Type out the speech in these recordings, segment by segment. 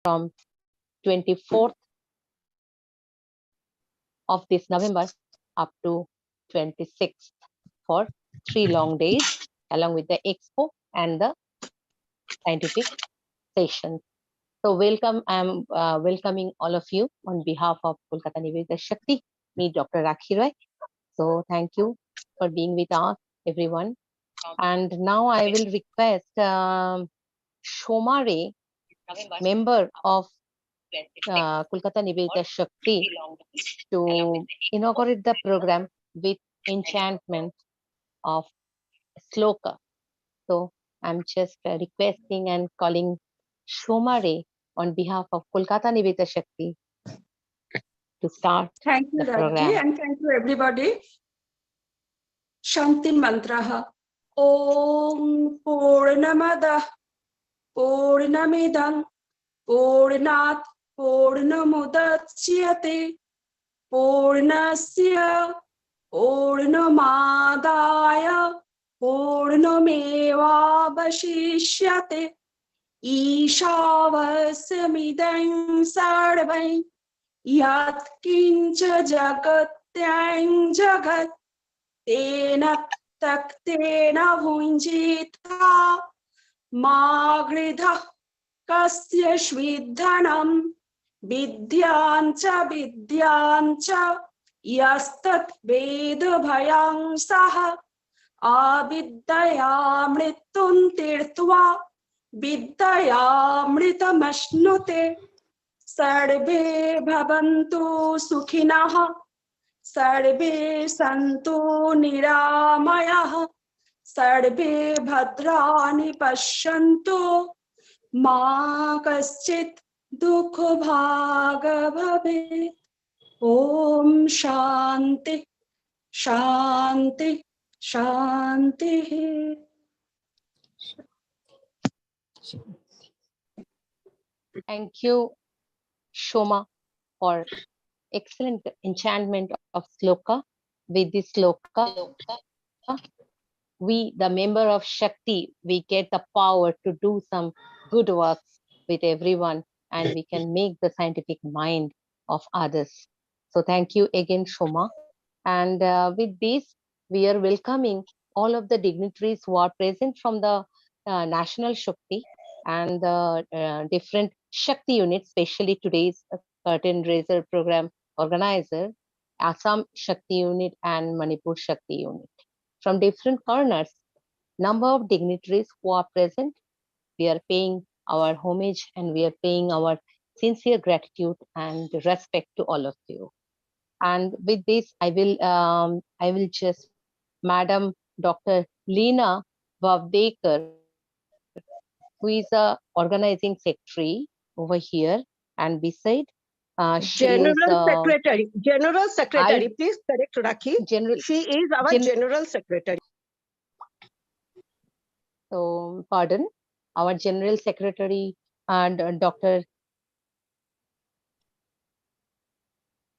from 24th of this November up to 26th for 3 long days, along with the expo and the scientific sessions. So welcome, I'm welcoming all of you on behalf of Kolkata Nivedita Shakti, me Dr. Rakhi Roy. So thank you for being with us, everyone. And now I will request Shoma Ray, member of Kolkata Nivedita Shakti, to inaugurate the program with enchantment of sloka. So I'm just requesting and calling Shoma Ray on behalf of Kolkata Nivedita Shakti to start Thank you, the program. Raji, and thank you, everybody. Shanti Mantraha. Om Purnamada Purnamidam Purnat Purnamudachyate Purnasya Purnamadaya Purnamevabashishyate Ishavasmidam sarvai Yat kincha jagatyang jagat Tena taktena bhunjita magridha kasya shvidhanam vidyancha yastat veda bhayang saha avidyaya mrityun tirtva vidyaya mritamashnute sarve bhavantu sukhinah Sarve santu niramayah Sarve bhadrani pashyantu ma kaschit dukha bhaga bhavet. Om Shanti Shanti Shanti. Thank you, Shoma, for excellent enchantment of sloka. With this sloka, we, the member of Shakti, we get the power to do some good works with everyone, and we can make the scientific mind of others. So thank you again, Shoma. And with this, we are welcoming all of the dignitaries who are present from the National Shakti and the different Shakti units, especially today's curtain raiser program organizer, Assam Shakti unit and Manipur Shakti unit. From different corners, number of dignitaries who are present, we are paying our homage and we are paying our sincere gratitude and respect to all of you. And with this, I will just, Madam Dr. Leena Vavdekar, who is a organizing secretary over here, and beside, she General is Secretary, please correct Rakhi. She is our General Secretary. So, pardon, our General Secretary and Dr.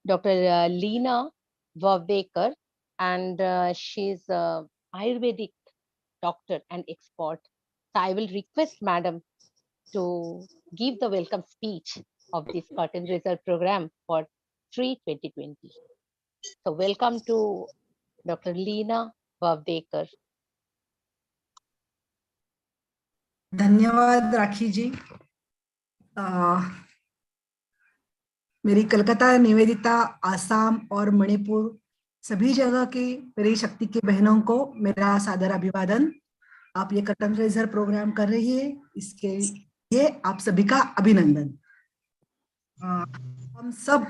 Leena Vavdekar, and she's a Ayurvedic doctor and expert. So I will request Madam to give the welcome speech of this curtain raiser program for STREE2020. So welcome to Dr. Leena Vavdekar. धन्यवाद राखी जी। मेरी कलकत्ता निवेदिता, आसाम और मणिपुर सभी जगह की मेरी शक्ति की बहनों को मेरा सादर अभिवादन। आप ये कर्टन रेजर प्रोग्राम कर रही है, इसके लिए आप सभी का अभिनंदन। हम सब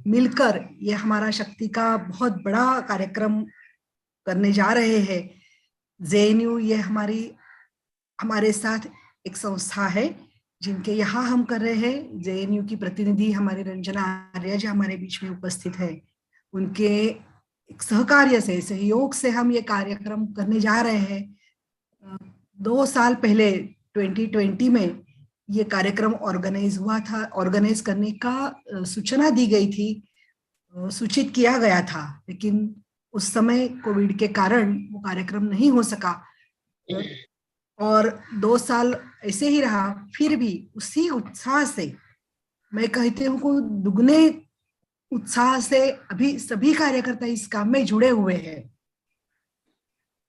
मिलकर ये हमारा शक्ति का बहुत बड़ा कार्यक्रम करने जा रहे हैं। JNU ये हमारे साथ एक संस्था है जिनके यहाँ हम कर रहे हैं। JNU की प्रतिनिधि हमारे रंजना आर्य जी हमारे बीच में उपस्थित है। उनके सहकार्य से, सहयोग से हम ये कार्यक्रम करने जा रहे हैं। 2 साल पहले 2020 में ये कार्यक्रम ऑर्गेनाइज हुआ था। ऑर्गेनाइज करने का सूचना दी गई थी, सूचित किया गया था, लेकिन उस समय कोविड के कारण वो कार्यक्रम नहीं हो सका और 2 साल ऐसे ही रहा। फिर भी उसी उत्साह से मैं कहती हूँ को दुगने उत्साह से अभी सभी कार्यकर्ता इस काम में जुड़े हुए हैं।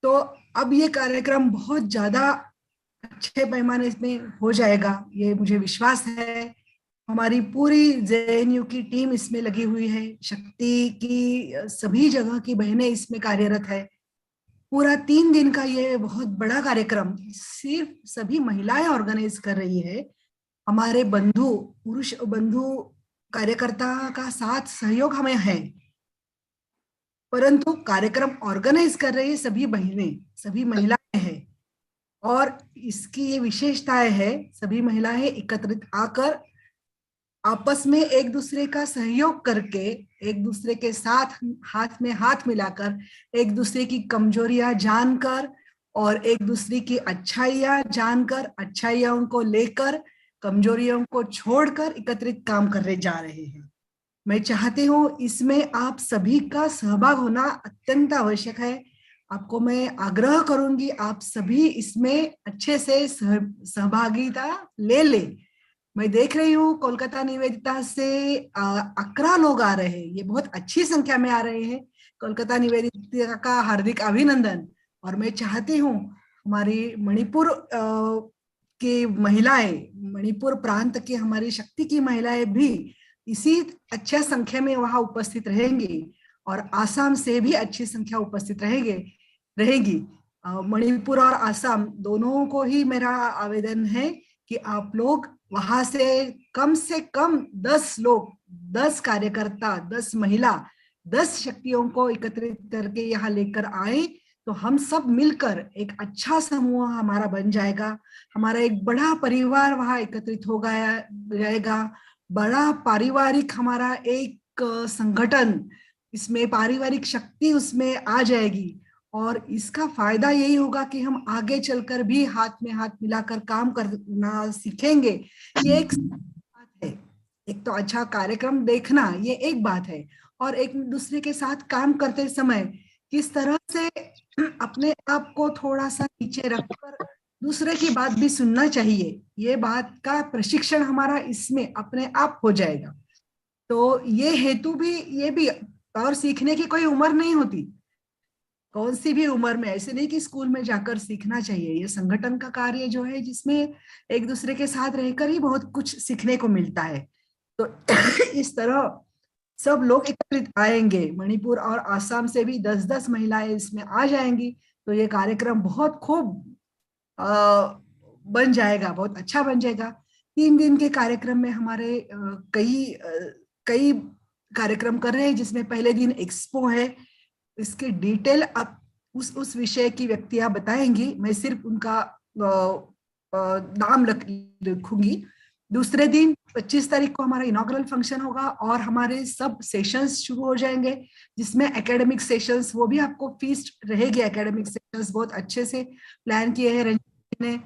तो अब ये कार्यक्रम बहुत ज्यादा अच्छे पैमाने में हो जाएगा, ये मुझे विश्वास है। हमारी पूरी जेएनयू की टीम इसमें लगी हुई है, शक्ति की सभी जगह की बहनें इसमें कार्यरत है। पूरा 3 दिन का ये बहुत बड़ा कार्यक्रम सिर्फ सभी महिलाएं ऑर्गेनाइज कर रही है। हमारे बंधु, पुरुष बंधु कार्यकर्ता का साथ सहयोग हमें है, परंतु कार्यक्रम ऑर्गेनाइज कर रही है सभी बहनें, सभी महिलाएं हैं। और इसकी ये विशेषताएं है, सभी महिलाएं एकत्रित आकर आपस में एक दूसरे का सहयोग करके, एक दूसरे के साथ हाथ में हाथ मिलाकर, एक दूसरे की कमजोरियां जानकर और एक दूसरे की अच्छाइयां जानकर, अच्छाइयों को लेकर, कमजोरियों को छोड़कर एकत्रित काम करने जा रहे हैं। मैं चाहती हूँ इसमें आप सभी का सहभाग होना अत्यंत आवश्यक है। आपको मैं आग्रह करूंगी आप सभी इसमें अच्छे से सहभागिता ले ले। मैं देख रही हूँ कोलकाता निवेदिता से 11 लोग आ रहे हैं, ये बहुत अच्छी संख्या में आ रहे हैं। कोलकाता निवेदिता का हार्दिक अभिनंदन। और मैं चाहती हूँ हमारी मणिपुर की महिलाएं, मणिपुर प्रांत की हमारी शक्ति की महिलाएं भी इसी अच्छा संख्या में वहां उपस्थित रहेंगी और आसाम से भी अच्छी संख्या उपस्थित रहेगी। मणिपुर और आसाम दोनों को ही मेरा आवेदन है कि आप लोग वहां से कम 10 लोग, 10 कार्यकर्ता, 10 महिला, 10 शक्तियों को एकत्रित करके यहाँ लेकर आए तो हम सब मिलकर एक अच्छा समूह हमारा बन जाएगा। हमारा एक बड़ा परिवार वहां एकत्रित हो जाएगा, बड़ा पारिवारिक हमारा एक संगठन, इसमें पारिवारिक शक्ति उसमें आ जाएगी। और इसका फायदा यही होगा कि हम आगे चलकर भी हाथ में हाथ मिलाकर काम करना सीखेंगे। ये एक बात है, एक तो अच्छा कार्यक्रम देखना ये एक बात है, और एक दूसरे के साथ काम करते समय किस तरह से अपने आप को थोड़ा सा नीचे रखकर दूसरे की बात भी सुनना चाहिए, ये बात का प्रशिक्षण हमारा इसमें अपने आप हो जाएगा। तो ये हेतु भी, ये भी, और सीखने की कोई उम्र नहीं होती, कौन सी भी उम्र में, ऐसे नहीं कि स्कूल में जाकर सीखना चाहिए। ये संगठन का कार्य जो है जिसमें एक दूसरे के साथ रहकर ही बहुत कुछ सीखने को मिलता है। तो इस तरह सब लोग एकत्रित आएंगे, मणिपुर और आसाम से भी 10-10 महिलाएं इसमें आ जाएंगी, तो ये कार्यक्रम बहुत खूब बन जाएगा, बहुत अच्छा बन जाएगा। 3 दिन के कार्यक्रम में हमारे कई कार्यक्रम कर रहे हैं, जिसमें पहले दिन एक्सपो है, इसके डिटेल अब उस विषय की व्यक्तियां बताएंगी, मैं सिर्फ उनका नाम लिखूंगी। दूसरे दिन 25 तारीख को हमारा इनॉग्रल फंक्शन होगा और हमारे सब सेशंस शुरू हो जाएंगे, जिसमें एकेडमिक सेशंस, वो भी आपको फीस्ट रहेगी। एकेडमिक सेशंस बहुत अच्छे से प्लान किए हैं रंजीत ने।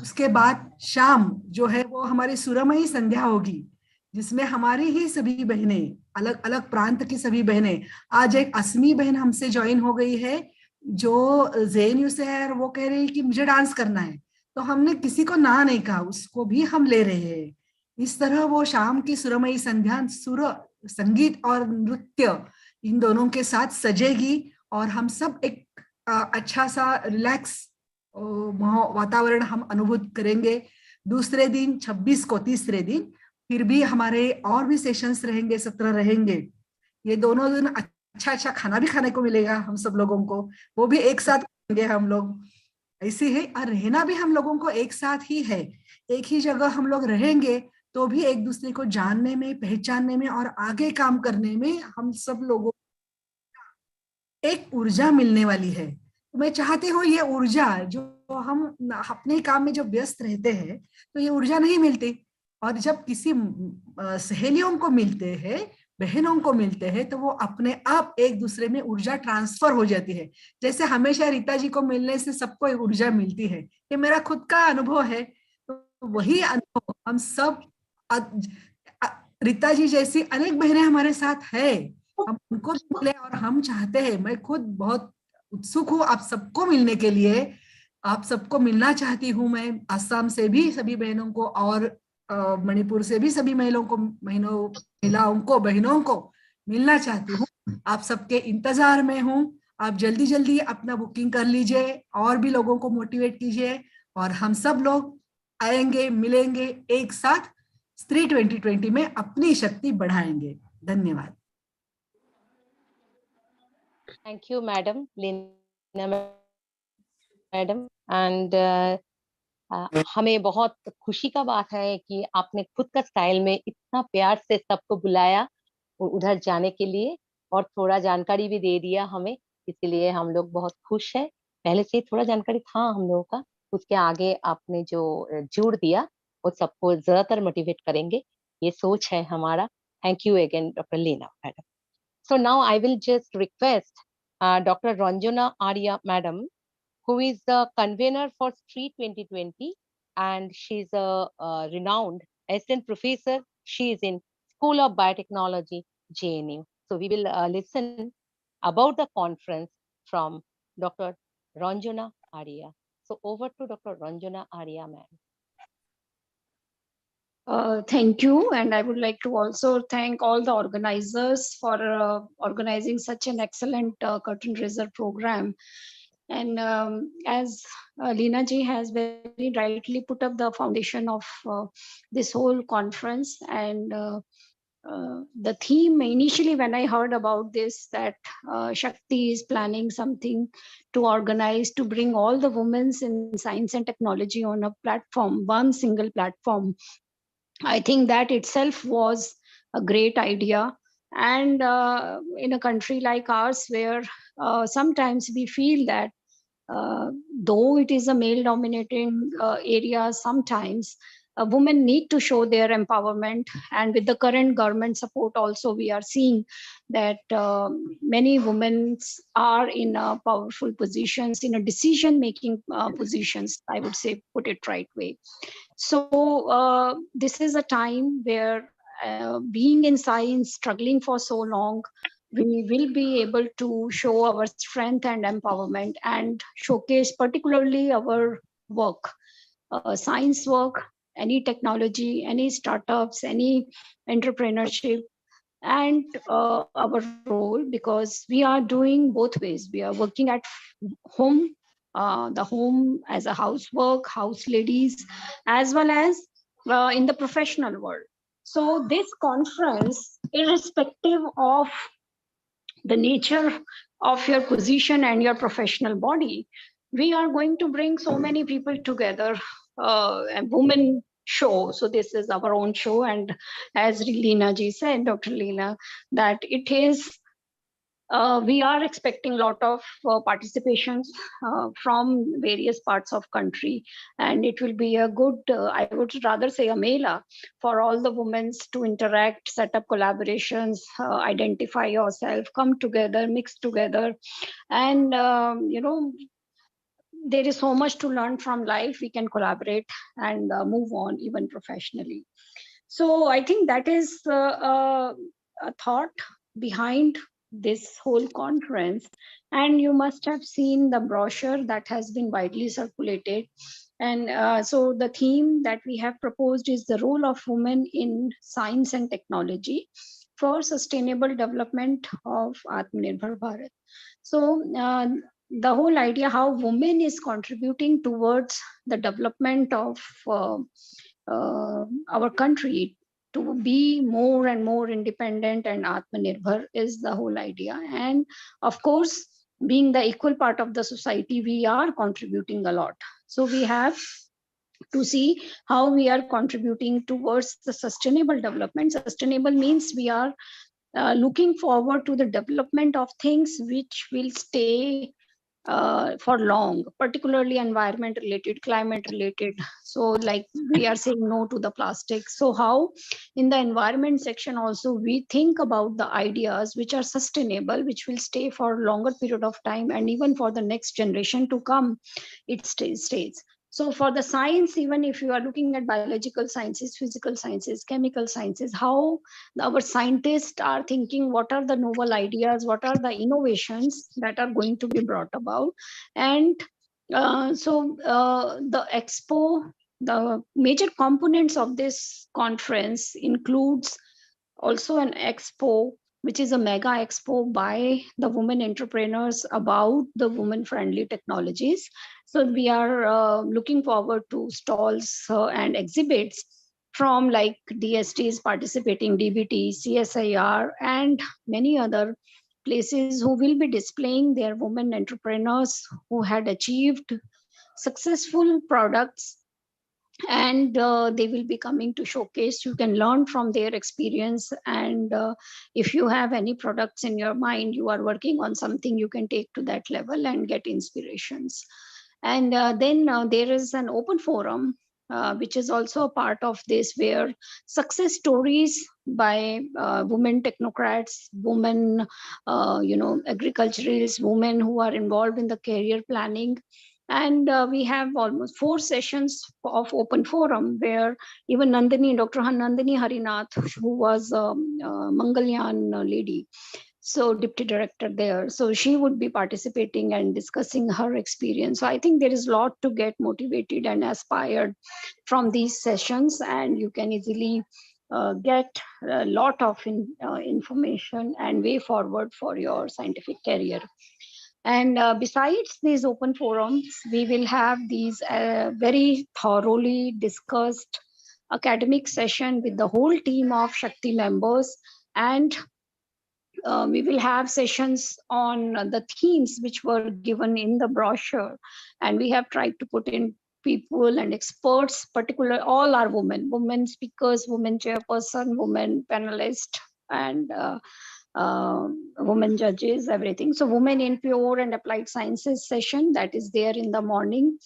उसके बाद शाम जो है वो हमारी सुरमयी संध्या होगी, जिसमें हमारी ही सभी बहनें, अलग अलग प्रांत की सभी बहनें, आज एक असमी बहन हमसे ज्वाइन हो गई है जो जेएनयू से है, और वो कह रही है कि मुझे डांस करना है, तो हमने किसी को ना नहीं कहा, उसको भी हम ले रहे हैं। इस तरह वो शाम की सुरमयी संध्या सुर, संगीत और नृत्य इन दोनों के साथ सजेगी, और हम सब एक अच्छा सा रिलैक्स वातावरण हम अनुभूत करेंगे। दूसरे दिन 26 को, तीसरे दिन फिर भी हमारे और भी सेशंस रहेंगे, 17 रहेंगे। ये दोनों दिन अच्छा खाना भी खाने को मिलेगा हम सब लोगों को, वो भी एक साथ करेंगे हम लोग। ऐसे है, और रहना भी हम लोगों को एक साथ ही है, एक ही जगह हम लोग रहेंगे तो भी एक दूसरे को जानने में, पहचानने में और आगे काम करने में हम सब लोगों को एक ऊर्जा मिलने वाली है। तो मैं चाहती हूँ ये ऊर्जा जो हम अपने काम में जब व्यस्त रहते हैं तो ये ऊर्जा नहीं मिलती, और जब किसी सहेलियों को मिलते हैं, बहनों को मिलते हैं, तो वो अपने आप एक दूसरे में ऊर्जा ट्रांसफर हो जाती है। जैसे हमेशा रीता जी को मिलने से सबको एक ऊर्जा मिलती है, ये मेरा खुद का अनुभव है। तो वही अनुभव हम सब, रीता जी जैसी अनेक बहनें हमारे साथ है, हम उनको मिले और हम चाहते हैं, मैं खुद बहुत उत्सुक हूँ आप सबको मिलने के लिए, आप सबको मिलना चाहती हूँ मैं, असम से भी सभी बहनों को और मणिपुर से भी सभी महिलाओं को बहनों को मिलना चाहती हूँ। आप सबके इंतजार में हूँ। आप जल्दी जल्दी अपना बुकिंग कर लीजिए और भी लोगों को मोटिवेट कीजिए और हम सब लोग आएंगे, मिलेंगे एक साथ, स्त्री 2020 में अपनी शक्ति बढ़ाएंगे। धन्यवाद। Thank you madam, Leena madam. And हमें बहुत खुशी का बात है कि आपने खुद का स्टाइल में इतना प्यार से सबको बुलाया उधर जाने के लिए और थोड़ा जानकारी भी दे दिया हमें, इसलिए हम लोग बहुत खुश हैं। पहले से ही थोड़ा जानकारी था हम लोगों का, उसके आगे आपने जो जोड़ दिया वो सबको ज्यादातर मोटिवेट करेंगे, ये सोच है हमारा। Thank you again doctor Leena madam. So now I will just request Dr. Ranjana Arya Madam, who is the convener for STREE2020, and she's a renowned assistant professor. She is in School of Biotechnology, JNU. So we will listen about the conference from Dr. Ranjana Arya. So over to Dr. Ranjana Arya, ma'am. Thank you, and I would like to also thank all the organizers for organizing such an excellent curtain raiser program. And as Leena ji has very rightly put up the foundation of this whole conference, and the theme initially when I heard about this, that Shakti is planning something to organize to bring all the women in science and technology on a platform, one single platform, I think that itself was a great idea. And in a country like ours, where sometimes we feel that though it is a male dominating area, sometimes women need to show their empowerment. And with the current government support also, we are seeing that many women are in powerful positions, in a decision making positions, I would say, put it right way. So this is a time where being in science, struggling for so long, we will be able to show our strength and empowerment and showcase particularly our work, science work, any technology, any startups, any entrepreneurship, and our role, because we are doing both ways. We are working at home, the home as a housework, house ladies, as well as in the professional world. So this conference, irrespective of the nature of your position and your professional body, we are going to bring so many people together, a women show. So this is our own show, and as Leena ji said, Dr. Leena, that it is we are expecting a lot of participations from various parts of country, and it will be a good, I would rather say a mela for all the women to interact, set up collaborations, identify yourself, come together, mix together, and there is so much to learn from life. We can collaborate and move on even professionally. So I think that is a thought behind this whole conference. And you must have seen the brochure that has been widely circulated. And so the theme that we have proposed is the role of women in science and technology for sustainable development of Atmanirbhar Bharat. So the whole idea how women is contributing towards the development of our country to be more and more independent and Atmanirbhar is the whole idea. And of course, being the equal part of the society, we are contributing a lot. So we have to see how we are contributing towards the sustainable development. Sustainable means we are looking forward to the development of things which will stay for long, particularly environment related, climate related. So like we are saying no to the plastic. So how in the environment section also we think about the ideas which are sustainable, which will stay for longer period of time, and even for the next generation to come, it stays. So for the science, even if you are looking at biological sciences, physical sciences, chemical sciences, how our scientists are thinking, what are the novel ideas, what are the innovations that are going to be brought about. And the expo the major components of this conference includes also an expo, which is a mega expo by the women entrepreneurs about the women-friendly technologies. So we are looking forward to stalls and exhibits from like DSTs participating, DBT, CSIR, and many other places who will be displaying their women entrepreneurs who had achieved successful products, and they will be coming to showcase. You can learn from their experience, and if you have any products in your mind, you are working on something, you can take to that level and get inspirations. And then there is an open forum which is also a part of this, where success stories by women technocrats, women agriculturalists, women who are involved in the career planning. And we have almost 4 sessions of open forum, where even Dr. Nandini Harinath, who was Mangalyaan lady, so deputy director there, so she would be participating and discussing her experience. So I think there is a lot to get motivated and aspired from these sessions, and you can easily get a lot of information and way forward for your scientific career. And besides these open forums, we will have these very thoroughly discussed academic session with the whole team of Shakti members. And we will have sessions on the themes which were given in the brochure. And we have tried to put in people and experts, particular, all are women speakers, women chairperson, women panelist, and women judges, everything. So women in pure and applied sciences session, that is there in the morning.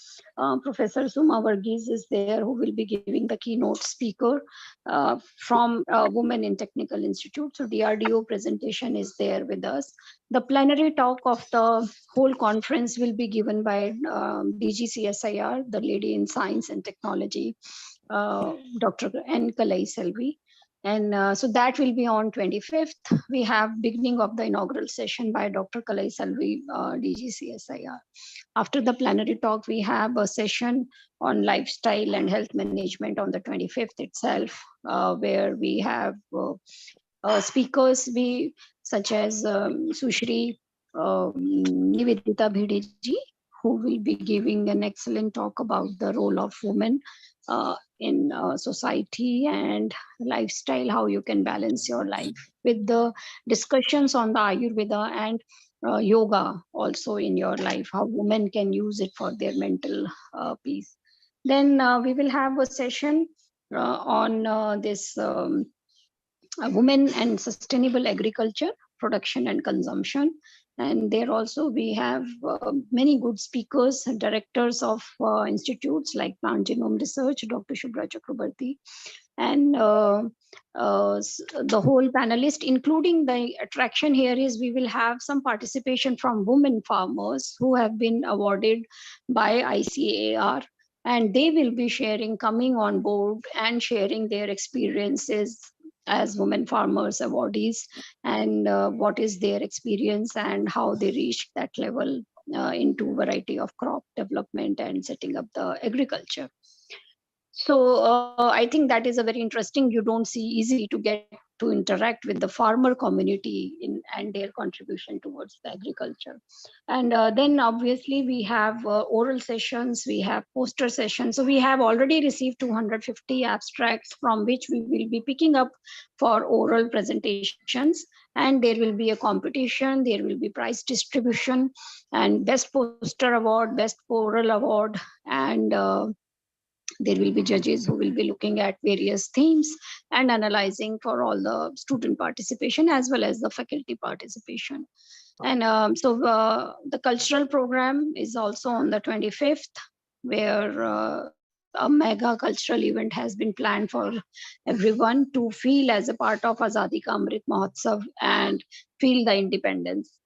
Professor Suma Varghese is there, who will be giving the keynote speaker from Women in Technical Institute. So DRDO presentation is there with us. The plenary talk of the whole conference will be given by DGCSIR, the lady in science and technology, Dr. N. Kalai Selvi. And so that will be on 25th. We have beginning of the inaugural session by Dr. Kalai Selvi, DGCSIR. After the plenary talk, we have a session on lifestyle and health management on the 25th itself, where we have speakers such as Sushri Nivedita Bhidiji, who will be giving an excellent talk about the role of women in society and lifestyle, how you can balance your life, with the discussions on the Ayurveda and yoga also in your life, how women can use it for their mental peace. Then we will have a session on this women and sustainable agriculture, production and consumption. And there also we have many good speakers, directors of institutes like Plant Genome Research, Dr. Shubhra Chakrabarti, and the whole panelist, including the attraction here is we will have some participation from women farmers who have been awarded by ICAR, and they will be coming on board and sharing their experiences as women farmers awardees, and what is their experience and how they reached that level into variety of crop development and setting up the agriculture. So I think that is a very interesting, you don't see easy to get to interact with the farmer community and their contribution towards the agriculture. And then obviously we have oral sessions, we have poster sessions. So we have already received 250 abstracts from which we will be picking up for oral presentations. And there will be a competition, there will be prize distribution, and best poster award, best oral award, and there will be judges who will be looking at various themes and analyzing for all the student participation as well as the faculty participation. And so the cultural program is also on the 25th, where a mega cultural event has been planned for everyone to feel as a part of Azadi Ka Amrit Mahotsav and feel the independence.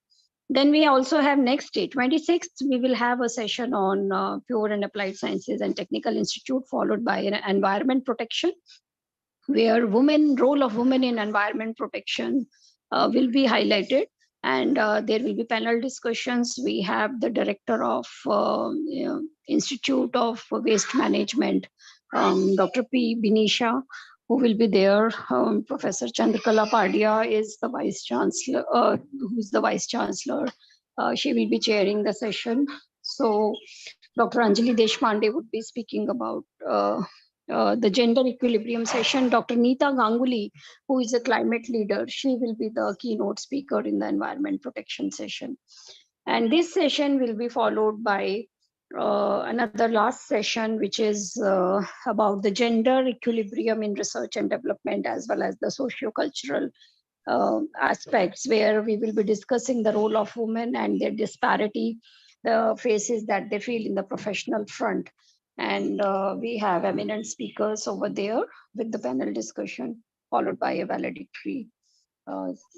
Then we also have next day, 26th, we will have a session on Pure and Applied Sciences and Technical Institute, followed by an environment protection, where role of women in environment protection will be highlighted. And there will be panel discussions. We have the director of Institute of Waste Management, Dr. P. Binisha, who will be there. Professor Chandrakala Padia is the Vice Chancellor, who's the Vice Chancellor. She will be chairing the session. So Dr. Anjali Deshpande would be speaking about the gender equilibrium session. Dr. Neeta Ganguly, who is a climate leader, she will be the keynote speaker in the environment protection session. And this session will be followed by another last session, which is about the gender equilibrium in research and development, as well as the socio-cultural aspects, where we will be discussing the role of women and their disparity, the phases that they feel in the professional front. And we have eminent speakers over there with the panel discussion, followed by a valedictory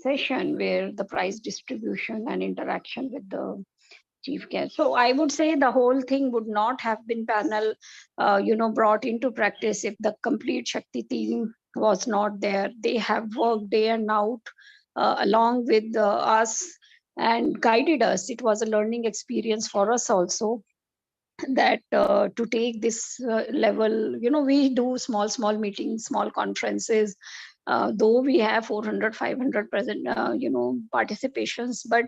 session where the prize distribution and interaction with the chief guest. So I would say the whole thing would not have been panel, brought into practice if the complete Shakti team was not there. They have worked day and out along with us and guided us. It was a learning experience for us also, that to take this level, we do small meetings, small conferences, though we have 400, 500 present, participations, but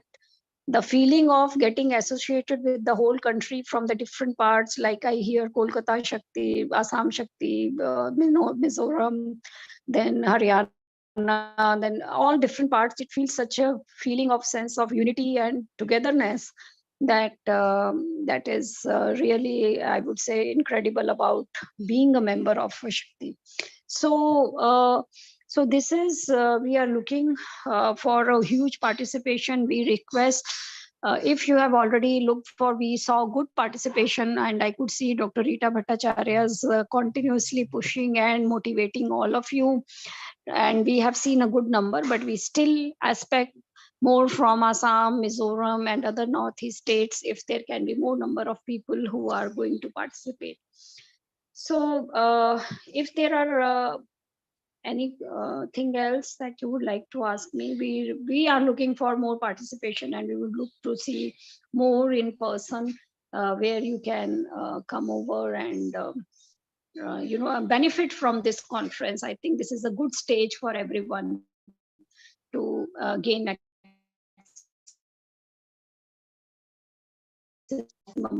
the feeling of getting associated with the whole country from the different parts, like I hear Kolkata Shakti, Assam Shakti, Mizoram, then Haryana, then all different parts, it feels such a feeling of sense of unity and togetherness that that is really, I would say, incredible about being a member of a Shakti. So this is, we are looking for a huge participation. We request, if you have already looked for, we saw good participation, and I could see Dr. Rita Bhattacharya's continuously pushing and motivating all of you. And we have seen a good number, but we still expect more from Assam, Mizoram, and other Northeast states, if there can be more number of people who are going to participate. So if there are anything else that you would like to ask me, we are looking for more participation, and we would look to see more in person, where you can come over and benefit from this conference. I think this is a good stage for everyone to gain maximum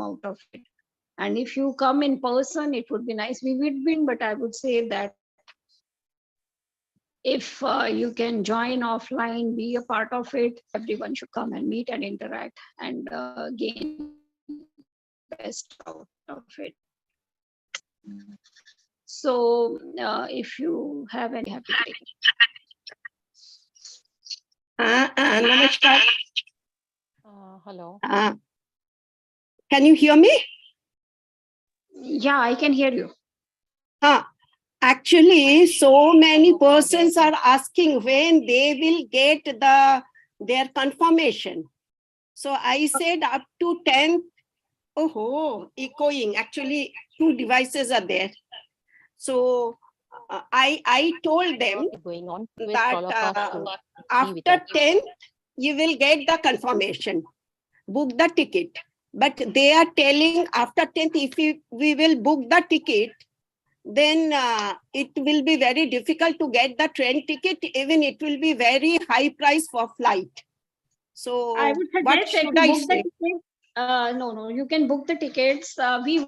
out of it. And if you come in person, it would be nice. We would win, but I would say that if you can join offline, be a part of it, everyone should come and meet and interact and gain best out of it. So if you have any, happy to take it. Namaskar. Hello. Can you hear me? Yeah, I can hear you. Actually, so many persons are asking when they will get their confirmation. So I said up to 10th. Oh, echoing. Actually, 2 devices are there. So I told them Going on that after 10th, you will get the confirmation. Book the ticket. But they are telling after 10th, if we will book the ticket, then it will be very difficult to get the train ticket. Even it will be very high price for flight. So I would suggest that you book the ticket. No, you can book the tickets. We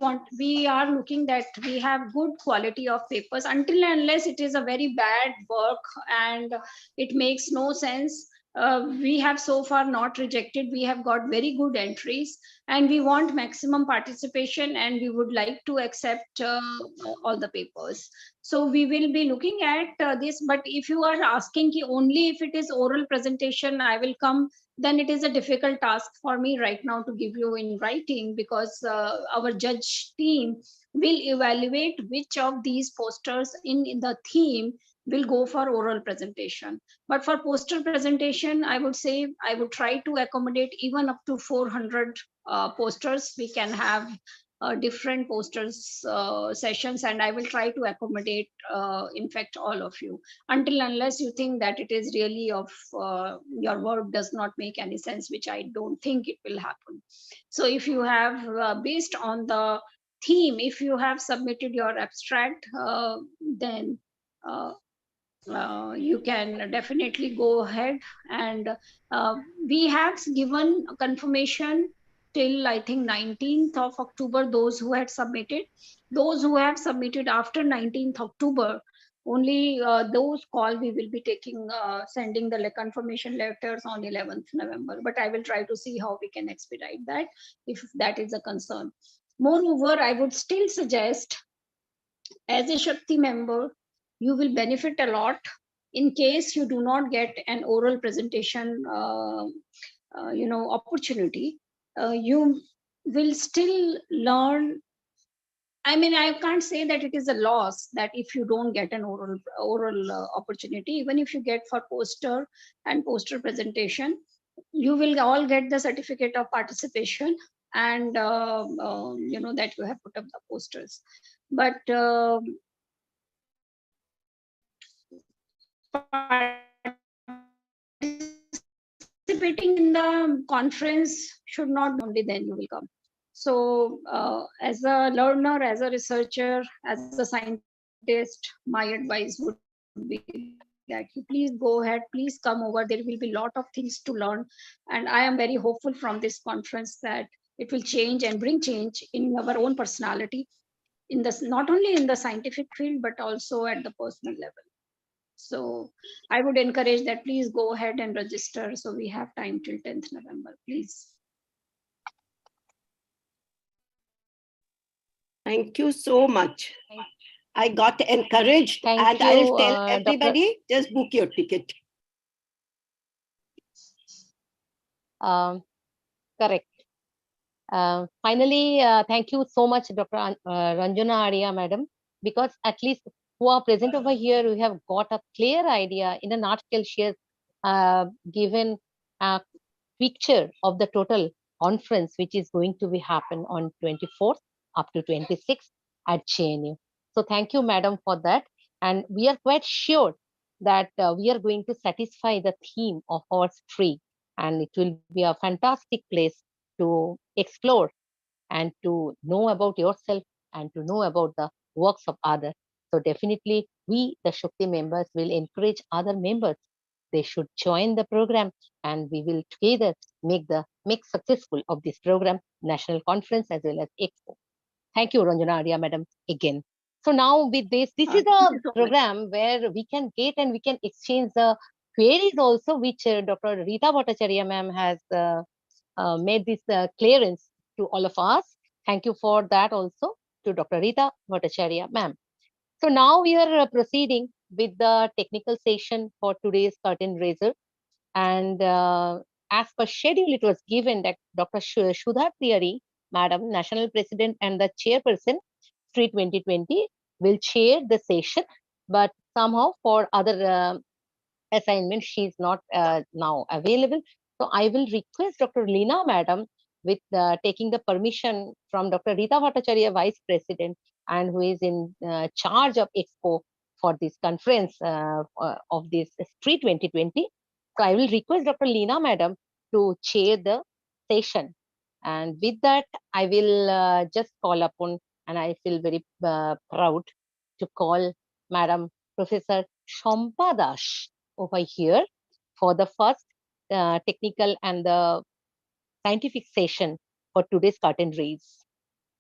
are looking that we have good quality of papers, until and unless it is a very bad work and it makes no sense. We have so far not rejected. We have got very good entries, and we want maximum participation, and we would like to accept all the papers. So we will be looking at this. But if you are asking only if it is oral presentation, I will come, then it is a difficult task for me right now to give you in writing, because our judge team will evaluate which of these posters in the theme will go for oral presentation. But for poster presentation, I would say I would try to accommodate even up to 400 posters. We can have different posters sessions, and I will try to accommodate in fact all of you, until unless you think that it is really of your work does not make any sense, which I don't think it will happen. So if you have based on the theme, if you have submitted your abstract, then you can definitely go ahead. And we have given confirmation till I think 19th of October, those who had submitted. Those who have submitted after 19th October, only those call we will be taking, sending the confirmation letters on 11th November. But I will try to see how we can expedite that if that is a concern. Moreover, I would still suggest, as a Shakti member, you will benefit a lot in case you do not get an oral presentation opportunity. You will still learn. I mean, I can't say that it is a loss that if you don't get an oral opportunity, even if you get for poster and poster presentation, you will all get the certificate of participation, and that you have put up the posters. But participating in the conference should not be only then you will come. So as a learner, as a researcher, as a scientist, my advice would be that you please go ahead, please come over. There will be a lot of things to learn. And I am very hopeful from this conference that it will change and bring change in our own personality, in this, not only in the scientific field, but also at the personal level. So I would encourage that please go ahead and register. So we have time till 10th November, please. Thank you so much. I got encouraged. Thank and you, I'll tell everybody, Dr. just book your ticket. Correct. Finally, thank you so much, Dr. Ranjana Arya, madam, because at least who are present over here, we have got a clear idea. In an article, she has given a picture of the total conference, which is going to be happen on 24th up to 26th at JNU. So thank you, madam, for that. And we are quite sure that we are going to satisfy the theme of our STREE, and it will be a fantastic place to explore and to know about yourself and to know about the works of others. So definitely we, the Shakti members, will encourage other members. They should join the program, and we will together make successful of this program, national conference as well as expo. Thank you, Ranjana Arya, madam, again. So now with this is a program where we can get and we can exchange the queries also, which Dr. Rita Bhattacharya ma'am has made this clearance to all of us. Thank you for that also to Dr. Rita Bhattacharya ma'am. So now we are proceeding with the technical session for today's curtain raiser. And as per schedule, it was given that Dr. Shudha Priyari, Madam, National President and the Chairperson, STREE2020, will chair the session. But somehow for other assignment, she is not now available. So I will request Dr. Leena, Madam, with taking the permission from Dr. Rita Bhattacharya, Vice President, and who is in charge of Expo for this conference of this STREE2020. So I will request Dr. Leena, Madam, to chair the session. And with that, I will just call upon, and I feel very proud to call Madam Professor Shompa Das over here for the first technical and the scientific session for today's curtain raise.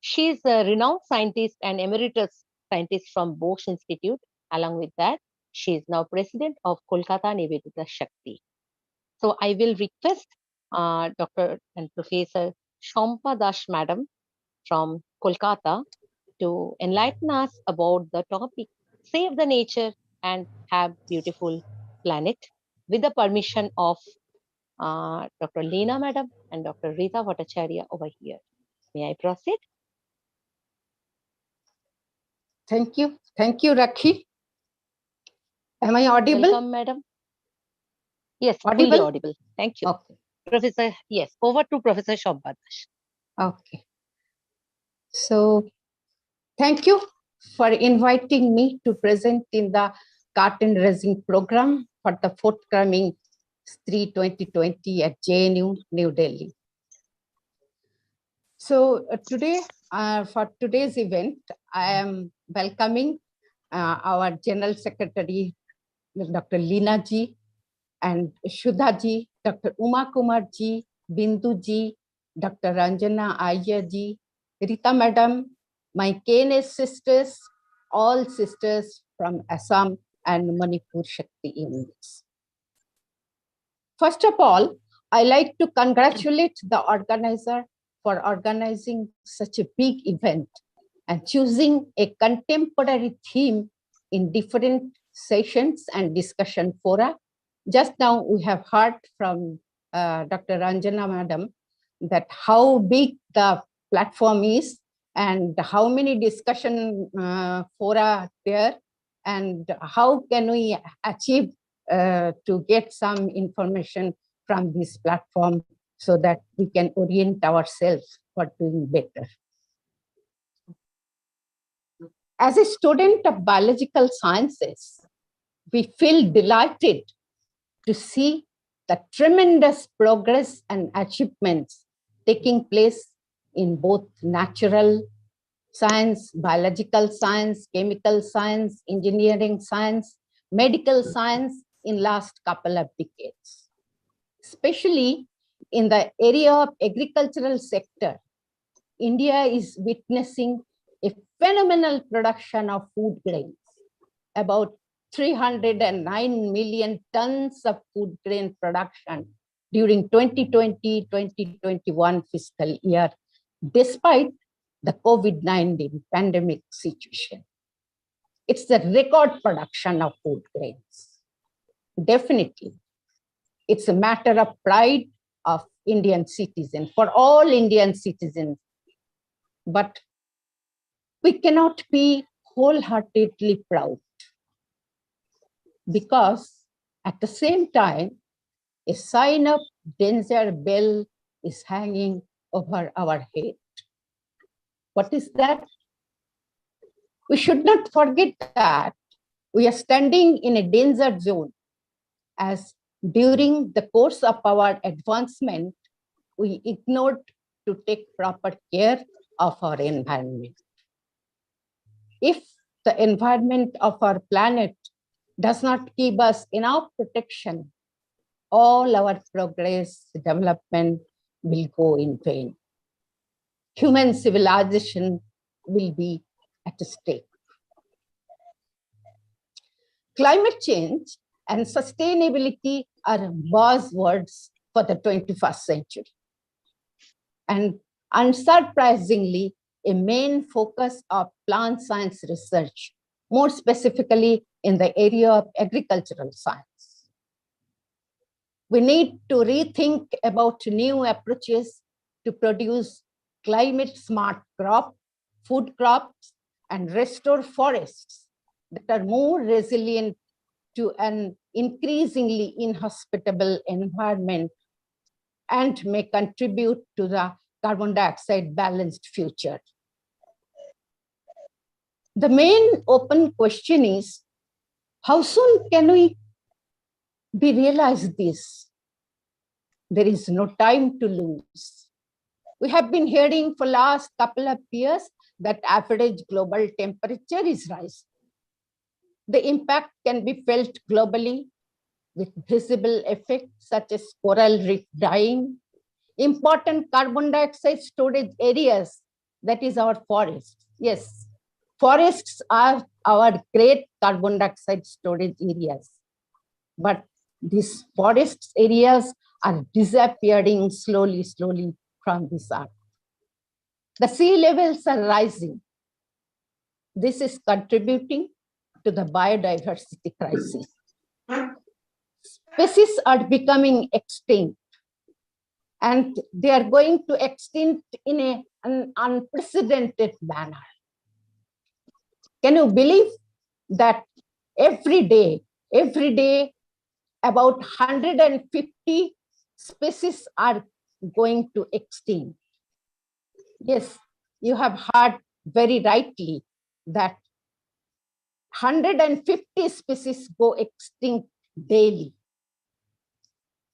She is a renowned scientist and emeritus scientist from Bose Institute. Along with that, she is now president of Kolkata Nivedita Shakti. So I will request Dr. and Professor Shompa Das Madam from Kolkata to enlighten us about the topic, Save the Nature and Have Beautiful Planet, with the permission of Dr. Leena Madam and Dr. Rita Bhattacharya over here. May I proceed? Thank you. Thank you, Rakhi. Am I audible? Welcome, madam. Yes, audible? fully audible. Thank you. Okay. Professor, yes, over to Professor Shompa Das. Okay. So, thank you for inviting me to present in the curtain raising program for the forthcoming STREE2020 at JNU, New Delhi. So today for today's event, I am welcoming our General Secretary, Dr. Leena ji, and Shudha ji, Dr. Uma Kumar ji, Bindu ji, Dr. Ranjana Ayya ji, Rita Madam, my KNS sisters, all sisters from Assam and Manipur Shakti units. First of all, I like to congratulate the organizer for organizing such a big event and choosing a contemporary theme in different sessions and discussion fora. Just now we have heard from Dr. Ranjana Madam that how big the platform is and how many discussion fora there and how can we achieve to get some information from this platform so that we can orient ourselves for doing better. As a student of biological sciences, we feel delighted to see the tremendous progress and achievements taking place in both natural science, biological science, chemical science, engineering science, medical science in last couple of decades. Especially in the area of agricultural sector, India is witnessing a phenomenal production of food grains. About 309 million tons of food grain production during 2020-2021 fiscal year, despite the COVID-19 pandemic situation. It's the record production of food grains. Definitely, it's a matter of pride of Indian citizens, for all Indian citizens. But we cannot be wholeheartedly proud because at the same time, a sign of danger bell is hanging over our head. What is that? We should not forget that we are standing in a danger zone as during the course of our advancement, we ignored to take proper care of our environment. If the environment of our planet does not give us enough protection, all our progress, development will go in vain. Human civilization will be at stake. Climate change and sustainability are buzzwords for the 21st century. And unsurprisingly, a main focus of plant science research, more specifically in the area of agricultural science. We need to rethink about new approaches to produce climate-smart food crops, and restore forests that are more resilient to an increasingly inhospitable environment and may contribute to the carbon dioxide balanced future. The main open question is, how soon can we realize this? There is no time to lose. We have been hearing for last couple of years that average global temperature is rising. The impact can be felt globally with visible effects such as coral reef dying, important carbon dioxide storage areas, that is our forests. Yes, forests are our great carbon dioxide storage areas. But these forests areas are disappearing slowly from this earth. The sea levels are rising. This is contributing to the biodiversity crisis. Species are becoming extinct, and they are going to extinct in an unprecedented manner. Can you believe that every day, about 150 species are going to extinct? Yes, you have heard very rightly that 150 species go extinct daily.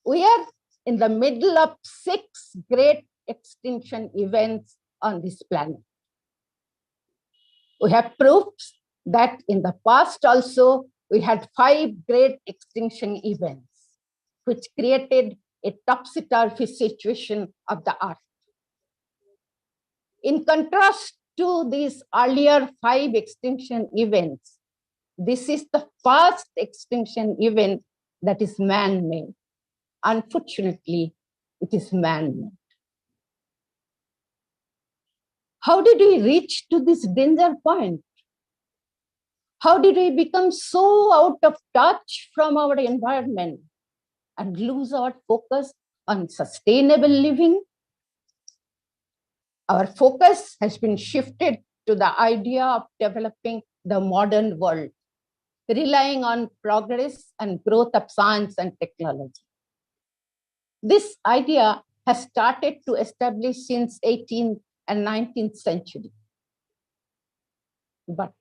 We are in the middle of 6 great extinction events on this planet. We have proofs that in the past also, we had 5 great extinction events, which created a topsy-turvy situation of the earth. In contrast to these earlier 5 extinction events, this is the first extinction event that is man-made. Unfortunately, it is man-made. How did we reach to this danger point? How did we become so out of touch from our environment and lose our focus on sustainable living? Our focus has been shifted to the idea of developing the modern world, relying on progress and growth of science and technology. This idea has started to establish since 18th and 19th century. But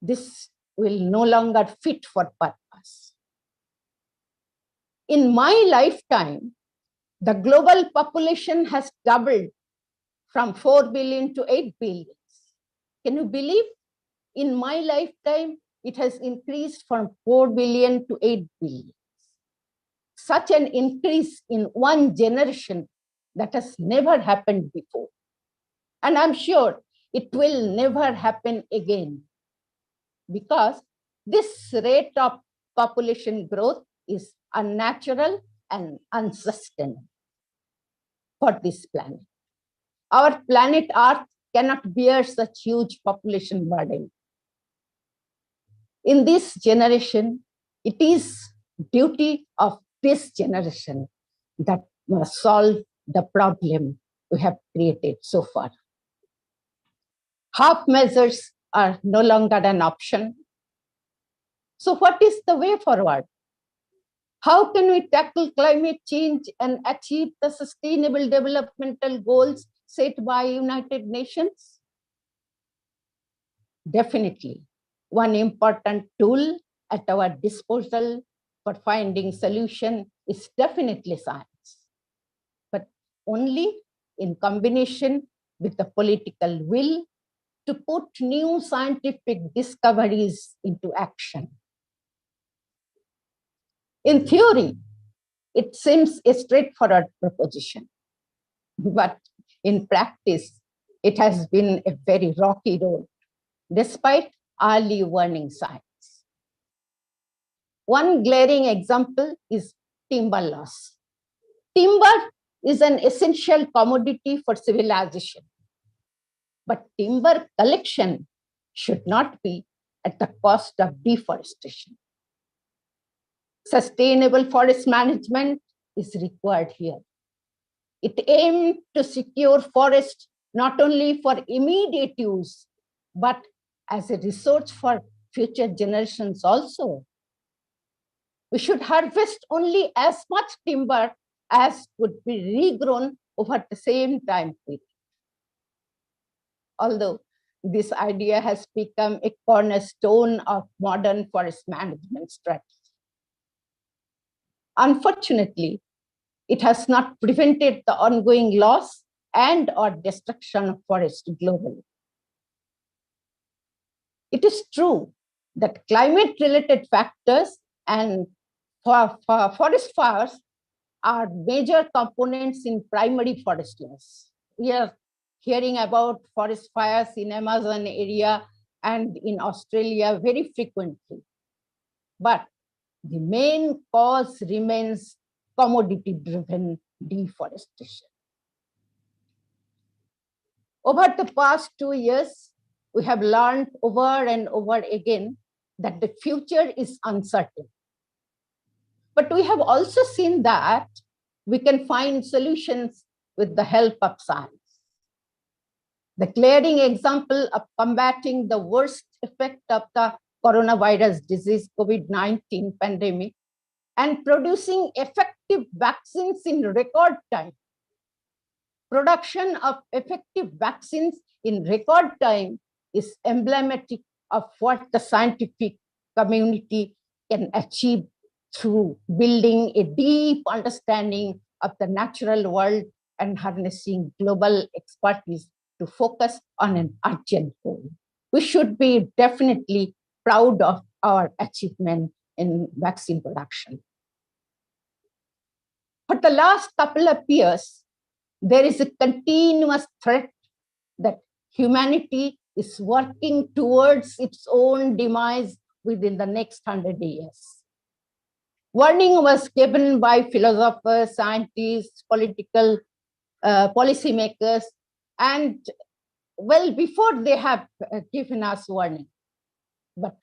this will no longer fit for purpose. In my lifetime, the global population has doubled from 4 billion to 8 billion. Can you believe? In my lifetime, it has increased from 4 billion to 8 billion. Such an increase in one generation that has never happened before. And I'm sure it will never happen again, because this rate of population growth is unnatural and unsustainable for this planet. Our planet Earth cannot bear such huge population burden. In this generation, it is duty of this generation that must solve the problem we have created so far. Half measures are no longer an option. So what is the way forward? How can we tackle climate change and achieve the sustainable developmental goals set by United Nations? Definitely, one important tool at our disposal for finding solution is definitely science, but only in combination with the political will to put new scientific discoveries into action. In theory, it seems a straightforward proposition, but in practice, it has been a very rocky road, despite early warning signs. One glaring example is timber loss. Timber is an essential commodity for civilization, but timber collection should not be at the cost of deforestation. Sustainable forest management is required here. It aims to secure forest not only for immediate use, but as a resource for future generations also. We should harvest only as much timber as could be regrown over the same time period. Although this idea has become a cornerstone of modern forest management strategy. Unfortunately, it has not prevented the ongoing loss and or destruction of forests globally. It is true that climate-related factors and forest fires are major components in primary forest loss. We are hearing about forest fires in Amazon area and in Australia very frequently. But the main cause remains commodity-driven deforestation. Over the past 2 years, we have learned over and over again that the future is uncertain. But we have also seen that we can find solutions with the help of science. The glaring example of combating the worst effect of the coronavirus disease, COVID-19 pandemic, and producing effective vaccines in record time. Production of effective vaccines in record time is emblematic of what the scientific community can achieve through building a deep understanding of the natural world and harnessing global expertise to focus on an urgent goal. we should be definitely proud of our achievement in vaccine production. For the last couple of years, there is a continuous threat that humanity is working towards its own demise within the next 100 years. Warning was given by philosophers, scientists, political policymakers, and well before they have given us warning, but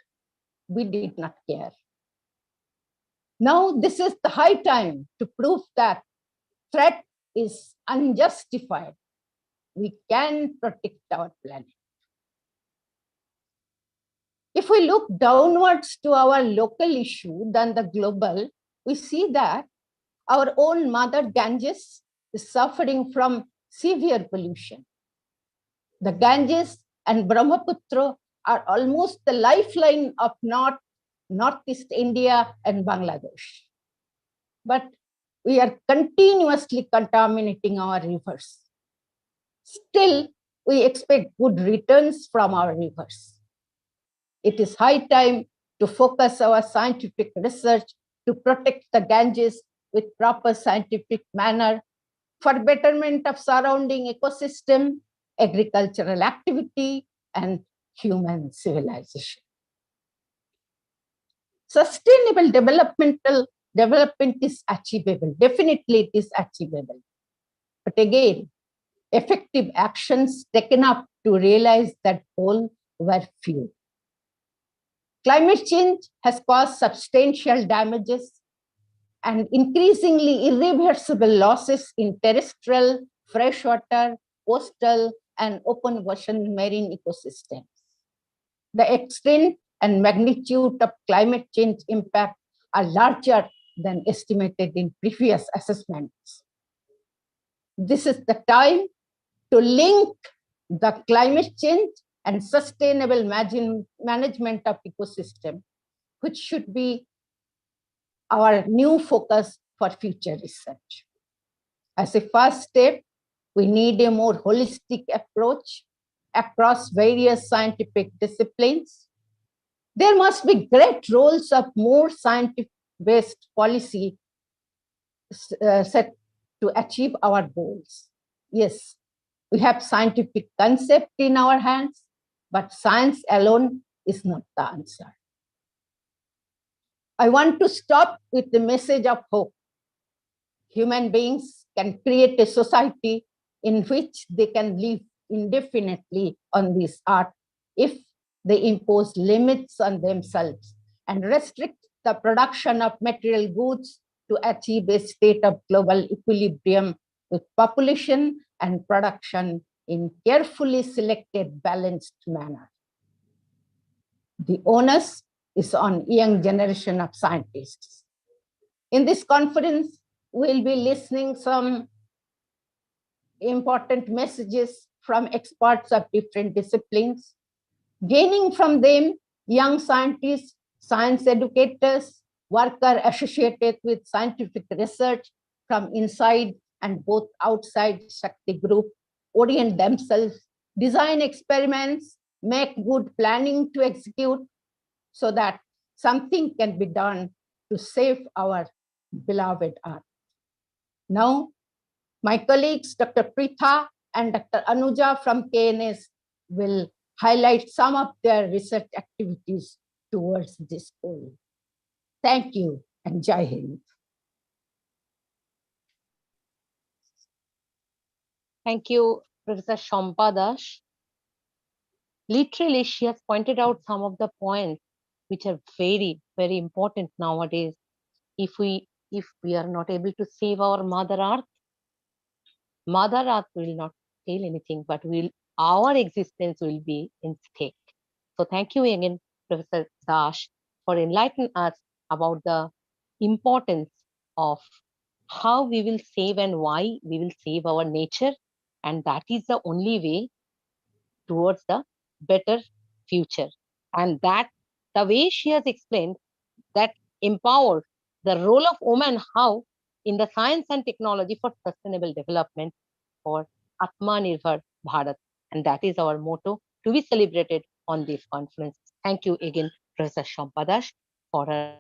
we did not care. Now this is the high time to prove that threat is unjustified. We can protect our planet. If we look downwards to our local issue than the global, we see that our own mother Ganges is suffering from severe pollution. The Ganges and Brahmaputra are almost the lifeline of Northeast India and Bangladesh. But we are continuously contaminating our rivers. Still, we expect good returns from our rivers. It is high time to focus our scientific research to protect the Ganges with proper scientific manner for betterment of surrounding ecosystem, agricultural activity, and human civilization. Sustainable development is achievable. Definitely it is achievable. But again, effective actions taken up to realize that goal were few. Climate change has caused substantial damages and increasingly irreversible losses in terrestrial, freshwater, coastal, and open ocean marine ecosystems. The extent and magnitude of climate change impact are larger than estimated in previous assessments. This is the time to link the climate change and sustainable management of ecosystem, which should be our new focus for future research. As a first step, we need a more holistic approach across various scientific disciplines. There must be great roles of more scientific-based policy set to achieve our goals. Yes, we have scientific concept in our hands, but science alone is not the answer. I want to stop with the message of hope. Human beings can create a society in which they can live indefinitely on this earth if they impose limits on themselves and restrict the production of material goods to achieve a state of global equilibrium with population and production in carefully selected, balanced manner. The onus is on young generation of scientists. In this conference, we'll be listening some important messages from experts of different disciplines, gaining from them young scientists, science educators, workers associated with scientific research from inside and both outside Shakti group, orient themselves, design experiments, make good planning to execute so that something can be done to save our beloved earth. Now, my colleagues, Dr. Pritha and Dr. Anuja from KNS will highlight some of their research activities towards this goal. Thank you and Jai Hind. Thank you, Professor Shampa Das. Literally, she has pointed out some of the points which are very, very important nowadays. If we are not able to save our Mother Earth will not fail anything, but our existence will be in stake. So thank you again, Professor Dash, for enlightening us about the importance of how we will save and why we will save our nature. And that is the only way towards the better future. And that the way she has explained that empowers the role of women, how in the science and technology for sustainable development for Atmanirbhar Bharat. And that is our motto to be celebrated on this conference. Thank you again, Professor Shampadash, for her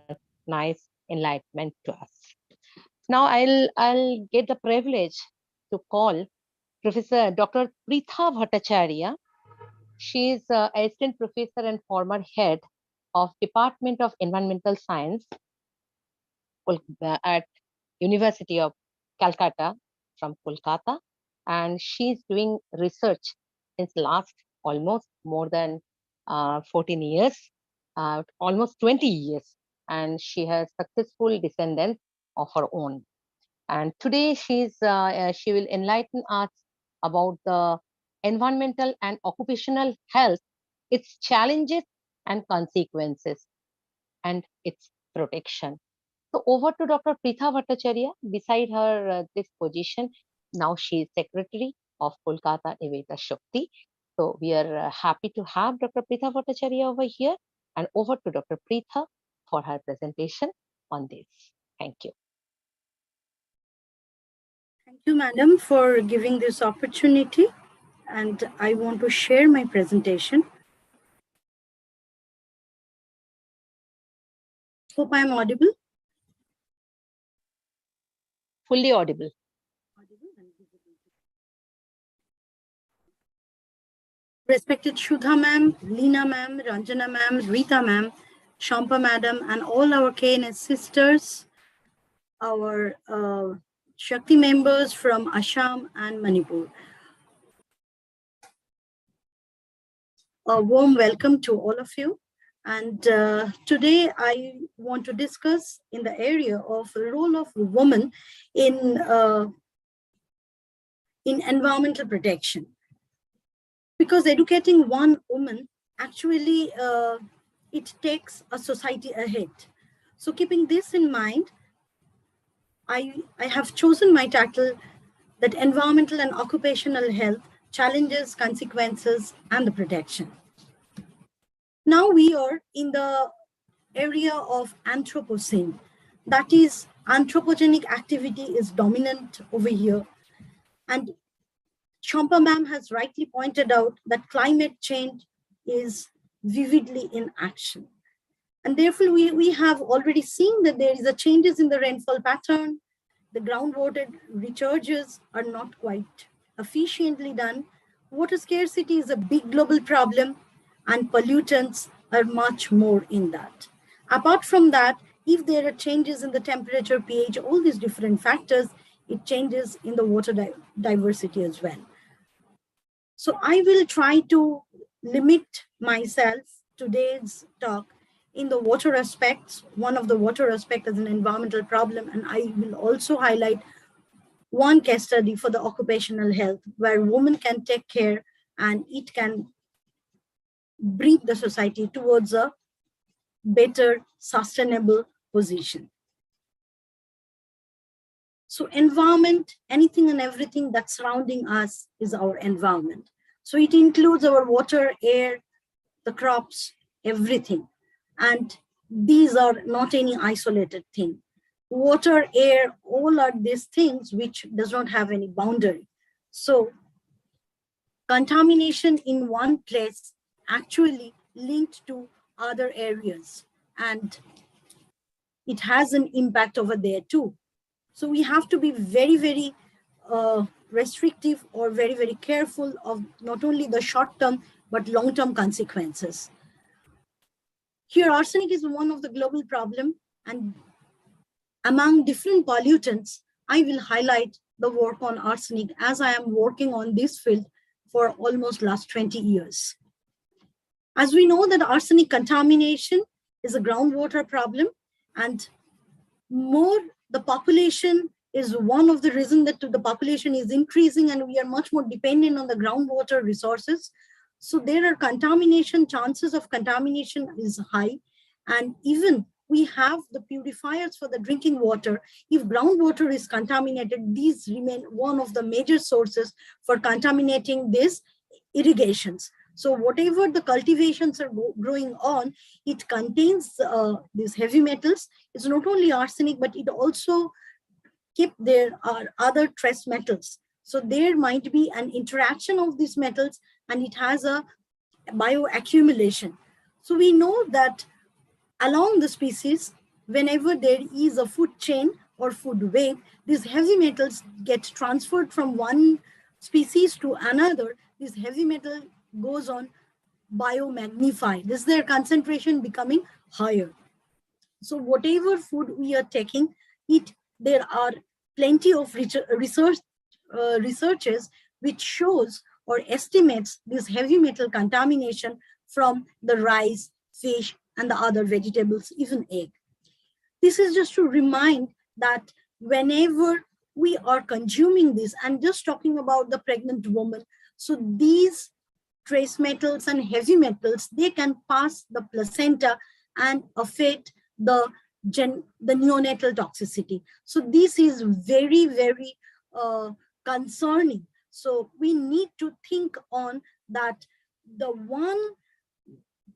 nice enlightenment to us. Now I'll get the privilege to call Professor Dr. Pritha Bhattacharya. She is assistant professor and former head of Department of Environmental Science at University of Calcutta from Kolkata, and she's doing research since last almost more than 14 years, almost 20 years, and she has successful descendants of her own. And today she will enlighten us about the environmental and occupational health, its challenges and consequences, and its protection. So over to Dr. Pritha Bhattacharya. Beside her this position, now she is Secretary of Kolkata Eveta Shakti. So we are happy to have Dr. Pritha Bhattacharya over here, and over to Dr. Pritha for her presentation on this. Thank you. Thank you, madam, for giving this opportunity. And I want to share my presentation. Hope I am audible. Fully audible. Respected Shudha ma'am, Leena ma'am, Ranjana ma'am, Rita ma'am, Shampa madam, and all our KNS sisters, our Shakti members from Assam and Manipur. A warm welcome to all of you. And today I want to discuss in the area of the role of women in environmental protection. Because educating one woman actually, it takes a society ahead. So keeping this in mind, I have chosen my title that environmental and occupational health, challenges, consequences, and the protection. Now we are in the area of Anthropocene. That is, anthropogenic activity is dominant over here. And Champa ma'am has rightly pointed out that climate change is vividly in action. And therefore, we have already seen that there is a changes in the rainfall pattern. The groundwater recharges are not quite efficiently done. Water scarcity is a big global problem, and pollutants are much more in that. Apart from that, if there are changes in the temperature, pH, all these different factors, it changes in the water diversity as well. So I will try to limit myself today's talk in the water aspects, one of the water aspects as an environmental problem, and I will also highlight one case study for the occupational health where women can take care and it can bring the society towards a better sustainable position. So environment, anything and everything that's surrounding us is our environment. So it includes our water, air, the crops, everything. And these are not any isolated thing. Water, air, all are these things which does not have any boundary. So contamination in one place actually linked to other areas, and it has an impact over there too. So we have to be very, very restrictive or very, very careful of not only the short-term, but long-term consequences. Here, arsenic is one of the global problem, and among different pollutants, I will highlight the work on arsenic as I am working on this field for almost last 20 years. As we know that arsenic contamination is a groundwater problem, and more the population is one of the reasons that the population is increasing and we are much more dependent on the groundwater resources. So there are contamination, chances of contamination is high. And even we have the purifiers for the drinking water. If groundwater is contaminated, these remain one of the major sources for contaminating these irrigations. So whatever the cultivations are growing on, it contains these heavy metals. It's not only arsenic, but it also there are other trace metals. So there might be an interaction of these metals, and it has a bioaccumulation. So we know that along the species, whenever there is a food chain or food web, these heavy metals get transferred from one species to another. This heavy metal goes on biomagnify. This is their concentration becoming higher. So whatever food we are taking, there are plenty of researches which shows or estimates this heavy metal contamination from the rice, fish, and the other vegetables, even egg. This is just to remind that whenever we are consuming this, and just talking about the pregnant woman, so these trace metals and heavy metals, they can pass the placenta and affect the neonatal toxicity. So this is very, very concerning. So we need to think on that. The one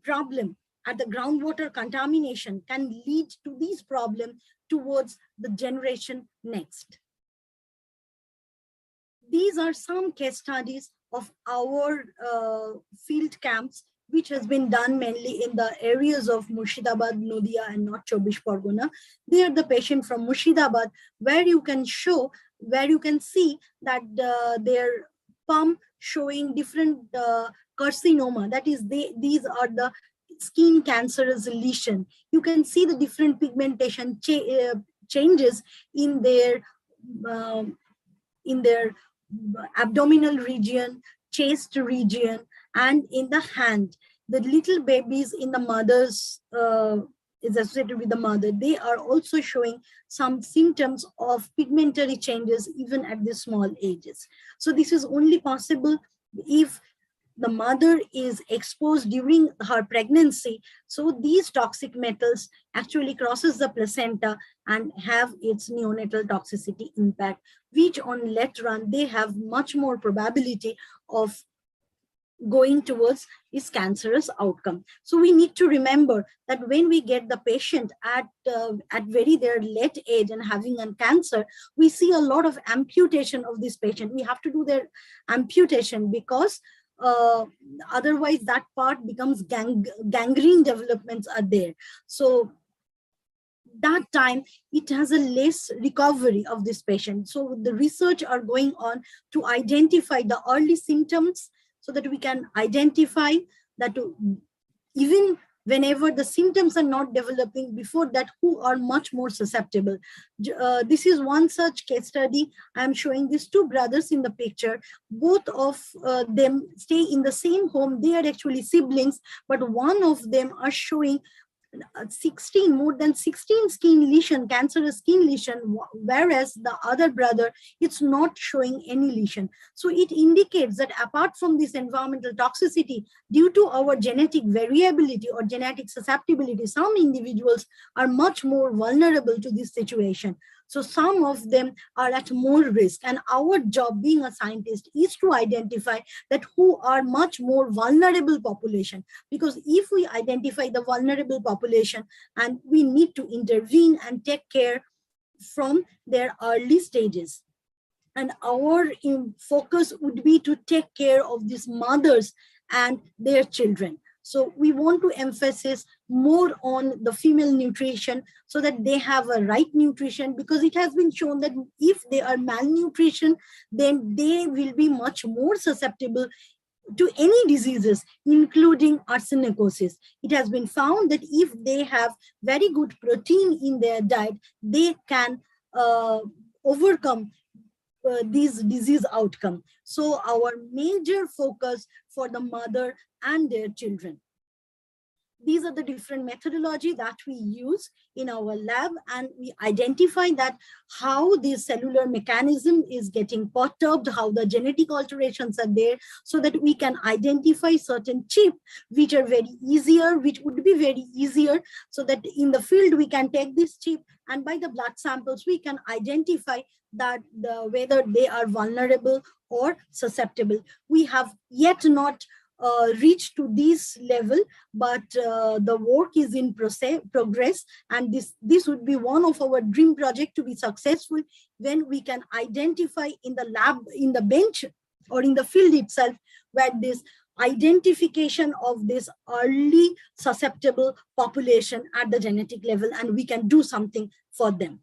problem at the groundwater contamination can lead to these problems towards the generation next. These are some case studies of our field camps, which has been done mainly in the areas of Murshidabad, Nadia, and North Chobbish Pargona. They are the patient from Murshidabad, where you can see that their pump showing different carcinoma. That is, these are the skin cancerous lesion. You can see the different pigmentation changes in their abdominal region, chest region, and in the hand. The little babies in the mother's is associated with the mother. They are also showing some symptoms of pigmentary changes even at the small ages. So this is only possible if the mother is exposed during her pregnancy. So these toxic metals actually crosses the placenta and have its neonatal toxicity impact, which on let run, they have much more probability of going towards this cancerous outcome. So we need to remember that when we get the patient at very their late age and having a cancer, we see a lot of amputation of this patient. We have to do their amputation because otherwise that part becomes gangrene developments are there. So that time it has a less recovery of this patient. So the research are going on to identify the early symptoms, so that we can identify that even whenever the symptoms are not developing, before that, who are much more susceptible. This is one such case study. I am showing these two brothers in the picture. Both of them stay in the same home. They are actually siblings, but one of them are showing more than 16 skin lesion, cancerous skin lesion, whereas the other brother, it's not showing any lesion. So it indicates that apart from this environmental toxicity, due to our genetic variability or genetic susceptibility, some individuals are much more vulnerable to this situation. So some of them are at more risk, and our job being a scientist is to identify that who are much more vulnerable population, because if we identify the vulnerable population, and we need to intervene and take care from their early stages. And our focus would be to take care of these mothers and their children. So we want to emphasize more on the female nutrition so that they have a right nutrition, because it has been shown that if they are malnutrition, then they will be much more susceptible to any diseases, including arsenicosis. It has been found that if they have very good protein in their diet, they can overcome these disease outcome. So our major focus for the mother and their children. These are the different methodology that we use in our lab, and we identify that how the cellular mechanism is getting perturbed, how the genetic alterations are there, so that we can identify certain chip which are very easier, which would be very easier, so that in the field we can take this chip, and by the blood samples we can identify that whether they are vulnerable or susceptible. We have yet not reach to this level, but the work is in progress, and this would be one of our dream project to be successful, when we can identify in the lab, in the bench or in the field itself, where this identification of this early susceptible population at the genetic level, and we can do something for them.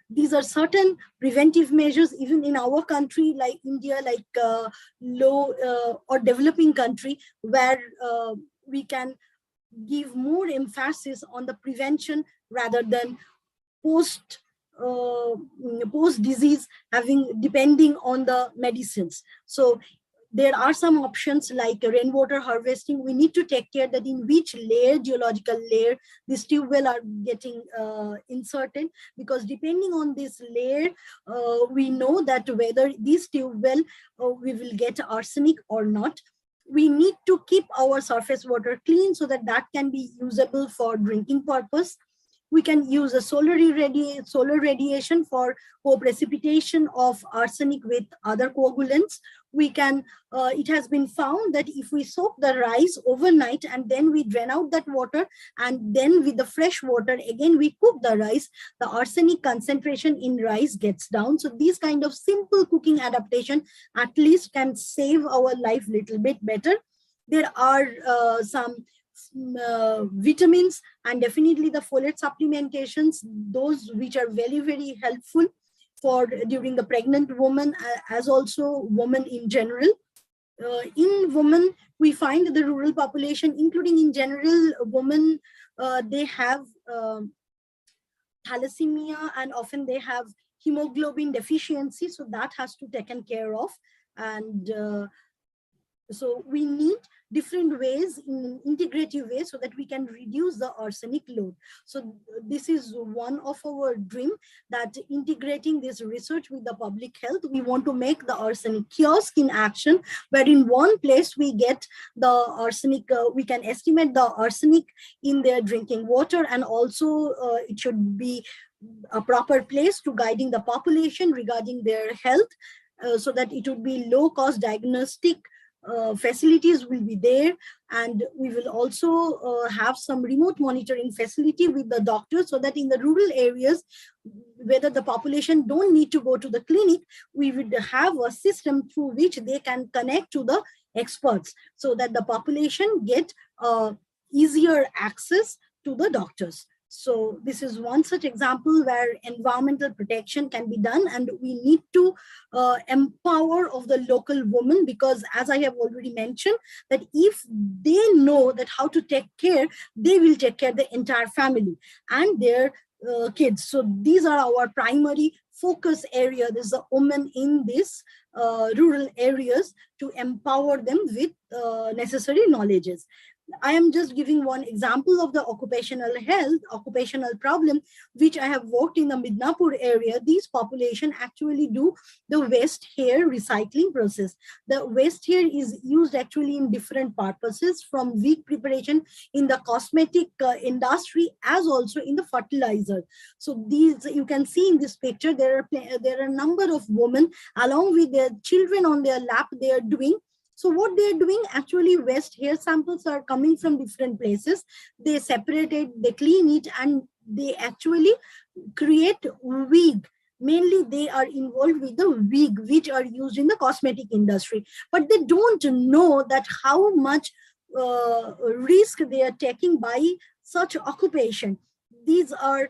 These are certain preventive measures, even in our country, like India, like low or developing country, where we can give more emphasis on the prevention rather than post post disease depending on the medicines. So there are some options like rainwater harvesting. We need to take care that in which layer, geological layer, these tube well are getting inserted, because depending on this layer, we know that whether this tube well we will get arsenic or not. We need to keep our surface water clean so that that can be usable for drinking purpose. We can use a solar radiation for co-precipitation of arsenic with other coagulants. We can, it has been found that if we soak the rice overnight and then we drain out that water, and then with the fresh water again we cook the rice, the arsenic concentration in rice gets down. So these kind of simple cooking adaptation at least can save our life little bit better. There are some vitamins and definitely the folate supplementations, those which are very, very helpful for during the pregnant woman, as also women in general. In women, we find the rural population, including in general women, they have thalassemia, and often they have hemoglobin deficiency, so that has to be taken care of. And so we need different ways, in integrative ways, so that we can reduce the arsenic load. So this is one of our dream, that integrating this research with the public health, we want to make the arsenic kiosk in action, where in one place we get the arsenic, we can estimate the arsenic in their drinking water, and also it should be a proper place to guiding the population regarding their health, so that it would be low cost diagnostic facilities will be there. And we will also have some remote monitoring facility with the doctors, so that in the rural areas, whether the population don't need to go to the clinic, we would have a system through which they can connect to the experts, so that the population get easier access to the doctors. So this is one such example where environmental protection can be done, and we need to empower of the local women, because as I have already mentioned, that if they know that how to take care, they will take care of the entire family and their kids. So these are our primary focus area. There's a woman in this rural areas to empower them with necessary knowledges. I am just giving one example of the occupational health, occupational problem, which I have worked in the Midnapur area. These population actually do the waste hair recycling process. The waste hair is used actually in different purposes, from wig preparation in the cosmetic industry, as also in the fertilizer. So these, you can see in this picture, there are a number of women along with their children on their lap, they are doing. So what they're doing, actually waste hair samples are coming from different places. They separate it, they clean it, and they actually create wig. Mainly they are involved with the wig which are used in the cosmetic industry, but they don't know that how much risk they are taking by such occupation. These are,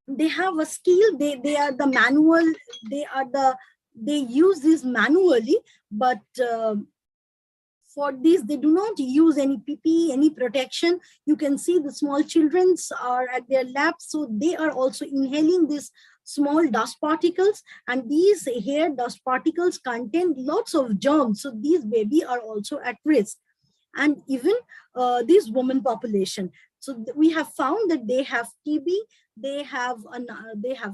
they have a skill, they are the manual, they use this manually, but for this they do not use any PPE, any protection. You can see the small children are at their laps, so they are also inhaling these small dust particles, and these hair dust particles contain lots of germs, so these babies are also at risk. And even this woman population, so we have found that they have TB, they have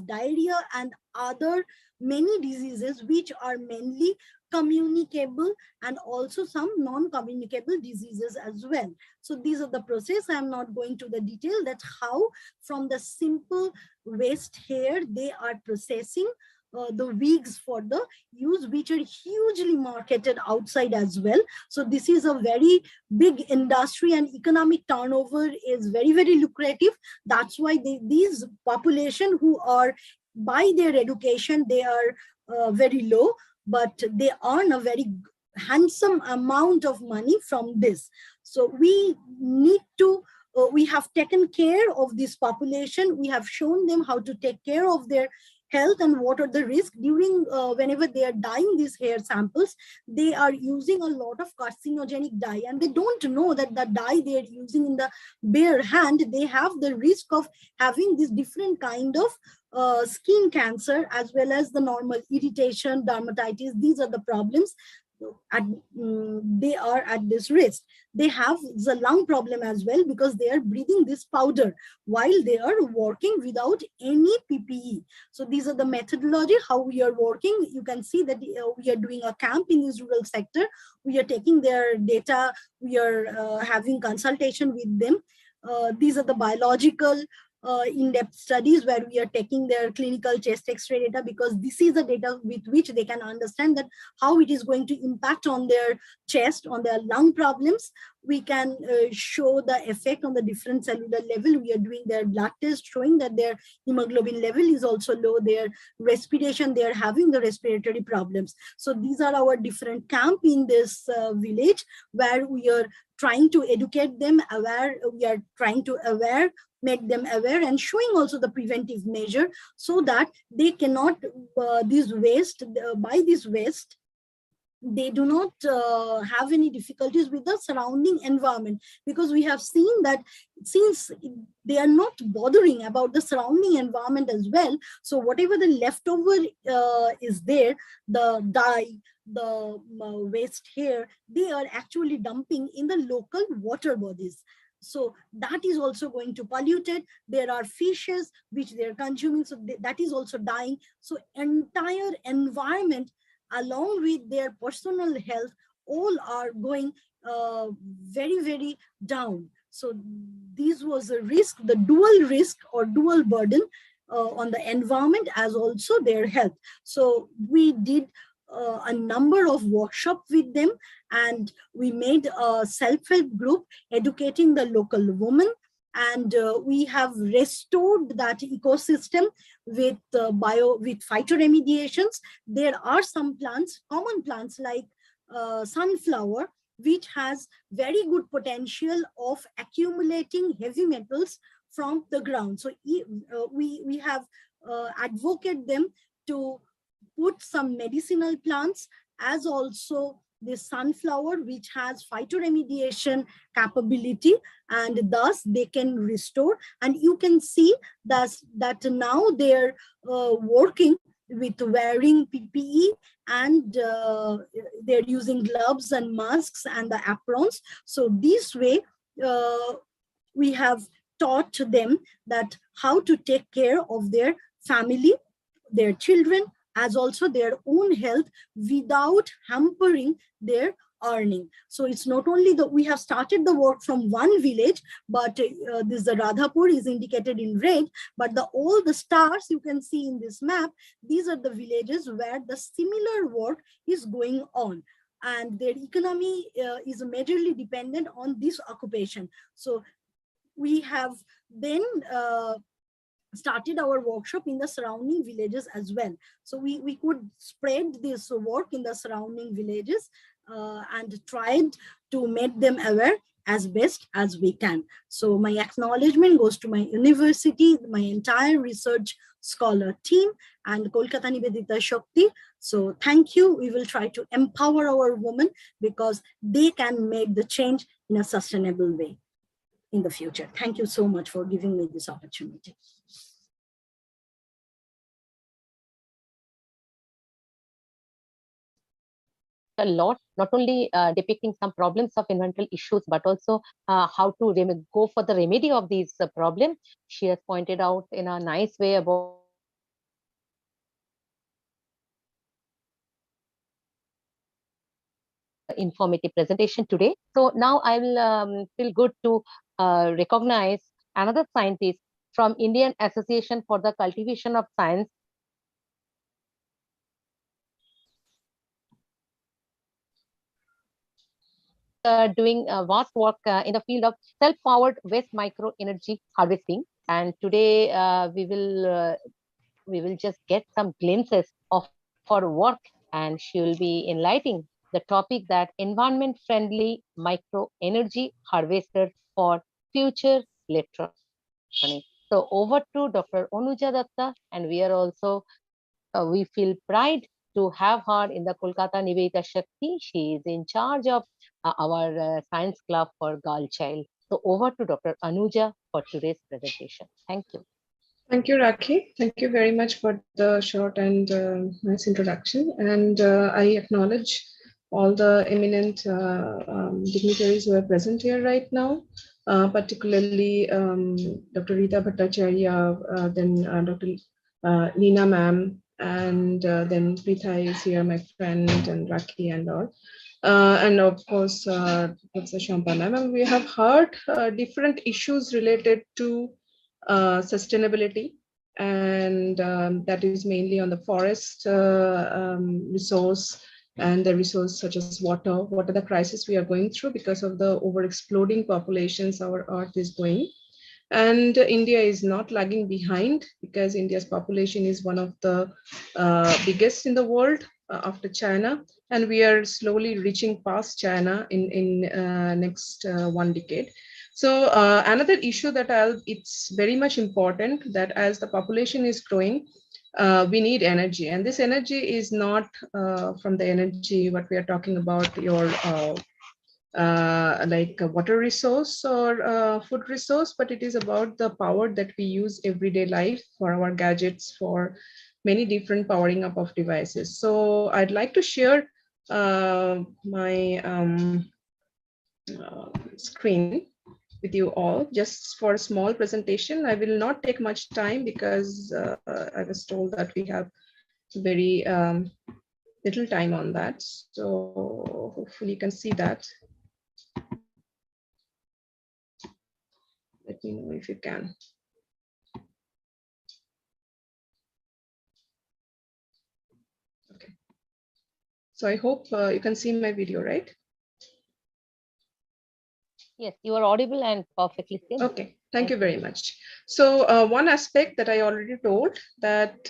diarrhea and other many diseases which are mainly communicable, and also some non-communicable diseases as well. So these are the process. I am not going to the detail that how from the simple waste hair they are processing the wigs for the use, which are hugely marketed outside as well. So this is a very big industry, and economic turnover is very, very lucrative. That's why these population who are, by their education, they are very low, but they earn a very handsome amount of money from this. So we need to, we have taken care of this population. We have shown them how to take care of their health and what are the risks during whenever they are dyeing these hair samples. They are using a lot of carcinogenic dye, and they don't know that the dye they are using in the bare hand, they have the risk of having this different kind of skin cancer, as well as the normal irritation, dermatitis. These are the problems at, they are at this risk. They have the lung problem as well, because they are breathing this powder while they are working without any PPE. So these are the methodology how we are working. You can see that we are doing a camp in this rural sector. We are taking their data. We are having consultation with them. These are the biological in-depth studies where we are taking their clinical chest X-ray data, because this is the data with which they can understand that how it is going to impact on their chest, on their lung problems. We can show the effect on the different cellular level. We are doing their blood test showing that their hemoglobin level is also low, their respiration, they are having the respiratory problems. So these are our different camp in this village, where we are trying to educate them, aware, we are trying to make them aware, and showing also the preventive measure, so that they cannot this waste, by this waste they do not have any difficulties with the surrounding environment, because we have seen that since they are not bothering about the surrounding environment as well, so whatever the leftover is there, the dye, the waste here, they are actually dumping in the local water bodies. So that is also going to pollute it. There are fishes which they are consuming, so that is also dying. So entire environment, along with their personal health, all are going very, very down. So this was a risk, the dual risk or dual burden on the environment as also their health. So we did a number of workshops with them, and we made a self-help group educating the local women, and we have restored that ecosystem with with phytoremediations. There are some plants, common plants like sunflower, which has very good potential of accumulating heavy metals from the ground. So we have advocated them to put some medicinal plants, as also the sunflower, which has phytoremediation capability, and thus they can restore. And you can see that now they're working with wearing PPE, and they're using gloves and masks and the aprons. So this way we have taught them that how to take care of their family, their children, as also their own health, without hampering their earning. So it's not only that we have started the work from one village, but this the Radhapur is indicated in red, but all the stars you can see in this map, these are the villages where the similar work is going on, and their economy is majorly dependent on this occupation. So we have then started our workshop in the surrounding villages as well. So we could spread this work in the surrounding villages and tried to make them aware as best as we can. So my acknowledgement goes to my university, my entire research scholar team, and Kolkata Nivedita Shakti. So thank you. We will try to empower our women, because they can make the change in a sustainable way in the future. Thank you so much for giving me this opportunity. A lot, not only depicting some problems of environmental issues, but also how to go for the remedy of these problems. She has pointed out in a nice way about informative presentation today. So now I will feel good to recognize another scientist from Indian Association for the Cultivation of Science, doing vast work in the field of self-powered waste micro energy harvesting. And today we will just get some glimpses of her work, and she will be enlightening the topic that environment-friendly micro-energy harvesters for future electronics. So over to Dr. Anuja Datta, and we are also, we feel pride to have her in the Kolkata Nivedita Shakti. She is in charge of our science club for girl child. So over to Dr. Anuja for today's presentation. Thank you. Thank you, Rakhi. Thank you very much for the short and nice introduction. And I acknowledge all the eminent dignitaries who are present here right now, particularly Dr. Rita Bhattacharya, then Dr. Leena ma'am, and then Pritha is here, my friend, and Rakhi and all. And of course, Professor Shampa ma'am. And we have heard different issues related to sustainability, and that is mainly on the forest resource and the resource such as water. What are the crises we are going through because of the over-exploding populations our earth is going. And India is not lagging behind because India's population is one of the biggest in the world after China, and we are slowly reaching past China in next 1 decade. So another issue that it's very much important that as the population is growing, we need energy, and this energy is not from the energy what we are talking about your like a water resource or food resource, but it is about the power that we use everyday life for our gadgets, for many different powering up of devices. So I'd like to share my screen with you all just for a small presentation. I will not take much time because I was told that we have very little time on that. So hopefully you can see that. Let me know if you can. Okay. So I hope you can see my video, right? Yes, you are audible and perfectly seen. Okay, thank you very much. So one aspect that I already told that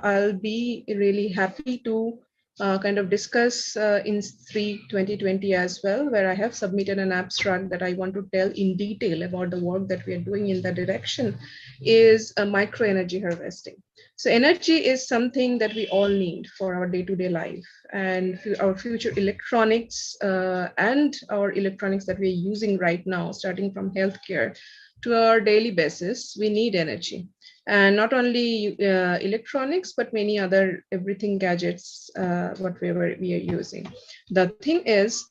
I'll be really happy to kind of discuss in STREE 2020 as well, where I have submitted an abstract that I want to tell in detail about the work that we are doing in that direction, is micro energy harvesting. So energy is something that we all need for our day-to-day life, and our future electronics and our electronics that we're using right now, starting from healthcare to our daily basis, we need energy. And not only electronics, but many other everything gadgets, what we are using. The thing is,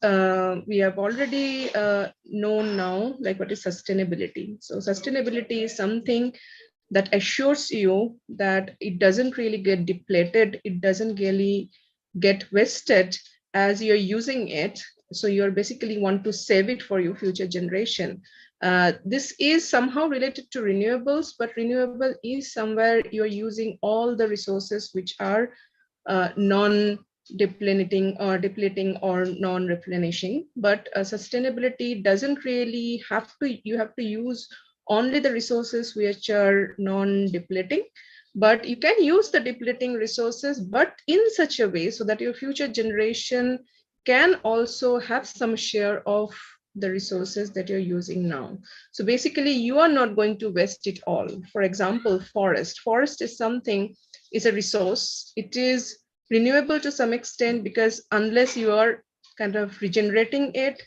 we have already known now, like what is sustainability. So sustainability is something that assures you that it doesn't really get depleted, it doesn't really get wasted as you're using it. So you're basically want to save it for your future generation. This is somehow related to renewables, but renewable is somewhere you're using all the resources which are non-depleting or non-replenishing. But sustainability doesn't really have to, you have to use only the resources which are non-depleting, but you can use the depleting resources, but in such a way so that your future generation can also have some share of the resources that you're using now. So basically you are not going to waste it all. For example, forest is something, is a resource. It is renewable to some extent because unless you are kind of regenerating it,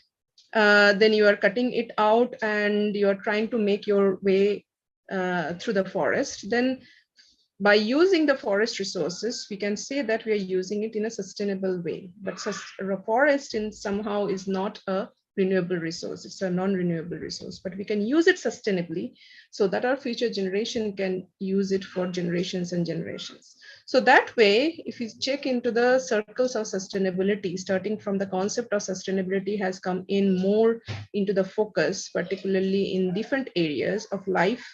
then you are cutting it out and you are trying to make your way through the forest. Then by using the forest resources, we can say that we are using it in a sustainable way. But forest in somehow is not a renewable resource. It's a non-renewable resource, but we can use it sustainably so that our future generation can use it for generations and generations. So that way, if you check into the circles of sustainability, starting from the concept of sustainability has come in more into the focus, particularly in different areas of life,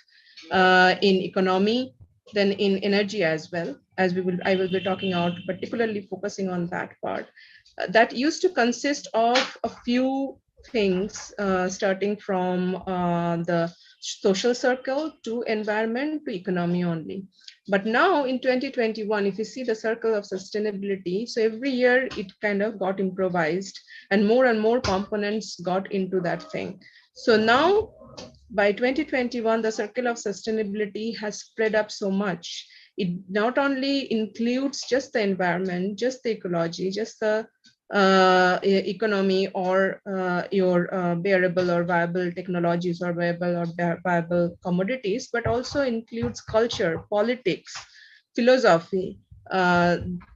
in economy, then in energy as well, as I will be talking out, particularly focusing on that part. That used to consist of a few things, starting from the social circle to environment to economy only. But now in 2021, if you see the circle of sustainability, so every year it kind of got improvised and more components got into that thing. So now by 2021, the circle of sustainability has spread up so much. It not only includes just the environment, just the ecology, just the economy or your bearable or viable technologies or viable commodities, but also includes culture, politics, philosophy,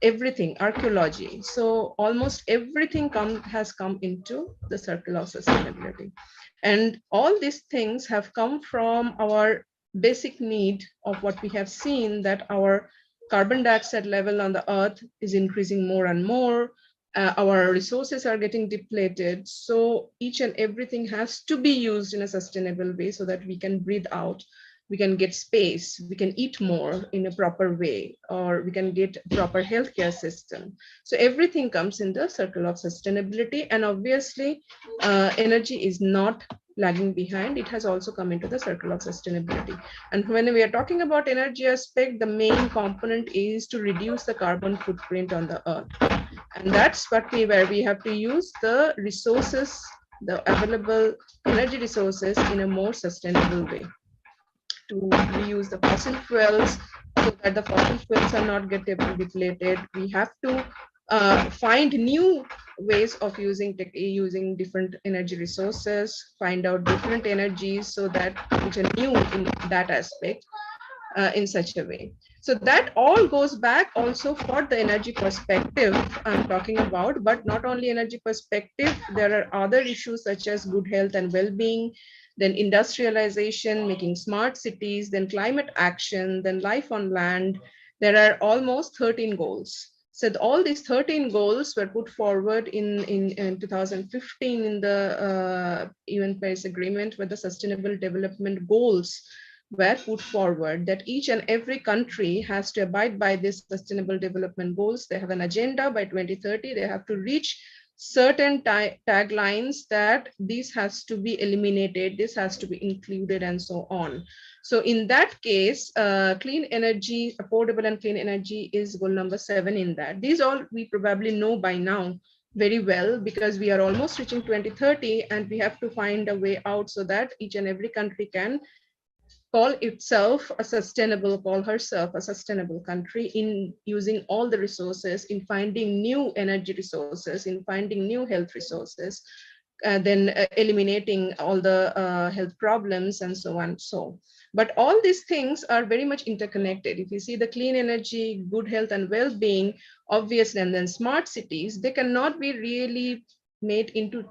everything, archaeology. So almost everything has come into the circle of sustainability. And all these things have come from our basic need of what we have seen, that our carbon dioxide level on the earth is increasing more and more. Our resources are getting depleted. So each and everything has to be used in a sustainable way so that we can breathe out, we can get space, we can eat more in a proper way, or we can get proper healthcare system. So everything comes in the circle of sustainability. And obviously, energy is not lagging behind. It has also come into the circle of sustainability. And when we are talking about energy aspect, the main component is to reduce the carbon footprint on the earth. And that's what where we have to use the resources, the available energy resources in a more sustainable way, to reuse the fossil fuels so that the fossil fuels are not get depleted. We have to find new ways of using different energy resources, find out different energies so that which are new in that aspect in such a way. So that all goes back also for the energy perspective I'm talking about, but not only energy perspective, there are other issues such as good health and well-being, then industrialization, making smart cities, then climate action, then life on land. There are almost 13 goals. So all these 13 goals were put forward in 2015 in the UN Paris Agreement, where the Sustainable Development Goals were put forward, that each and every country has to abide by these Sustainable Development Goals. They have an agenda by 2030. They have to reach certain taglines that this has to be eliminated, this has to be included, and so on. So in that case, clean energy, affordable and clean energy is goal number 7 in that. These all we probably know by now very well, because we are almost reaching 2030 and we have to find a way out so that each and every country can call itself a sustainable, call herself a sustainable country in using all the resources, in finding new energy resources, in finding new health resources, then eliminating all the health problems and so on. But all these things are very much interconnected. If you see the clean energy, good health and well-being, obviously, and then smart cities, they cannot be really made into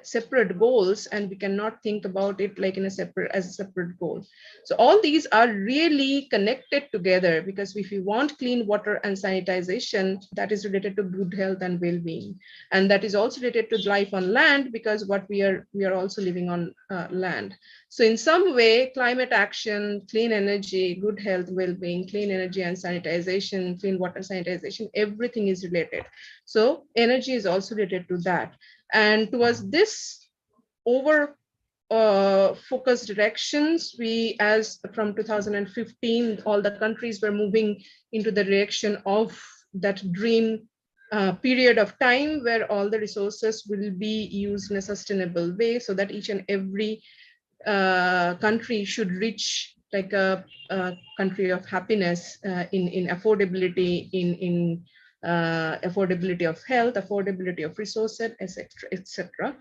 separate goals, and we cannot think about it like in a separate goal. So all these are really connected together, because if you want clean water and sanitization, that is related to good health and well-being, and that is also related to life on land, because what we are also living on land. So in some way, climate action, clean energy, good health, well-being, clean energy and sanitization, clean water sanitization, everything is related. So energy is also related to that. And towards this over focused directions, we, as from 2015, all the countries were moving into the direction of that dream period of time where all the resources will be used in a sustainable way, so that each and every country should reach like a country of happiness in affordability, in affordability of health, affordability of resources, etc., etc.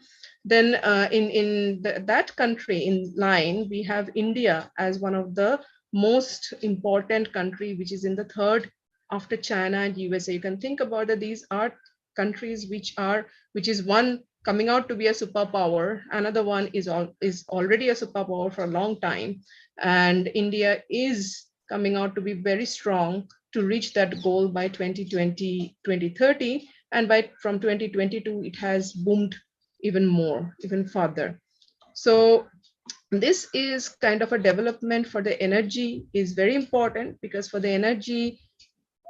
Then that country in line, we have India as one of the most important country, which is in the third after China and USA. You can think about that these are countries which is one coming out to be a superpower, another one is already a superpower for a long time, and India is coming out to be very strong to reach that goal by 2020, 2030, and from 2022 it has boomed even more, even further. So this is kind of a development for the energy is very important, because for the energy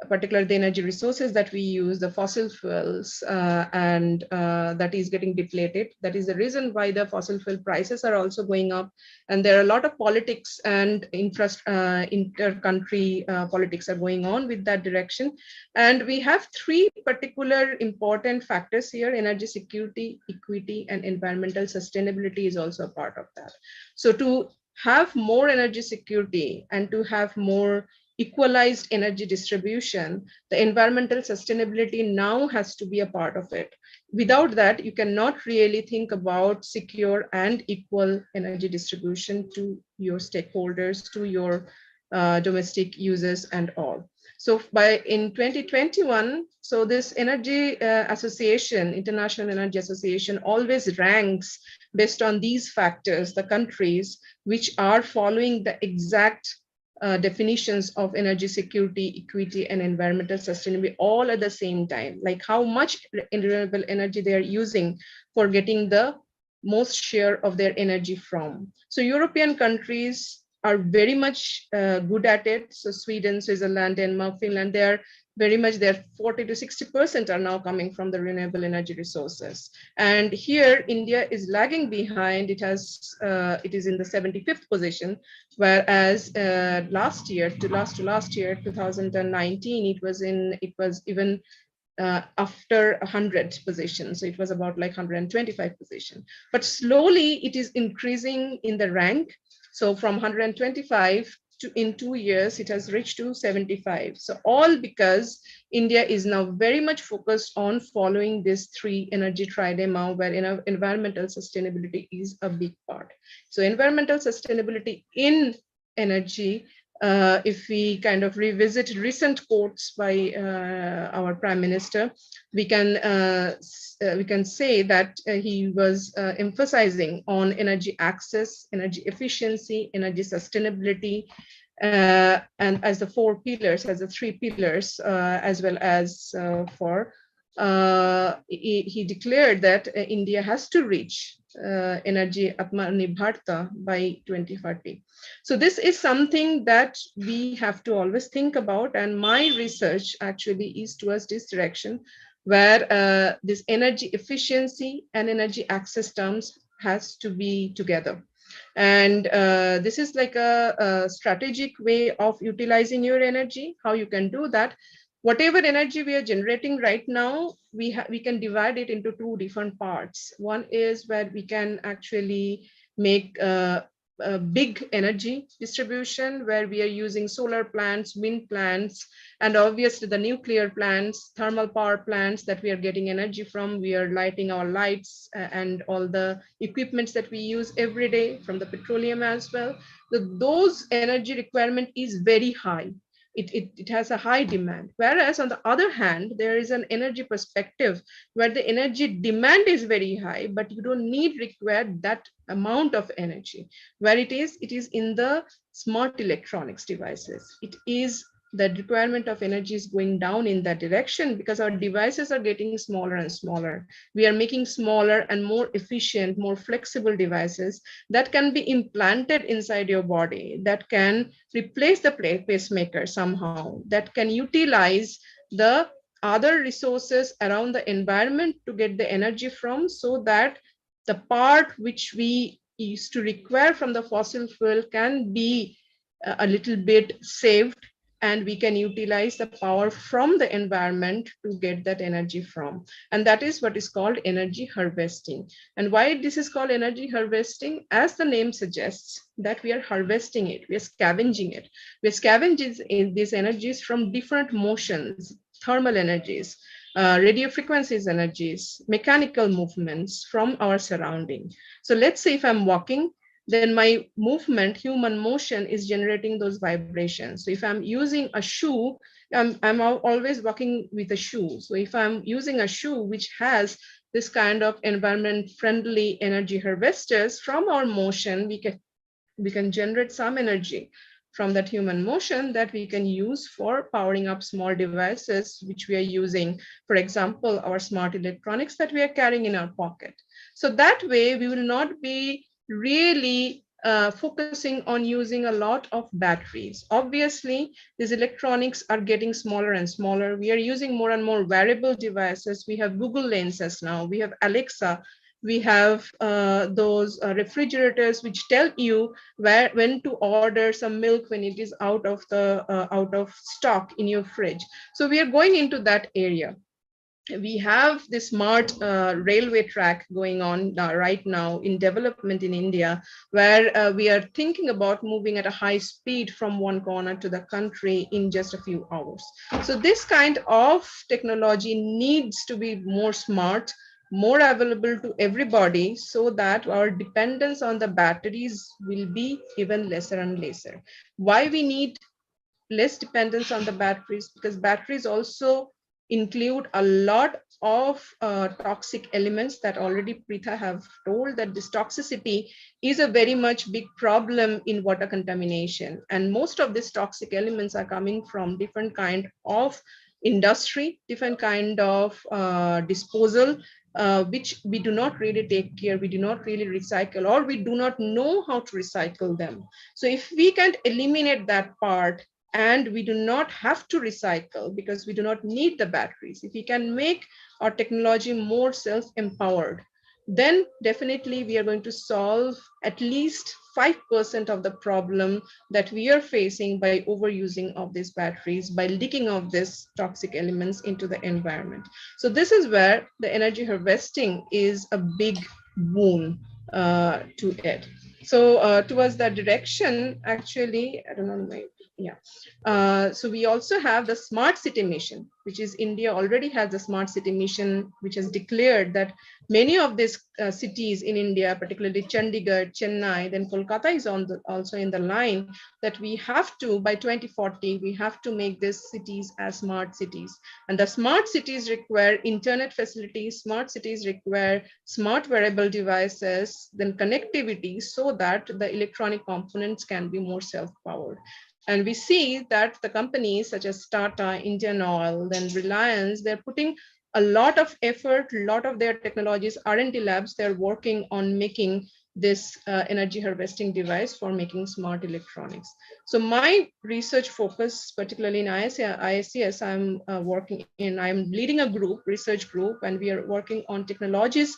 particularly the energy resources that we use, the fossil fuels, and that is getting depleted. That is the reason why the fossil fuel prices are also going up. And there are a lot of politics and inter-country politics are going on with that direction. And we have three particular important factors here: energy security, equity, and environmental sustainability is also a part of that. So to have more energy security and to have more equalized energy distribution, the environmental sustainability now has to be a part of it. Without that, you cannot really think about secure and equal energy distribution to your stakeholders, to your domestic users and all. So in 2021, so this energy association, International Energy Association, always ranks based on these factors, the countries which are following the exact definitions of energy security, equity, and environmental sustainability all at the same time, like how much renewable energy they are using for getting the most share of their energy from. So European countries are very much good at it. So Sweden, Switzerland, Denmark, Finland, they are very much there. 40 to 60% are now coming from the renewable energy resources. And here India is lagging behind. It is in the 75th position, whereas last year, 2019, it was even after 100 positions. So it was about like 125 position. But slowly it is increasing in the rank. So from 125 to in 2 years, it has reached to 75. So all because India is now very much focused on following this three energy trilemma, where environmental sustainability is a big part. So environmental sustainability in energy, if we kind of revisit recent quotes by our Prime Minister, we can say that he was emphasizing on energy access, energy efficiency, energy sustainability, and as the four pillars, as the three pillars, as well as he declared that India has to reach energy Atmanirbharta by 2040. So this is something that we have to always think about, and my research actually is towards this direction, where this energy efficiency and energy access terms has to be together. And this is like a strategic way of utilizing your energy. How you can do that: whatever energy we are generating right now, we can divide it into two different parts. One is where we can actually make a big energy distribution, where we are using solar plants, wind plants, and obviously the nuclear plants, thermal power plants that we are getting energy from. We are lighting our lights and all the equipments that we use every day, from the petroleum as well. So those energy requirement is very high. It has a high demand. Whereas on the other hand, there is an energy perspective where the energy demand is very high, but you don't require that amount of energy. Where it is in the smart electronics devices. It is the requirement of energy is going down in that direction, because our devices are getting smaller and smaller. We are making smaller and more efficient, more flexible devices that can be implanted inside your body, that can replace the pacemaker somehow, that can utilize the other resources around the environment to get the energy from, so that the part which we used to require from the fossil fuel can be a little bit saved, and we can utilize the power from the environment to get that energy from. And that is what is called energy harvesting. And why this is called energy harvesting? As the name suggests, that we are harvesting it, we are scavenging it. We are scavenging these energies from different motions, thermal energies, radio frequencies energies, mechanical movements from our surrounding. So let's say if I'm walking, then my movement, human motion, is generating those vibrations. So if I'm using a shoe, I'm always walking with a shoe. So if I'm using a shoe which has this kind of environment friendly energy harvesters, from our motion, we can generate some energy from that human motion that we can use for powering up small devices which we are using. For example, our smart electronics that we are carrying in our pocket. So that way we will not be really focusing on using a lot of batteries. Obviously, these electronics are getting smaller and smaller. We are using more and more wearable devices. We have Google Lenses now. We have Alexa. We have those refrigerators which tell you when to order some milk when it is out of stock in your fridge. So we are going into that area. We have the smart railway track going on right now in development in India, where we are thinking about moving at a high speed from one corner to the country in just a few hours. So this kind of technology needs to be more smart, more available to everybody, so that our dependence on the batteries will be even lesser and lesser. Why we need less dependence on the batteries? Because batteries also include a lot of toxic elements that already Pritha have told, that this toxicity is a very much big problem in water contamination. And most of these toxic elements are coming from different kind of industry, different kind of disposal, which we do not really take care, we do not really recycle, or we do not know how to recycle them. So if we can eliminate that part, and we do not have to recycle because we do not need the batteries, if we can make our technology more self-empowered, then definitely we are going to solve at least 5% of the problem that we are facing by overusing of these batteries, by leaking of these toxic elements into the environment. So this is where the energy harvesting is a big boon to it. So towards that direction, actually, I don't know, yeah. So we also have the smart city mission, which is India already has the smart city mission, which has declared that many of these cities in India, particularly Chandigarh, Chennai, then Kolkata is also in the line, that we have to, by 2040, we have to make these cities as smart cities. And the smart cities require internet facilities, smart cities require smart wearable devices, then connectivity, so that the electronic components can be more self-powered. And we see that the companies such as Tata, Indian Oil, then Reliance, they're putting a lot of effort, a lot of their technologies, R&D labs, they're working on making this energy harvesting device for making smart electronics. So my research focus, particularly in ISCS, I'm leading a research group, and we are working on technologies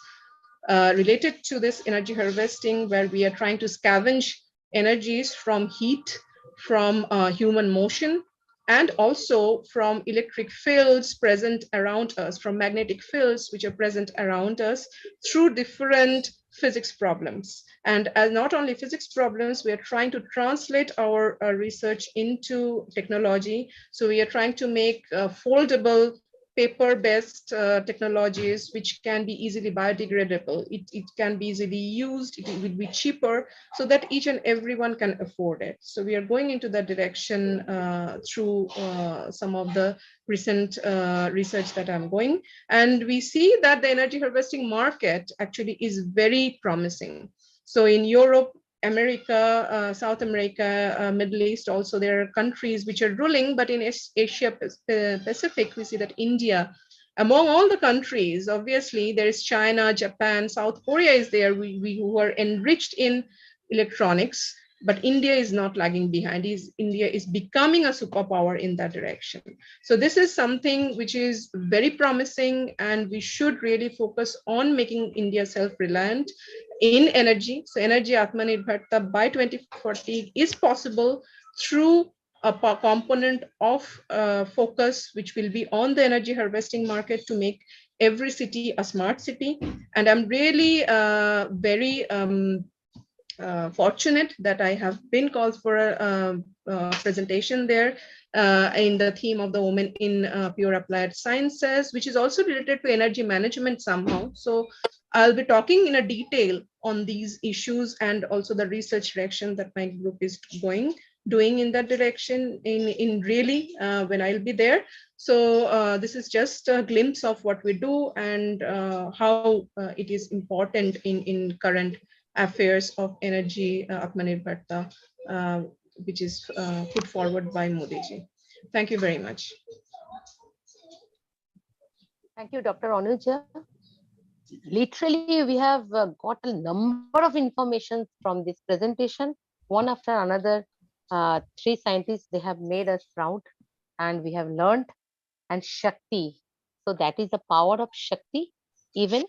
related to this energy harvesting, where we are trying to scavenge energies from heat, from human motion, and also from electric fields present around us, from magnetic fields which are present around us, through different physics problems. And as not only physics problems, we are trying to translate our research into technology. So we are trying to make foldable paper-based technologies which can be easily biodegradable. It can be easily used, it will be cheaper, so that each and everyone can afford it. So we are going into that direction through some of the recent research that I'm going. And we see that the energy harvesting market actually is very promising. So in Europe, America, South America, Middle East, also there are countries which are ruling, but in Asia Pacific, we see that India, among all the countries, obviously there is China, Japan, South Korea is there, who are enriched in electronics, but India is not lagging behind. India is becoming a superpower in that direction. So this is something which is very promising, and we should really focus on making India self-reliant in energy. So energy Atmanirbharta by 2040 is possible through a component of focus, which will be on the energy harvesting market, to make every city a smart city. And I'm really very fortunate that I have been called for a presentation there in the theme of the women in pure applied sciences, which is also related to energy management somehow. So I'll be talking in a detail on these issues, and also the research direction that my group is doing in that direction in really when I'll be there. So this is just a glimpse of what we do, and how it is important in current affairs of energy Atmanirbharta, which is put forward by Modi ji. Thank you very much. Thank you, Dr. Anuja. literally we have got a number of information from this presentation, one after another. Three scientists, they have made us proud, and we have learned. And Shakti, so that is the power of Shakti. Even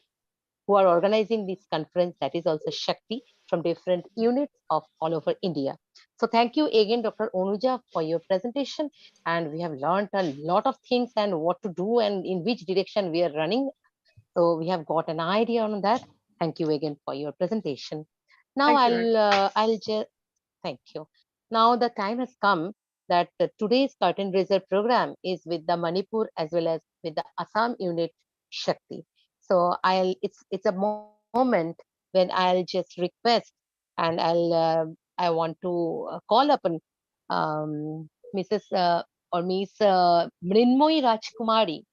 who are organizing this conference, that is also Shakti from different units of all over India. So thank you again, Dr. Onuja, for your presentation. And we have learned a lot of things and what to do and in which direction we are running. So we have got an idea on that. Thank you again for your presentation. Now Thank you. I'll just thank you. Now the time has come that today's curtain raiser program is with the Manipur as well as with the Assam unit Shakti. So it's a moment when I'll just request and I want to call upon Mrs. Or Miss Mrinmoy Rajkumari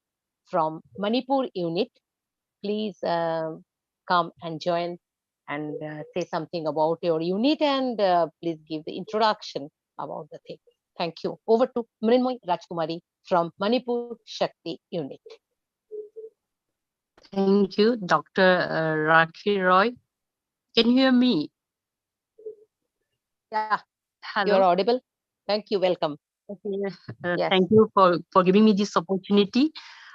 from Manipur unit. Please come and join and say something about your unit and please give the introduction about the thing. Thank you. Over to Mrinmoy Rajkumari from Manipur Shakti unit. Thank you, Dr. Rakhi Roy. Can you hear me? Yeah, Hello. you're audible. Thank you. Welcome. Okay. Yes. Thank you for giving me this opportunity.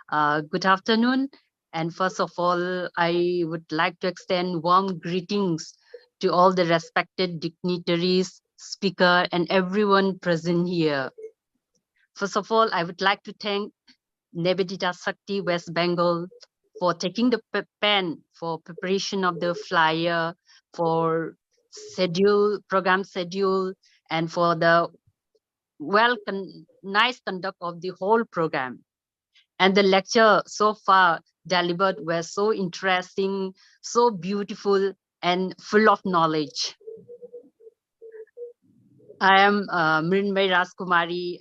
Good afternoon. And first of all, I would like to extend warm greetings to all the respected dignitaries, speaker, and everyone present here. First of all, I would like to thank Nebedita Sakti West Bengal for taking the pen for preparation of the flyer, for program schedule, and for the nice conduct of the whole program. And the lecture so far delivered were so interesting, so beautiful, and full of knowledge. I am Mrinmoy Rajkumari,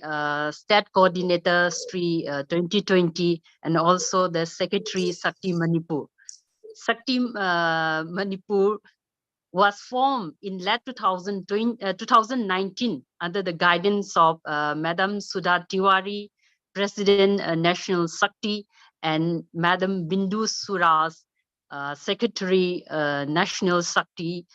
State Coordinator, STREE2020, and also the Secretary, Sakti Manipur. Sakti Manipur was formed in late 2019 under the guidance of Madam Sudha Tiwari, President National Sakti, and Madam Bindu Suras, Secretary National Sakti.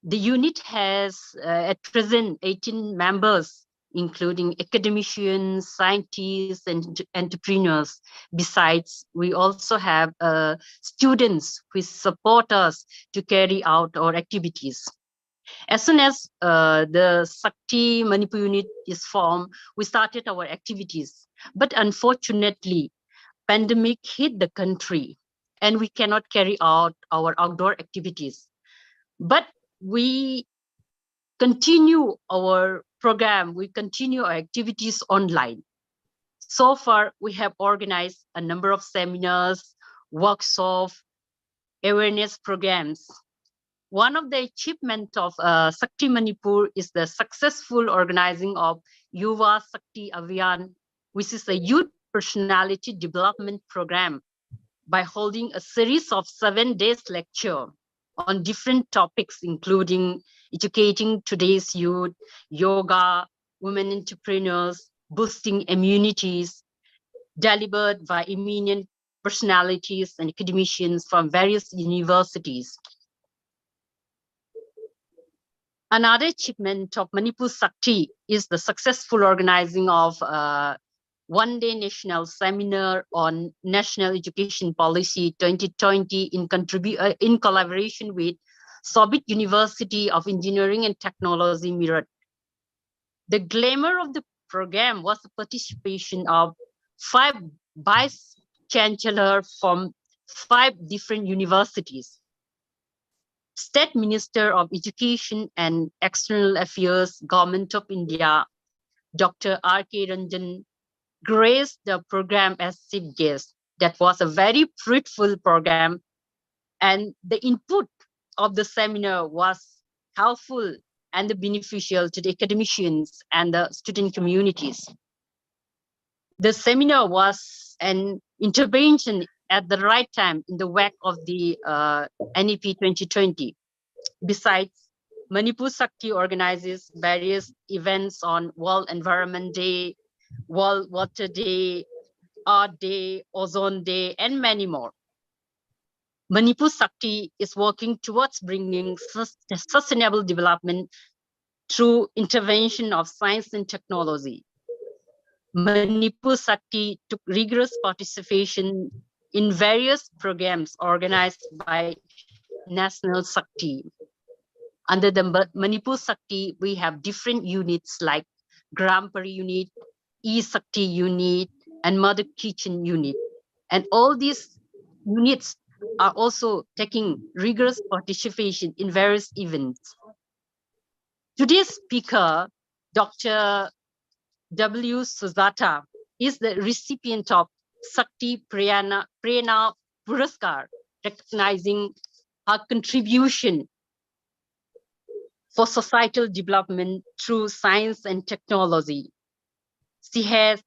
The unit has at present 18 members, including academicians, scientists, and entrepreneurs. Besides, we also have students who support us to carry out our activities. As soon as the Sakti Manipur unit is formed, we started our activities. But unfortunately, pandemic hit the country and we cannot carry out our outdoor activities. But we continue our program, we continue our activities online. So far, we have organized a number of seminars, workshops, awareness programs. One of the achievements of Sakti Manipur is the successful organizing of Yuva Sakti Abhiyan, which is a youth personality development program, by holding a series of 7 days lecture on different topics, including educating today's youth, yoga, women entrepreneurs, boosting immunities, delivered by eminent personalities and academicians from various universities. Another achievement of Manipur Sakti is the successful organizing of one-day national seminar on National Education Policy 2020 in collaboration with Sobit University of Engineering and Technology, Meerut. The glamour of the program was the participation of 5 vice chancellors from 5 different universities. State Minister of Education and External Affairs, Government of India, Dr. R.K. Ranjan, graced the program as chief guest. That was a very fruitful program, and the input of the seminar was helpful and beneficial to the academicians and the student communities. The seminar was an intervention at the right time in the wake of the NEP 2020. Besides, Manipur Sakti organizes various events on World Environment Day, World Water Day, Art Day, Ozone Day, and many more. Manipur Sakti is working towards bringing sustainable development through intervention of science and technology. Manipur Sakti took rigorous participation in various programs organized by National Sakti. Under the Manipur Sakti, we have different units like Gram Pari unit, E-Sakti unit, and Mother Kitchen unit. And all these units are also taking rigorous participation in various events. Today's speaker, Dr. W. Sujata, is the recipient of Sakti Prerna Puraskar, recognizing her contribution for societal development through science and technology. She has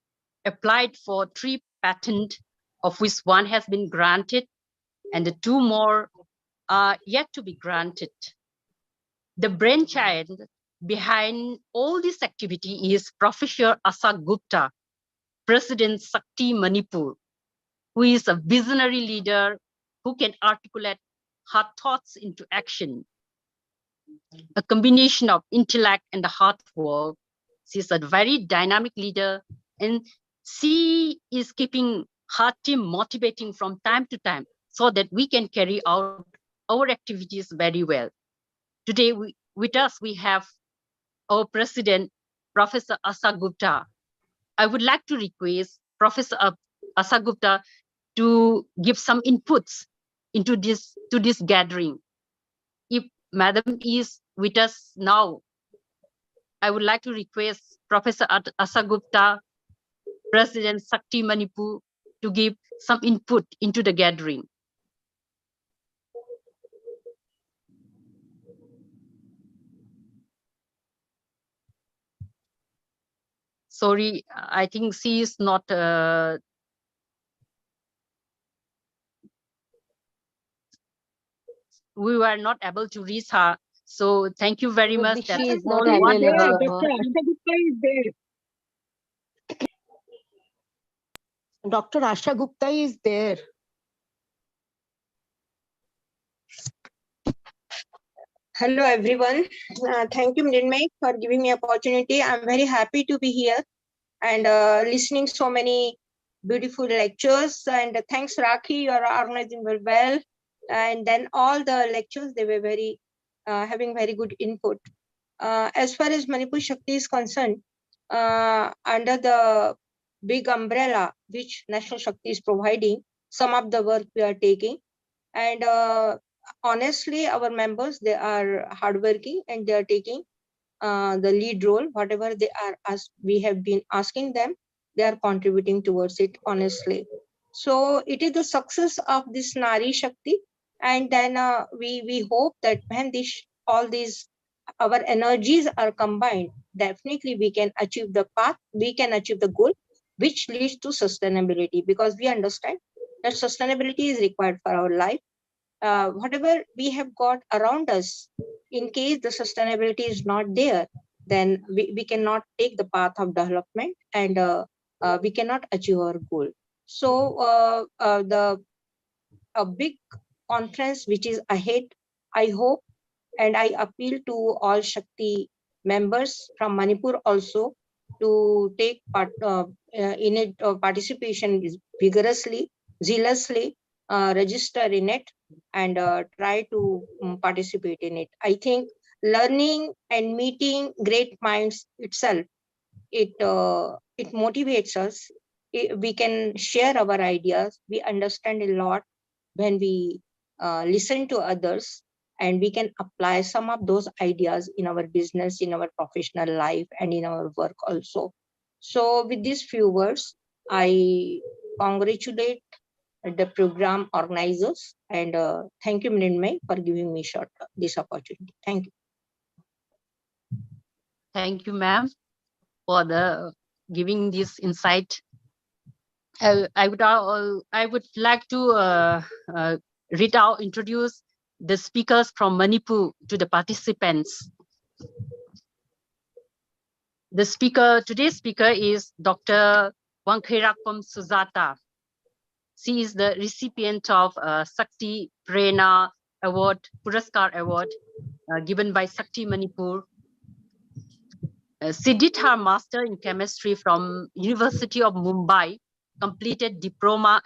applied for 3 patents, of which 1 has been granted, and the 2 more are yet to be granted. The brainchild behind all this activity is Professor Asa Gupta, President Sakti Manipur, who is a visionary leader who can articulate her thoughts into action. A combination of intellect and hard work. She's a very dynamic leader, and she is keeping her team motivating from time to time so that we can carry out our activities very well. Today, with us, we have our president, Professor Asa Gupta. I would like to request Professor Asa Gupta to give some inputs into this gathering. If Madam is with us now, I would like to request Professor Asa Gupta, President Sakti Manipur, to give some input into the gathering. Sorry, I think she is not. We were not able to reach her. So thank you very much. She That's is not all what available. Dr. Asha Gupta is there. Dr. Asha Gupta is there. Hello, everyone. Thank you, Mrinmay, for giving me opportunity. I'm very happy to be here and listening so many beautiful lectures. And thanks, Rakhi, you're organizing very well. And then all the lectures, they were very having very good input. As far as Manipur Shakti is concerned, under the big umbrella which National Shakti is providing, some of the work we are taking. And honestly, our members, they are hardworking and they are taking the lead role. Whatever they are, as we have been asking them, they are contributing towards it honestly. So it is the success of this Nari Shakti. And then we hope that when all these our energies are combined, definitely we can achieve the path, we can achieve the goal, which leads to sustainability, because we understand that sustainability is required for our life. Whatever we have got around us, in case the sustainability is not there, then we cannot take the path of development, and we cannot achieve our goal. So a big conference which is ahead, I hope, and I appeal to all Shakti members from Manipur also to take part in it, participation vigorously, zealously, register in it, and try to participate in it. I think learning and meeting great minds itself, it motivates us. We can share our ideas. We understand a lot when we listen to others, and we can apply some of those ideas in our business, in our professional life, and in our work also. So with these few words, I congratulate the program organizers, and thank you, Mrinmay, for giving me this opportunity. Thank you. Thank you, ma'am, for the giving this insight. I would like to introduce the speakers from Manipur to the participants. Today's speaker is Dr. Wangkhairakpam Sujata. She is the recipient of Sakti Prerna Award, Puraskar Award, given by Sakti Manipur. She did her master in chemistry from University of Mumbai, completed diploma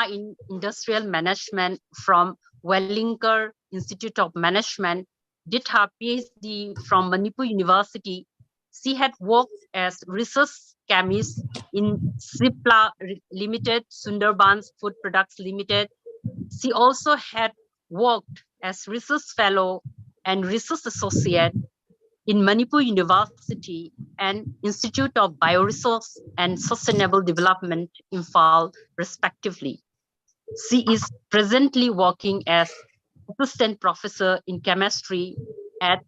in industrial management from Wellinger Institute of Management, did her PhD from Manipur University. She had worked as research chemist in Cipla Limited, Sundarbans Food Products Limited. She also had worked as research fellow and research associate in Manipur University and Institute of Bioresource and Sustainable Development, Imphal, respectively. She is presently working as assistant professor in chemistry at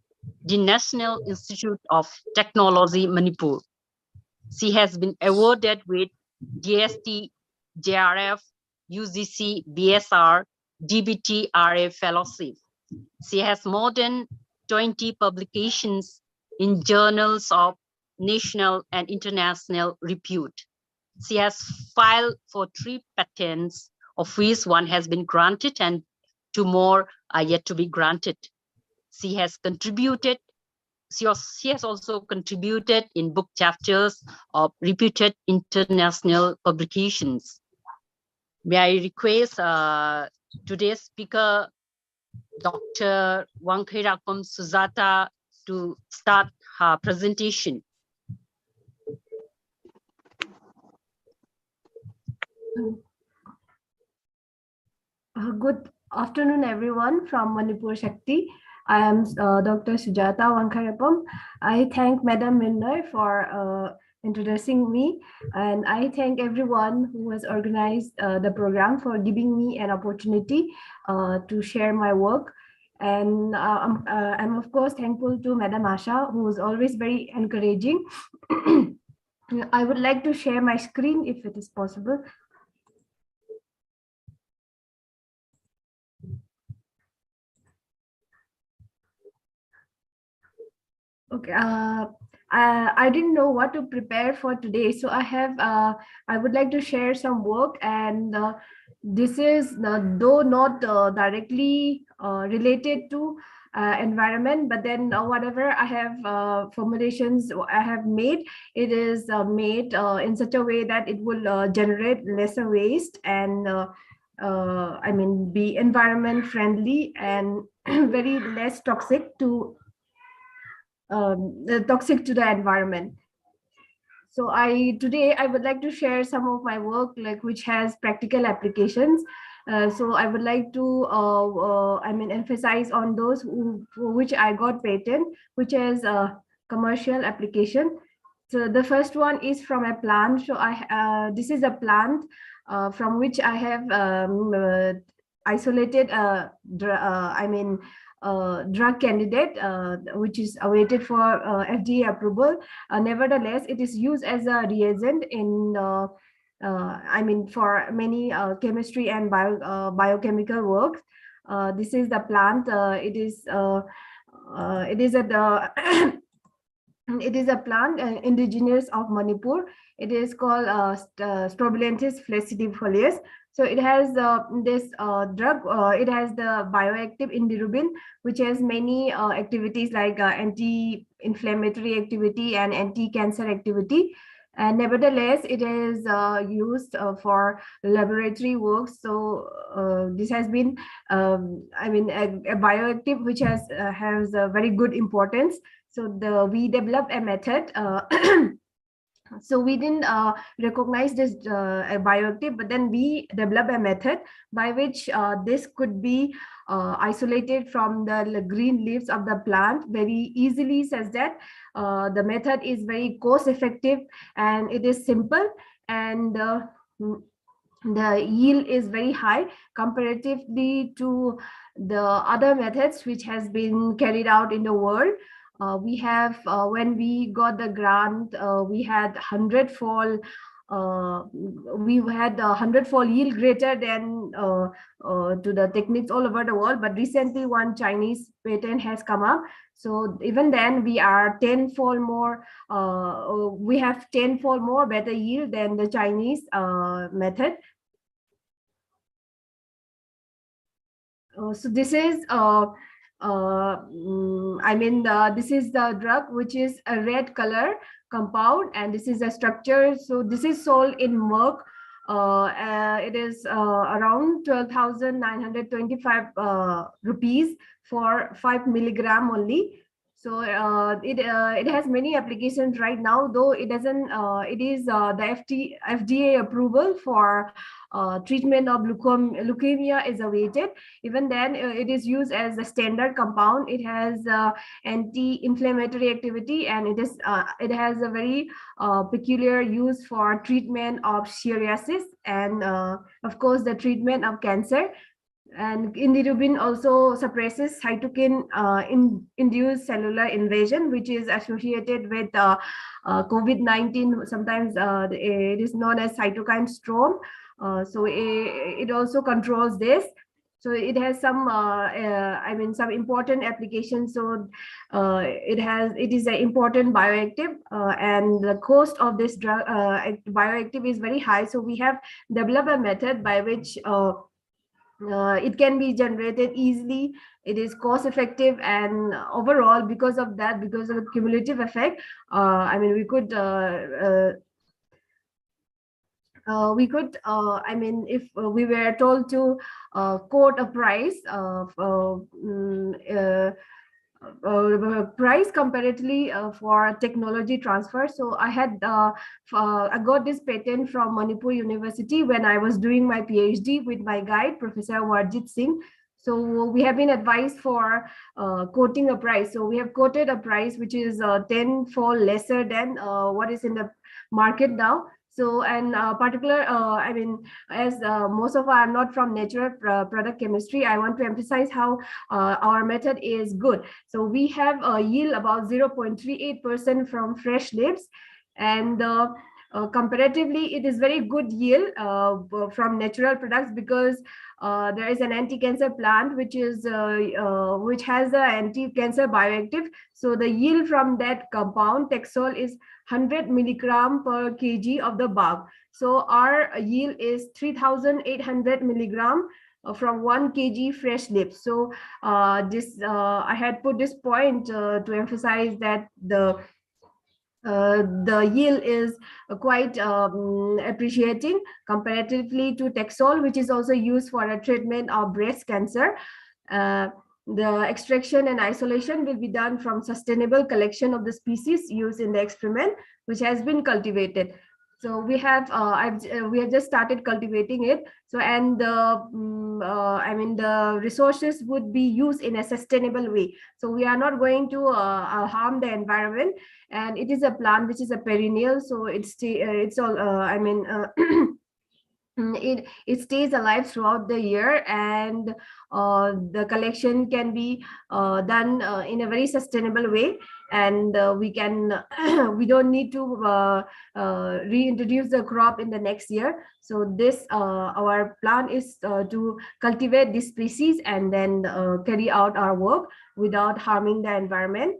the National Institute of Technology, Manipur. She has been awarded with DST, JRF, UGC, BSR, DBT, RA Fellowship. She has more than 20 publications in journals of national and international repute. She has filed for 3 patents, of which 1 has been granted and 2 more are yet to be granted. She has also contributed in book chapters of reputed international publications. May I request today's speaker, Dr. Wangkhairakul Sujata, to start her presentation. Good afternoon, everyone from Manipur Shakti. I am Dr. Sujata Wangkhairakul. I thank Madam Minnoy for introducing me, and I thank everyone who has organized the program for giving me an opportunity to share my work. And I'm of course thankful to Madam Asha, who is always very encouraging. I would like to share my screen if it is possible. Okay, I didn't know what to prepare for today, so I would like to share some work, and this is though not directly related to environment, but then whatever I have formulations I have made, it is made in such a way that it will generate lesser waste and I mean be environment friendly and very less toxic to the environment. So today I would like to share some of my work which has practical applications. So I would like to I mean emphasize on those for which I got patent, which is commercial application. So the first one is from a plant. So this is a plant from which I have isolated drug candidate which is awaited for FDA approval. Nevertheless, it is used as a reagent in I mean for many chemistry and biochemical works. This is the plant. It is it is a plant indigenous of Manipur. It is called Strobilanthes flacidifolius. So it has this drug, it has the bioactive indirubin, which has many activities like anti-inflammatory activity and anti-cancer activity. And nevertheless, it is used for laboratory work. So this has been, I mean, a bioactive which has a very good importance. So we developed a method. So we didn't recognize this bioactive, but then we developed a method by which this could be isolated from the green leaves of the plant very easily, such that the method is very cost effective and it is simple, and the yield is very high comparatively to the other methods which has been carried out in the world. We have when we got the grant, we had 100-fold yield greater than to the techniques all over the world. But recently one Chinese patent has come up, so even then we are 10-fold more, we have 10-fold more better yield than the Chinese method. So this is this is the drug, which is a red color compound, and this is a structure. So this is sold in Merck. It is around 12,925 rupees for 5 milligram only. So it has many applications right now, though it doesn't. It is the FDA approval for treatment of leukemia is awaited. Even then, it is used as a standard compound. It has anti-inflammatory activity, and it has a very peculiar use for treatment of psoriasis and of course the treatment of cancer. And indirubin also suppresses cytokine induced cellular invasion, which is associated with COVID-19. Sometimes it is known as cytokine storm. So it also controls this. So it has some some important applications. So it is an important bioactive, and the cost of this drug bioactive is very high. So we have developed a method by which it can be generated easily. It is cost effective, and overall, because of that, because of the cumulative effect, we could if we were told to quote a price price comparatively for technology transfer. So I got this patent from Manipur University when I was doing my PhD with my guide, Professor Warjit Singh. So we have been advised for quoting a price. So we have quoted a price which is 10-fold lesser than what is in the market now. So, and as most of are not from natural product chemistry, I want to emphasize how our method is good. So we have a yield about 0.38% from fresh leaves, and comparatively, it is very good yield from natural products, because there is an anti-cancer plant which has the anti-cancer bioactive. So the yield from that compound Taxol is 100 milligram per kg of the bark. So our yield is 3,800 milligram from 1 kg fresh leaves. So I had put this point to emphasize that the yield is quite appreciating comparatively to Taxol, which is also used for a treatment of breast cancer. The extraction and isolation will be done from sustainable collection of the species used in the experiment, which has been cultivated. So we have just started cultivating it. So, and the resources would be used in a sustainable way. So we are not going to harm the environment, and it is a plant which is a perennial. So it stays alive throughout the year, and the collection can be done in a very sustainable way, and we don't need to reintroduce the crop in the next year. So this our plan is to cultivate this species and then carry out our work without harming the environment.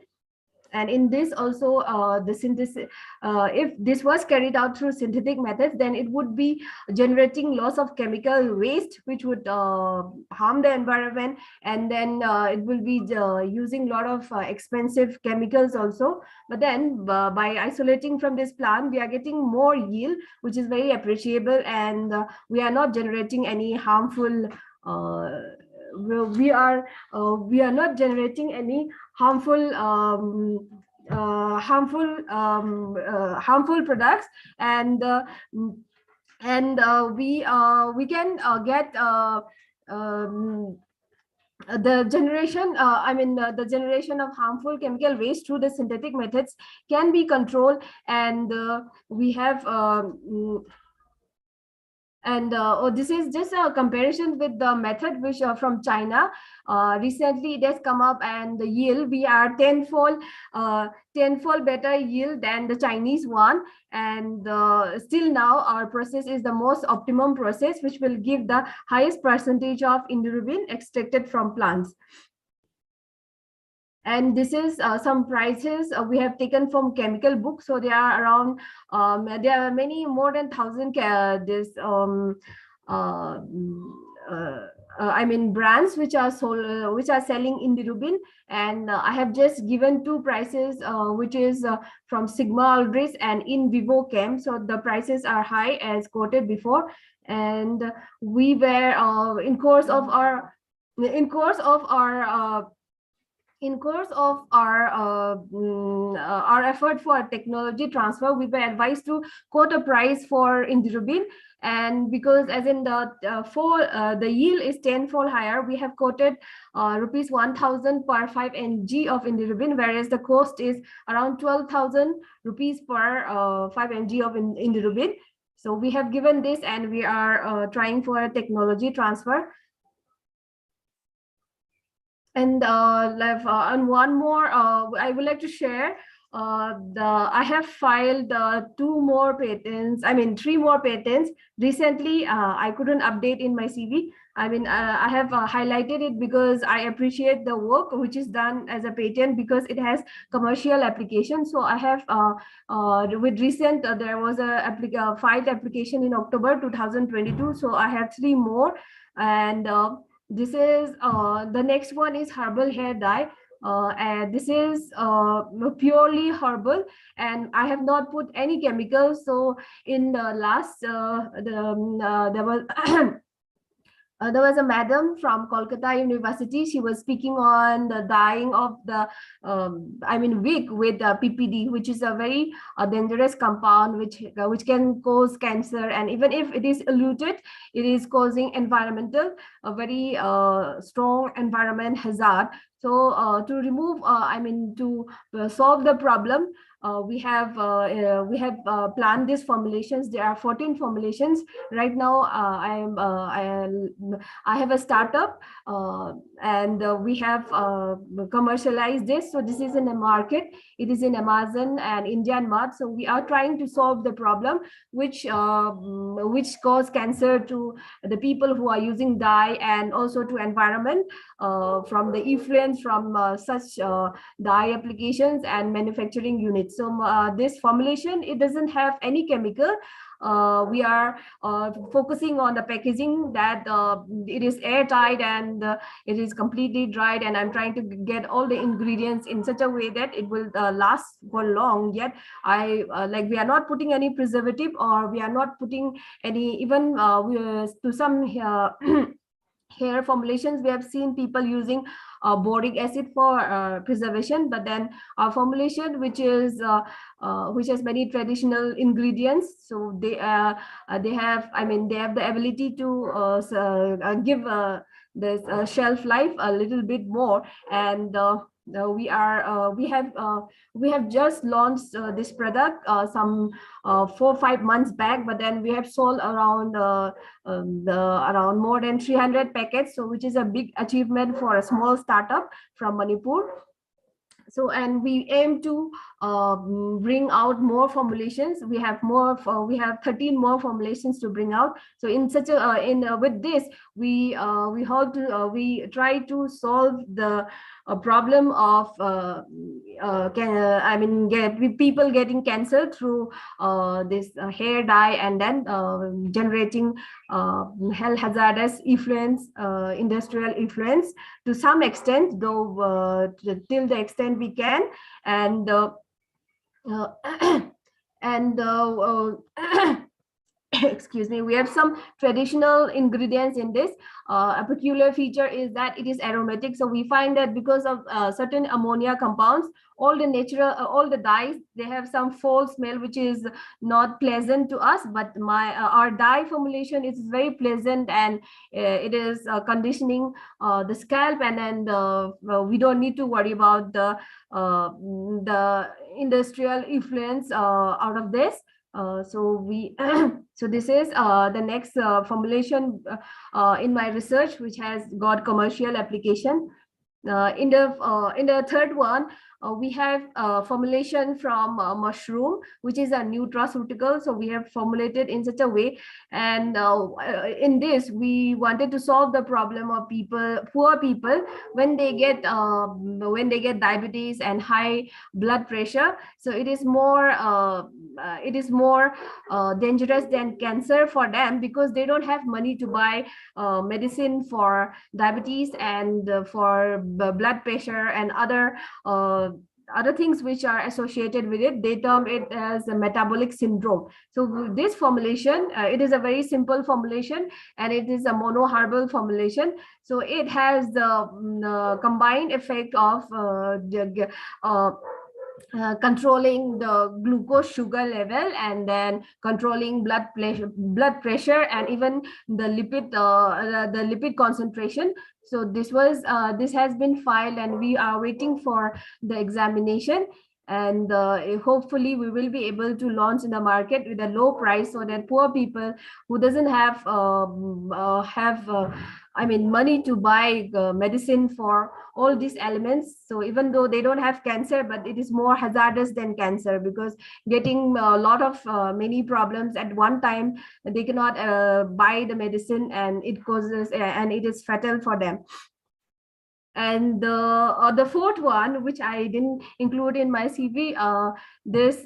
And in this also, the synthesis, if this was carried out through synthetic methods, then it would be generating lots of chemical waste, which would harm the environment, and then it will be using a lot of expensive chemicals also. But then by isolating from this plant, we are getting more yield, which is very appreciable, and we are not generating any harmful we are not generating any harmful harmful products, and we can get the generation the generation of harmful chemical waste through the synthetic methods can be controlled. And we have this is just a comparison with the method which from China. Recently it has come up, and the yield, we are tenfold better yield than the Chinese one. And still now our process is the most optimum process, which will give the highest percentage of indirubin extracted from plants. And this is some prices we have taken from chemical books. So there are around there are many more than 1,000 brands which are sold, which are selling indirubin, and I have just given two prices, which is from Sigma Aldrich and In Vivo Chem. So the prices are high as quoted before, and we were in course of our our effort for technology transfer, we were advised to quote a price for indirubin, and because as in the yield is tenfold higher, we have quoted rupees 1,000 per 5 mg of indirubin, whereas the cost is around 12,000 rupees per 5 mg of indirubin. So we have given this, and we are trying for a technology transfer. And one more, I would like to share. I have filed three more patents recently. I couldn't update in my CV. I have highlighted it because I appreciate the work which is done as a patent, because it has commercial application. So I have with recent there was a filed application in October 2022. So I have three more, and this is the next one is herbal hair dye. And this is purely herbal, and I have not put any chemicals. So in the last there was a madam from Kolkata University. She was speaking on the dyeing of the wig with PPD, which is a very dangerous compound which can cause cancer, and even if it is eluted, it is causing a very strong environment hazard. So to remove, to solve the problem, we have planned these formulations. There are 14 formulations right now. I have a startup, and we have commercialized this. So this is in the market. It is in Amazon and India and Mart. So we are trying to solve the problem which cause cancer to the people who are using dye, and also to environment from the effluence from such dye applications and manufacturing units. So this formulation, it doesn't have any chemical. We are focusing on the packaging, that it is airtight and it is completely dried, and I'm trying to get all the ingredients in such a way that it will last for long. Yet we are not putting any preservative, or we are not putting any, even to some hair formulations, we have seen people using boric acid for preservation, but then our formulation, which has many traditional ingredients, so they have the ability to give this shelf life a little bit more. And we have just launched this product some 4-5 months back, but then we have sold around more than 300 packets, so which is a big achievement for a small startup from Manipur. So, and we aim to bring out more formulations. We have 13 more formulations to bring out. So in such a with this, we try to solve the problem of people getting cancer through this hair dye, and then generating health hazardous effluence, industrial effluence to some extent, though till the extent we can. And excuse me, we have some traditional ingredients in this. A peculiar feature is that it is aromatic. So we find that because of certain ammonia compounds, all the dyes, they have some foul smell which is not pleasant to us, but our dye formulation is very pleasant, and it is conditioning the scalp, and then we don't need to worry about the industrial effluence out of this. So this is the next formulation in my research, which has got commercial application. In the third one, we have formulation from mushroom, which is a nutraceutical. So we have formulated in such a way, and in this we wanted to solve the problem of poor people, when they get diabetes and high blood pressure. So it is more dangerous than cancer for them, because they don't have money to buy medicine for diabetes and for blood pressure and other things which are associated with it. They term it as a metabolic syndrome. So this formulation, it is a very simple formulation, and it is a monoherbal formulation. So it has the combined effect of controlling the glucose sugar level, and then controlling blood pressure, and even the lipid concentration. So this has been filed, and we are waiting for the examination, and hopefully we will be able to launch in the market with a low price, so that poor people who doesn't have money to buy medicine for all these elements. So even though they don't have cancer, but it is more hazardous than cancer, because getting a lot of many problems at one time, they cannot buy the medicine, and it causes and it is fatal for them. And the fourth one, which I didn't include in my CV, this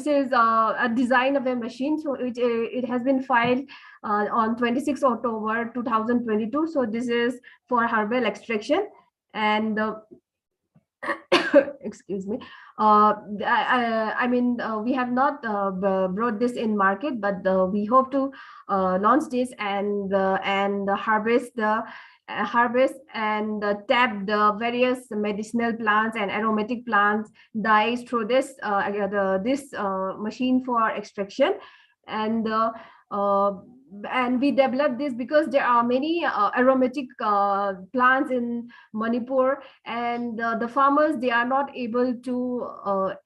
is a design of a machine. So it has been filed on 26 October 2022. So this is for herbal extraction, and excuse me. We have not brought this in market, but we hope to launch this and harvest and tap the various medicinal plants and aromatic plants dyes through this machine for extraction. And we developed this because there are many aromatic plants in Manipur, and the farmers, they are not able to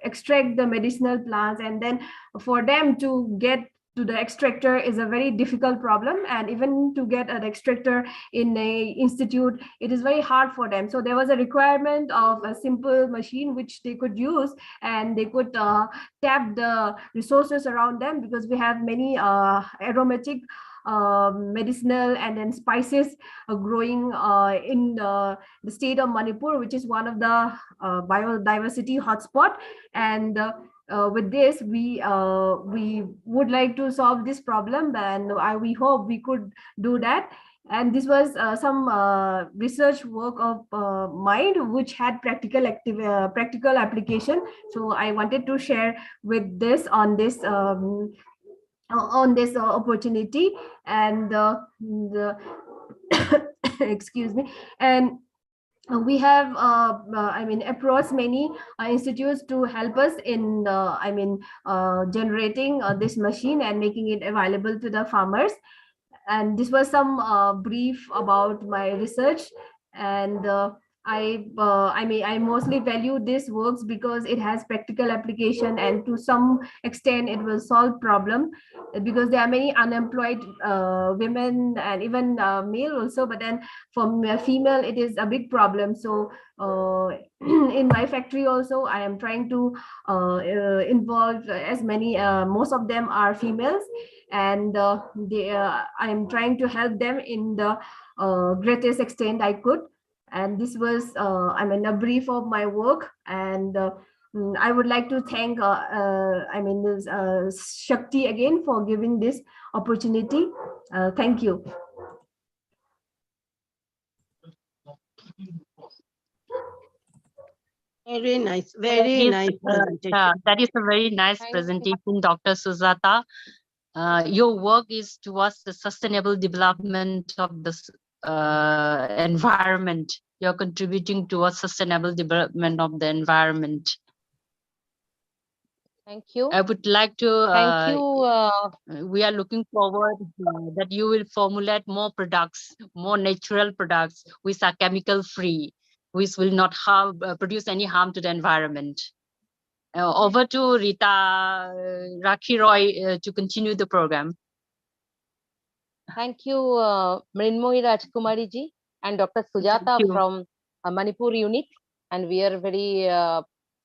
extract the medicinal plants, and then for them to get to the extractor is a very difficult problem, and even to get an extractor in a institute, it is very hard for them. So there was a requirement of a simple machine which they could use, and they could tap the resources around them, because we have many aromatic medicinal and then spices growing in the state of Manipur, which is one of the biodiversity hotspot. And with this, we would like to solve this problem, and we hope we could do that. And this was some research work of mine, which had practical application. So I wanted to share with this on this opportunity. And excuse me. And we have approached many institutes to help us in generating this machine and making it available to the farmers. And this was some brief about my research. And I mostly value this works because it has practical application, and to some extent it will solve problem, because there are many unemployed women and even male also. But then for female, it is a big problem. So in my factory also, I am trying to involve as many, most of them are females, and I am trying to help them in the greatest extent I could. And this was a brief of my work. And I would like to thank Shakti again for giving this opportunity. Thank you. Very nice, very nice presentation. That is a very nice presentation, Dr. Sujata. Your work is towards the sustainable development of this environment. You're contributing towards sustainable development of the environment. Thank you. I would like to, thank you. We are looking forward that you will formulate more products, more natural products, which are chemical free, which will not produce any harm to the environment. Over to Rita Rakhi Roy to continue the program. Thank you, Mrinmoy Rajkumari ji and Dr. Sujata from Manipur unit. And we are very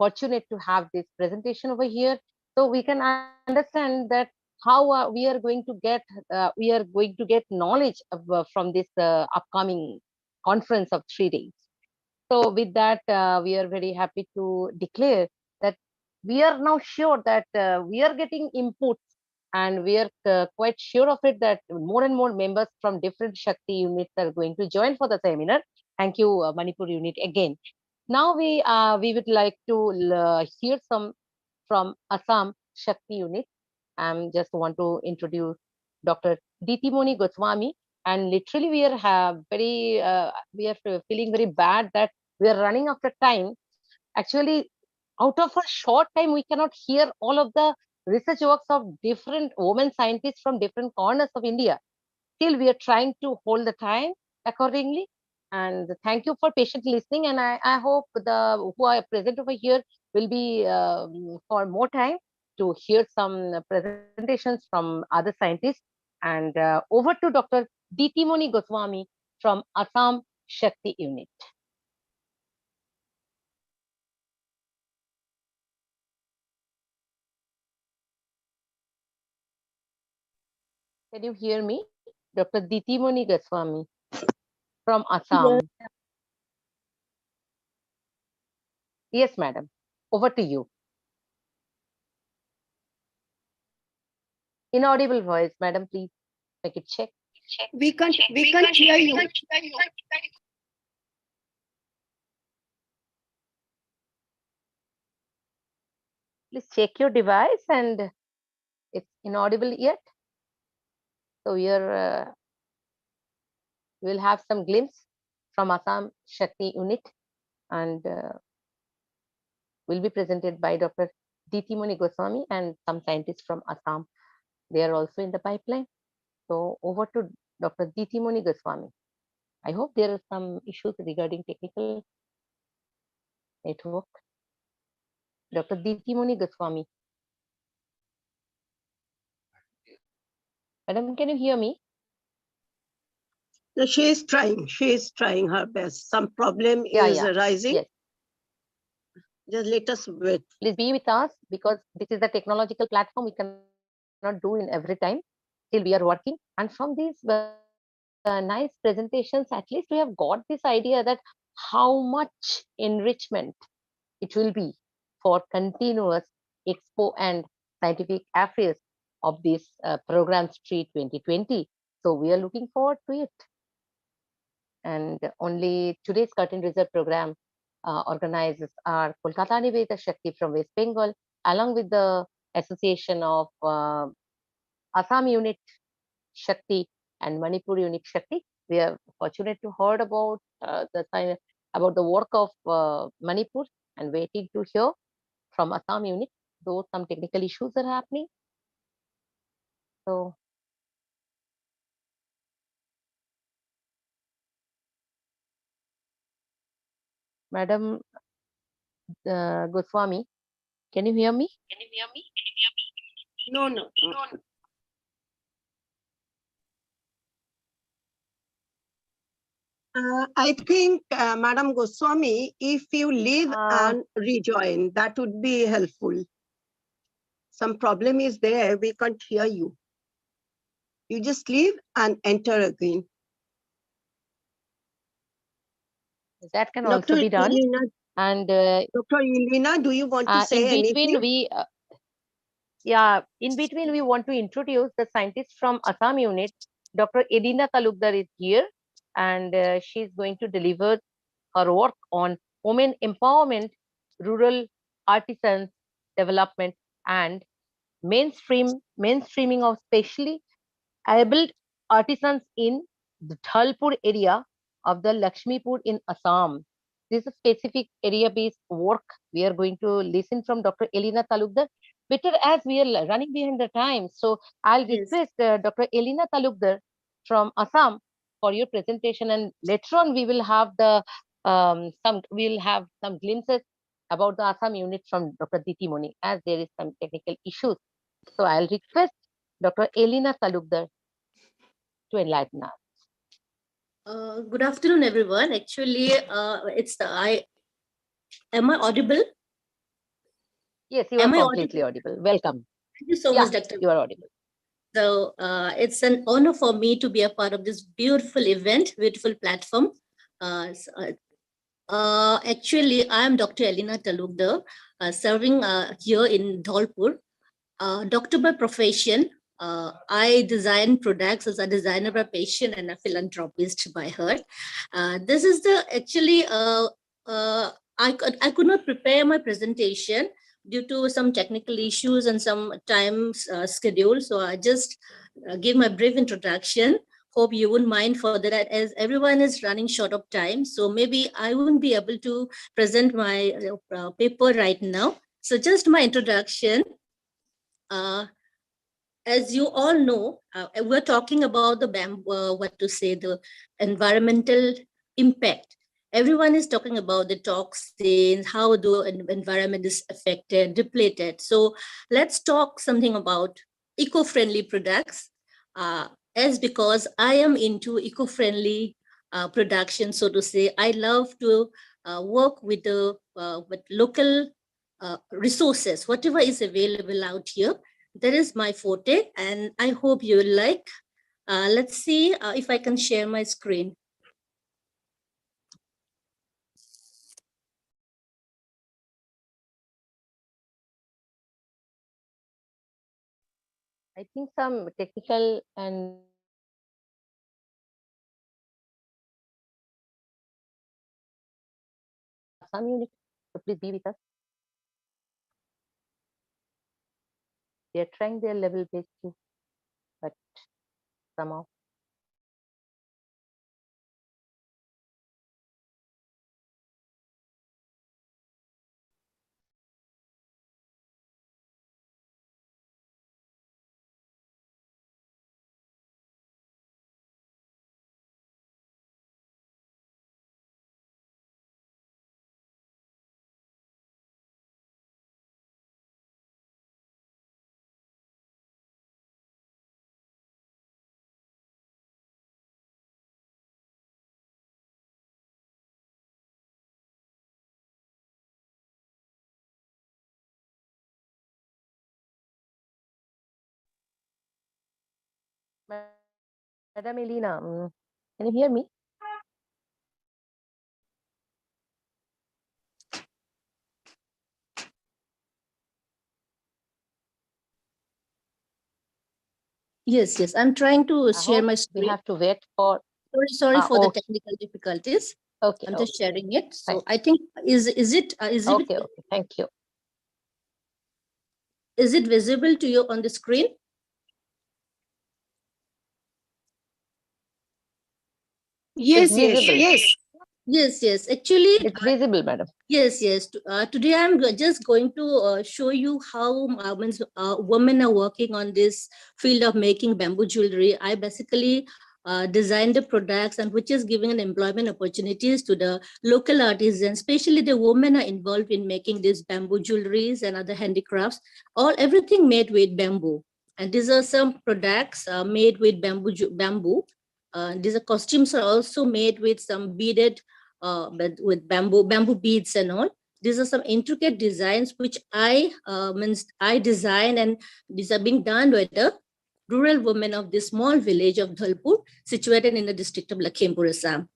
fortunate to have this presentation over here, so we can understand that how we are going to get knowledge from this upcoming conference of 3 days. So with that, we are very happy to declare that we are now sure that we are getting inputs, and we are quite sure of it that more and more members from different Shakti units are going to join for the seminar. Thank you, Manipur unit again. Now we would like to hear some from Assam Shakti unit. I just want to introduce Dr. Ditimoni Goswami, and literally we are we are feeling very bad that we are running out of time. Actually, out of a short time, we cannot hear all of the research works of different women scientists from different corners of India. Still, we are trying to hold the time accordingly. And thank you for patiently listening. And I hope the who are present over here will be for more time to hear some presentations from other scientists. And over to Dr. Ditimoni Goswami from Assam Shakti Unit. Can you hear me? Dr. Ditimoni Goswami from Assam. Yes, madam. Over to you. Inaudible voice, madam, please make it check. We can't hear you. Please check your device, and it's inaudible yet. So we'll have some glimpse from Assam Shakti unit, and will be presented by Dr. Ditimoni Goswami and some scientists from Assam. They are also in the pipeline. So over to Dr. Ditimoni Goswami. I hope there are some issues regarding technical network. Dr. Ditimoni Goswami. Madam, can you hear me? No, she is trying her best. Some problem is arising. Yes. Just let us wait. Please be with us, because this is the technological platform. We cannot do in every time. Still, we are working. And from these nice presentations, at least we have got this idea that how much enrichment it will be for continuous expo and scientific affairs of this program STREE2020. So we are looking forward to it. And only today's curtain reserve program organizers are Kolkata Niveda Shakti from West Bengal, along with the Association of Assam Unit Shakti and Manipur Unit Shakti. We are fortunate to heard about the work of Manipur, and waiting to hear from Assam Unit, though some technical issues are happening. So Madam Goswami, can you hear me? No. I think, Madam Goswami, if you leave and rejoin, that would be helpful. Some problem is there, we can't hear you. You just leave and enter again. That can also be done. Elena, and Dr. Elena, do you want to say anything? In between, we want to introduce the scientist from Assam unit. Dr. Elena Talukdar is here, and she is going to deliver her work on women empowerment, rural artisans development, and mainstreaming of specially abled artisans in the Dhalpur area of the Lakshmipur in Assam. This is a specific area-based work. We are going to listen from Dr. Elena Talukdar. Better, as we are running behind the time, so I'll request Dr. Elena Talukdar from Assam for your presentation, and later on we will have some glimpses about the Assam unit from Dr. Ditimoni, as there is some technical issues. So I'll request Dr. Elena Talukdar to enlighten us. Good afternoon, everyone. Actually, am I audible? Yes, you are Am I completely audible. Welcome. Thank you so Yeah, much, Dr. you are audible. So it's an honor for me to be a part of this beautiful event, beautiful platform. Actually, I am Dr. Elena Talukdar, serving here in Dholpur. Doctor by profession, I design products as a designer by passion and a philanthropist by heart. This is the actually, I could not prepare my presentation due to some technical issues and some time schedule. So I just give my brief introduction. Hope you wouldn't mind for that, as everyone is running short of time. So maybe I wouldn't be able to present my paper right now. So just my introduction. As you all know, we're talking about the the environmental impact. Everyone is talking about the toxins, how the environment is affected, depleted. So let's talk something about eco-friendly products. As because I am into eco-friendly production, so to say, I love to work with the with local resources, whatever is available out here. That is my forte, and I hope you will like. Let's see if I can share my screen. I think some technical and some unit. So please be with us. They are trying their level best to, but somehow. Madam Elena, can you hear me? Yes, yes, I'm trying to I share hope my we screen. have to wait for. Sorry for the Okay. technical difficulties. Okay. I'm just sharing it. So Fine. I think is it Okay. Okay. Thank you. Is it visible to you on the screen? Yes, yes, visible. yes. Yes, yes. Actually, It's visible, madam. yes, yes. Today I'm just going to show you how women are working on this field of making bamboo jewelry. I basically designed the products, and which is giving an employment opportunities to the local artisans, especially the women are involved in making these bamboo jewelries and other handicrafts, everything made with bamboo. And these are some products made with bamboo. These are costumes are also made with some beaded but with bamboo beads and all. These are some intricate designs which I design, and these are being done by the rural women of this small village of Dholpur, situated in the district of Lakhimpur, Assam.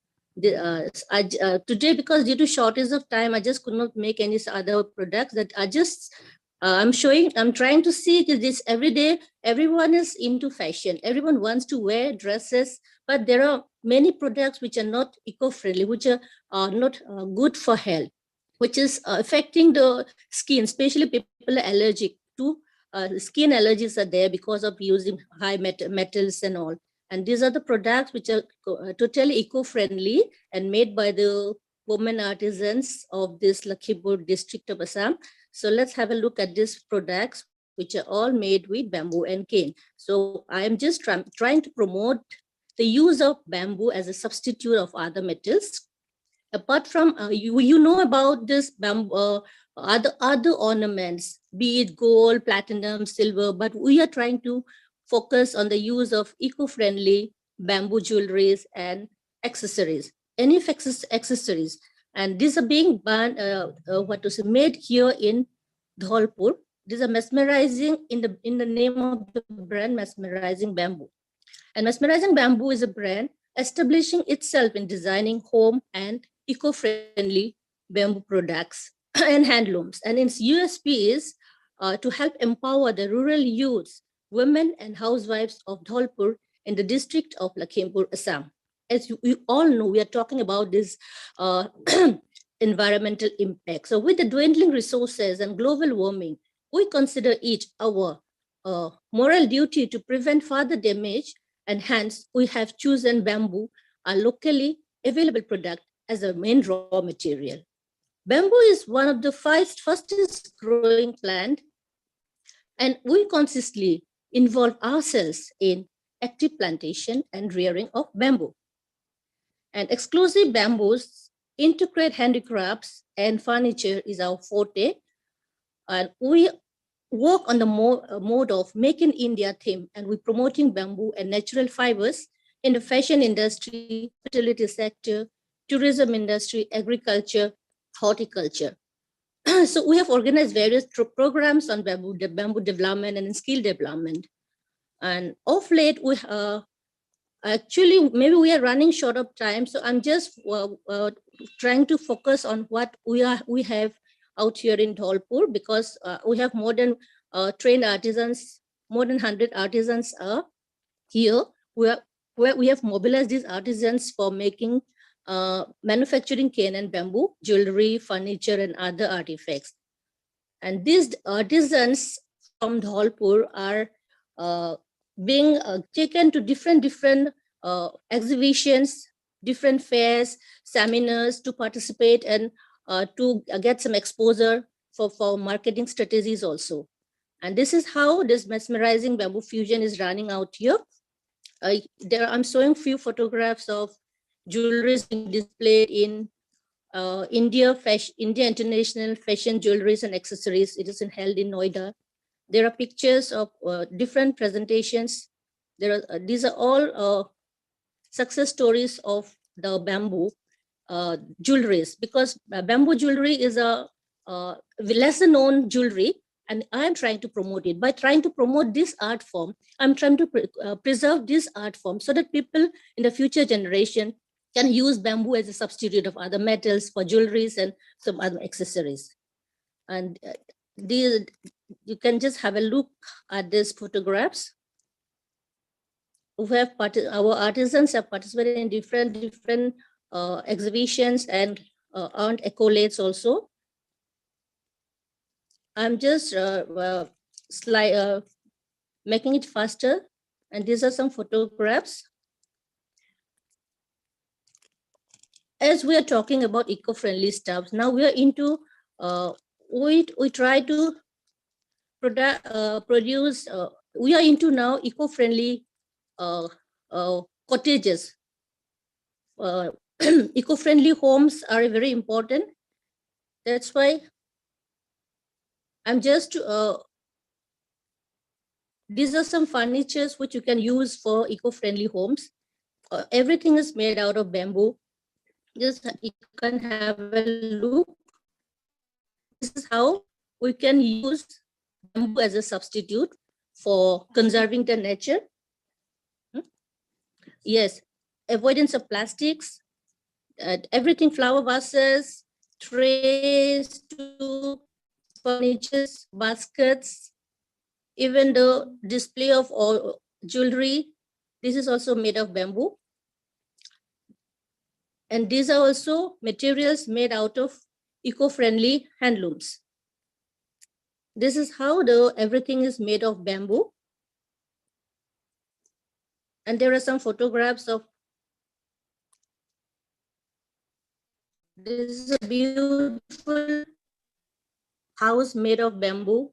Today, because due to shortage of time, I just could not make any other products. That I just I'm trying to see this every day. Everyone is into fashion. Everyone wants to wear dresses, but there are many products which are not eco-friendly, which are not good for health, which is affecting the skin, especially people are allergic to skin allergies are there because of using high metals and all. And these are the products which are totally eco-friendly and made by the women artisans of this Lakhimpur district of Assam. So let's have a look at these products, which are all made with bamboo and cane. So I am just trying to promote the use of bamboo as a substitute of other metals. Apart from, you know about this bamboo, other ornaments, be it gold, platinum, silver, but we are trying to focus on the use of eco-friendly bamboo jewelries and accessories, any accessories. And these are being made here in Dholpur. This is a mesmerizing in the name of the brand Mesmerizing Bamboo. And Mesmerizing Bamboo is a brand establishing itself in designing home and eco-friendly bamboo products and handlooms. And its USP is to help empower the rural youths, women and housewives of Dholpur in the district of Lakhimpur, Assam. As we all know, we are talking about this environmental impact. So with the dwindling resources and global warming, we consider it our moral duty to prevent further damage, and hence we have chosen bamboo, a locally available product, as a main raw material. Bamboo is one of the fastest growing plant, and we consciously involve ourselves in active plantation and rearing of bamboo. And exclusive bamboos, integrate handicrafts and furniture is our forte. And we work on the mode of Make in India theme, and we're promoting bamboo and natural fibers in the fashion industry, fertility sector, tourism industry, agriculture, horticulture. So we have organized various programs on bamboo development and skill development. And of late, we actually, maybe we are running short of time, so I'm just trying to focus on what we have out here in Dholpur, because we have more than trained artisans, more than 100 artisans are here, where we have mobilized these artisans for making manufacturing cane and bamboo, jewelry, furniture, and other artifacts. And these artisans from Dholpur are being taken to different exhibitions, different fairs, seminars to participate and to get some exposure for marketing strategies also. And this is how this mesmerizing bamboo fusion is running out here. I'm showing few photographs of jewelries being displayed in India International Fashion Jewelries and Accessories. It is held in Noida. There are pictures of different presentations. These are all success stories of the bamboo jewelries, because bamboo jewelry is a lesser known jewelry, and I am trying to promote it. By trying to promote this art form, I'm trying to preserve this art form so that people in the future generation can use bamboo as a substitute of other metals for jewelries and some other accessories. And you can just have a look at these photographs. We have our artisans have participated in different exhibitions and earned accolades also. I'm just making it faster, and these are some photographs. As we are talking about eco-friendly stuff, now we are into we try to produce. We are into now eco-friendly cottages. Eco-friendly homes are very important. That's why I'm just these are some furnitures which you can use for eco-friendly homes. Everything is made out of bamboo. Just you can have a look. This is how we can use bamboo as a substitute for conserving the nature. Yes, avoidance of plastics, everything, flower vases, trays, to furniture, baskets, even the display of all jewelry. This is also made of bamboo. And these are also materials made out of eco-friendly handlooms. This is how everything is made of bamboo. And there are some photographs of this is a beautiful house made of bamboo.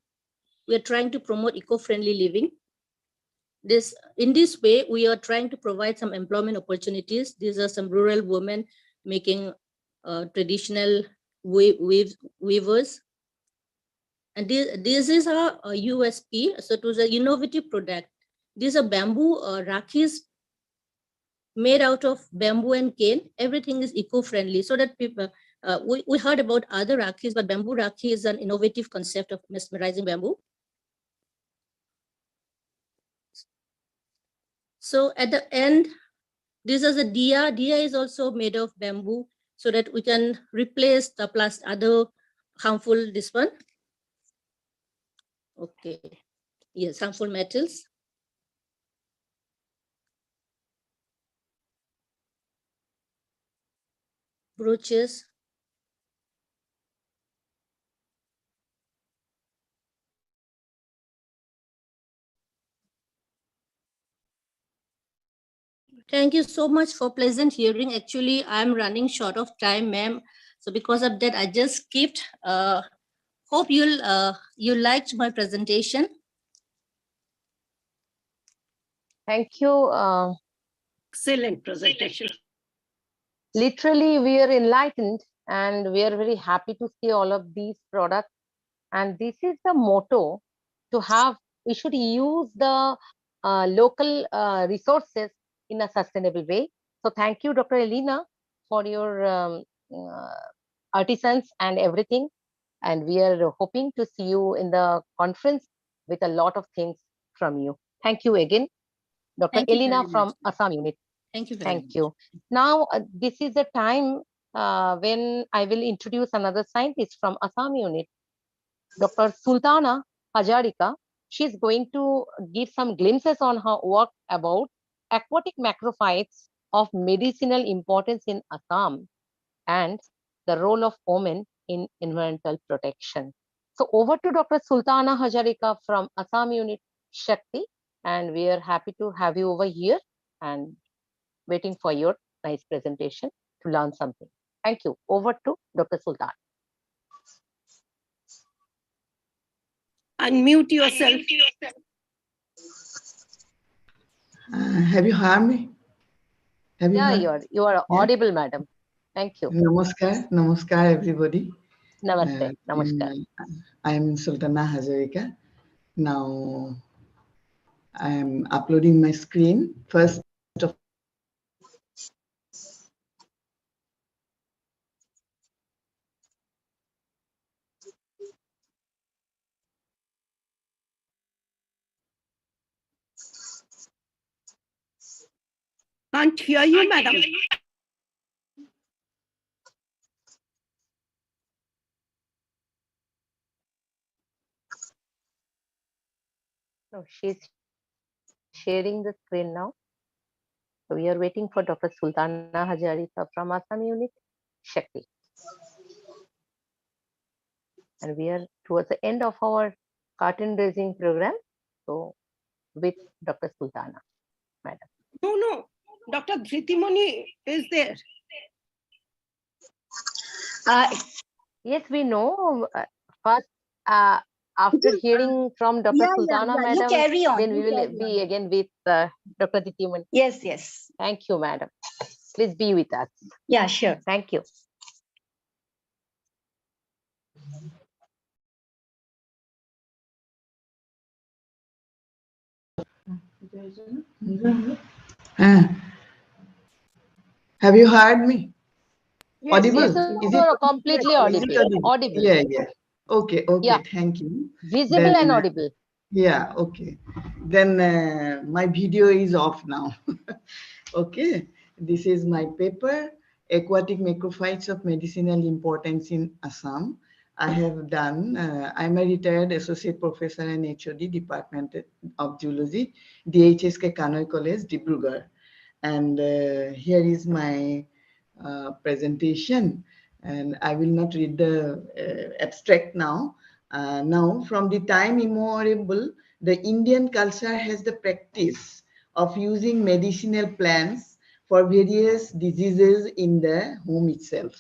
We are trying to promote eco-friendly living. In this way, we are trying to provide some employment opportunities. These are some rural women making traditional weavers. And this is our USP. So it was an innovative product. These are bamboo rakhis made out of bamboo and cane. Everything is eco-friendly so that we heard about other rakhis, but bamboo rakhi is an innovative concept of mesmerizing bamboo. So at the end, this is a diya. Diya is also made of bamboo so that we can replace the other harmful this one. Okay, yes, harmful metals. Brooches. Thank you so much for pleasant hearing. Actually, I'm running short of time, ma'am. So because of that, I just skipped. Hope you liked my presentation. Thank you. Excellent presentation. Literally, we are enlightened and we are very happy to see all of these products. And this is the motto to have, we should use the local resources in a sustainable way. So thank you, Dr. Elena, for your artisans and everything. And we are hoping to see you in the conference with a lot of things from you. Thank you again, Dr. Thank you Elena very from much. Assam unit. Thank you very Thank much. you. Now, this is the time when I will introduce another scientist from Assam unit, Dr. Sultana Hazarika. She's going to give some glimpses on her work about aquatic macrophytes of medicinal importance in Assam and the role of women in environmental protection. So over to Dr. Sultana Hazarika from Assam unit Shakti, and we are happy to have you over here and waiting for your nice presentation to learn something. Thank you. Over to Dr. Sultan. Unmute yourself. Have you heard me? Have Yeah, heard? you are audible, madam. Thank you. Namaskar, namaskar, everybody. Namaste, namaskar. I am Sultana Hazarika. Now, I am uploading my screen. First of Can't hear you, madam. No, she's sharing the screen now. So we are waiting for Dr. Sultana Hazarika from Assam unit, Shakti. And we are towards the end of our curtain raising program. So with Dr. Sultana, madam. No. Dr. Dhritimani is there. Yes, we know. First, after hearing from Dr. Sultana, madam, you carry on. then we will be again with Dr. Dhritimani. Yes. Thank you, madam. Please be with us. Yeah, sure. Thank you. have you heard me? Yes, Audible? Yes, Is no, it completely audible. Audible. Yeah. Okay, Yeah. thank you. Visible Then, and audible. Yeah, okay. Then my video is off now. Okay, this is my paper, Aquatic Macrophytes of Medicinal Importance in Assam. I have done, I'm a retired associate professor in HOD, Department of Zoology, DHSK Kanoi College, Dibrugarh. And here is my presentation. And I will not read the abstract now. Now, from the time immemorial, the Indian culture has the practice of using medicinal plants for various diseases in the home itself.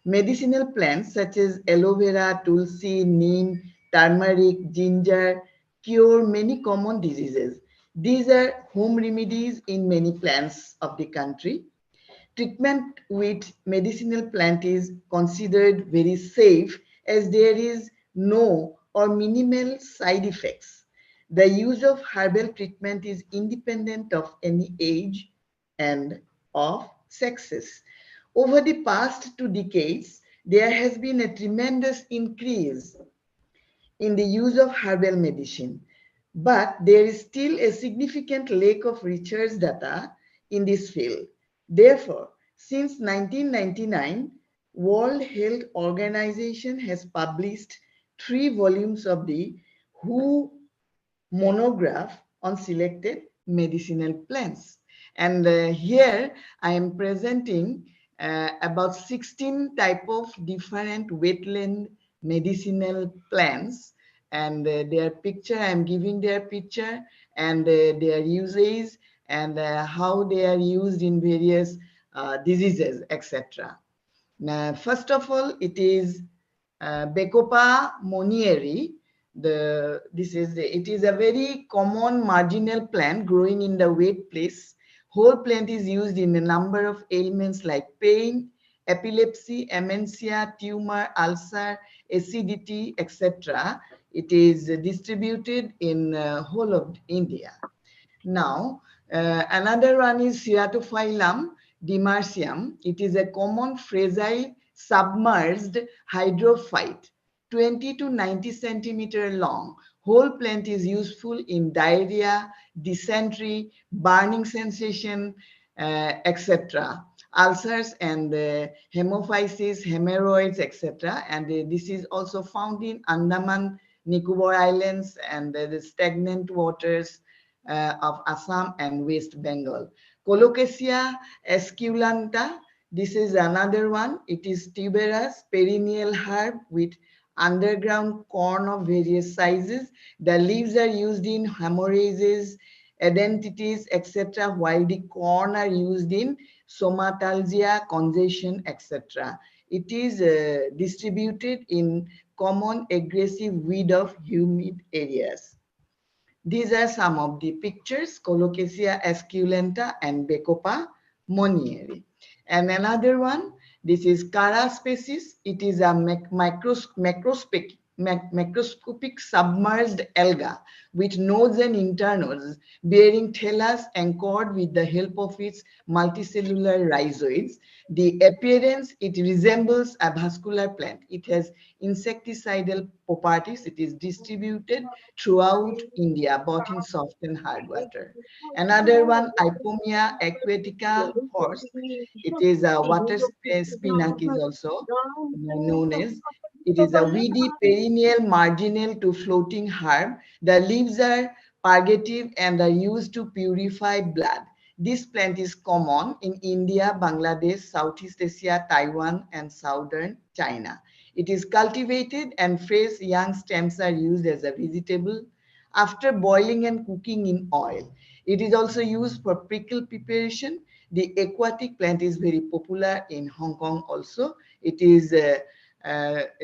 Medicinal plants such as aloe vera, tulsi, neem, turmeric, ginger cure many common diseases. These are home remedies in many plants of the country. Treatment with medicinal plant is considered very safe as there is no or minimal side effects. The use of herbal treatment is independent of any age and of sexes. Over the past 2 decades, there has been a tremendous increase in the use of herbal medicine, but there is still a significant lack of research data in this field. Therefore, since 1999, World Health Organization has published 3 volumes of the WHO monograph on selected medicinal plants. And here I am presenting about 16 type of different wetland medicinal plants, and their picture, I am giving their picture and their usage and how they are used in various diseases, etc. Now, first of all, it is Bacopa monieri. It is a very common marginal plant growing in the wet place. Whole plant is used in a number of ailments like pain, epilepsy, amencia, tumor, ulcer, acidity, etc. It is distributed in whole of India. Now, another one is Ceratophyllum demersum. It is a common fragile submerged hydrophyte, 20 to 90 centimeter long. Whole plant is useful in diarrhea, dysentery, burning sensation, etc. Ulcers and hemophysis, hemorrhoids, etc. And this is also found in Andaman, Nicobar Islands and the stagnant waters of Assam and West Bengal. Colocasia esculenta, this is another one. It is tuberous perennial herb with underground corn of various sizes. The leaves are used in hemorrhages, identities, etc., while the corn are used in somatalgia, congestion, etc. It is distributed in common aggressive weed of humid areas. These are some of the pictures, Colocasia esculenta and Bacopa monieri. And another one, this is Cara species. It is a macroscopic submerged alga with nodes and internodes bearing thallus anchored with the help of its multicellular rhizoids. The appearance, it resembles a vascular plant. It has insecticidal properties. It is distributed throughout India, both in soft and hard water. Another one, Ipomia aquatica horse. It is a water spinach is also known as. It is a weedy perennial marginal to floating herb. The leaves are purgative and are used to purify blood. This plant is common in India, Bangladesh, Southeast Asia, Taiwan, and southern China. It is cultivated and fresh young stems are used as a vegetable after boiling and cooking in oil. It is also used for pickle preparation. The aquatic plant is very popular in Hong Kong also. It is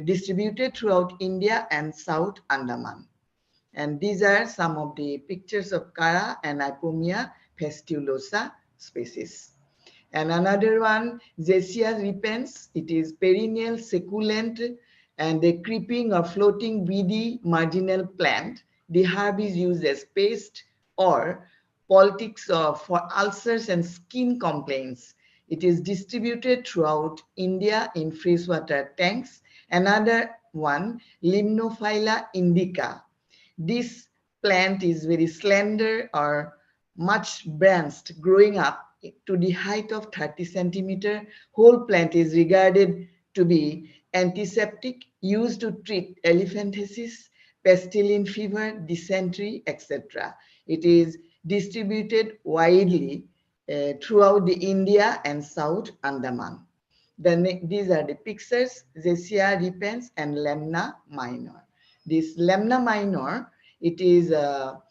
distributed throughout India and South Andaman. And these are some of the pictures of Cara and Ipomia fastulosa species. And another one, Zesia repens. It is perennial, succulent, and a creeping or floating weedy marginal plant. The herb is used as paste or poultice for ulcers and skin complaints. It is distributed throughout India in freshwater tanks. Another one, Limnophylla indica. This plant is very slender or much branched, growing up to the height of 30 centimeter. Whole plant is regarded to be antiseptic, used to treat elephantiasis, pestilent fever, dysentery, etc. It is distributed widely throughout the India and South Andaman. These are the pictures, Zesia repens and Lemna minor. This Lemna minor, it is a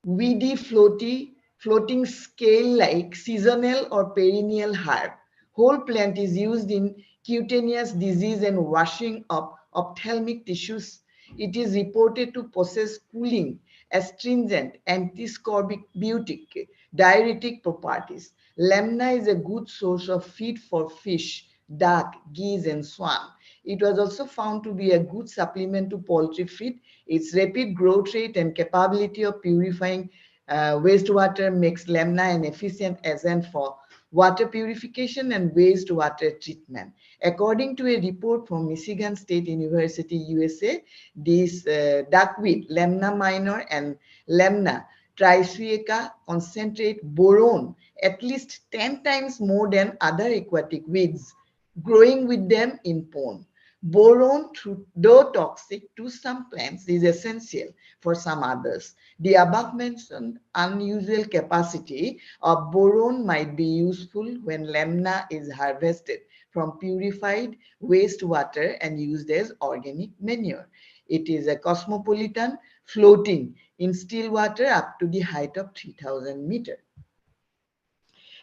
weedy, floating scale-like seasonal or perennial herb. Whole plant is used in cutaneous disease and washing of ophthalmic tissues. It is reported to possess cooling, astringent, antiscorbutic, diuretic properties. Lemna is a good source of feed for fish, duck, geese, and swan. It was also found to be a good supplement to poultry feed. Its rapid growth rate and capability of purifying wastewater makes lemna an efficient agent for water purification and wastewater treatment. According to a report from Michigan State University, USA, these duckweed, Lemna minor and Lemna trisueca concentrate boron at least 10 times more than other aquatic weeds growing with them in pond. Boron, though toxic to some plants, is essential for some others. The above mentioned unusual capacity of boron might be useful when lemna is harvested from purified wastewater and used as organic manure. It is a cosmopolitan, floating in still water up to the height of 3,000 meters.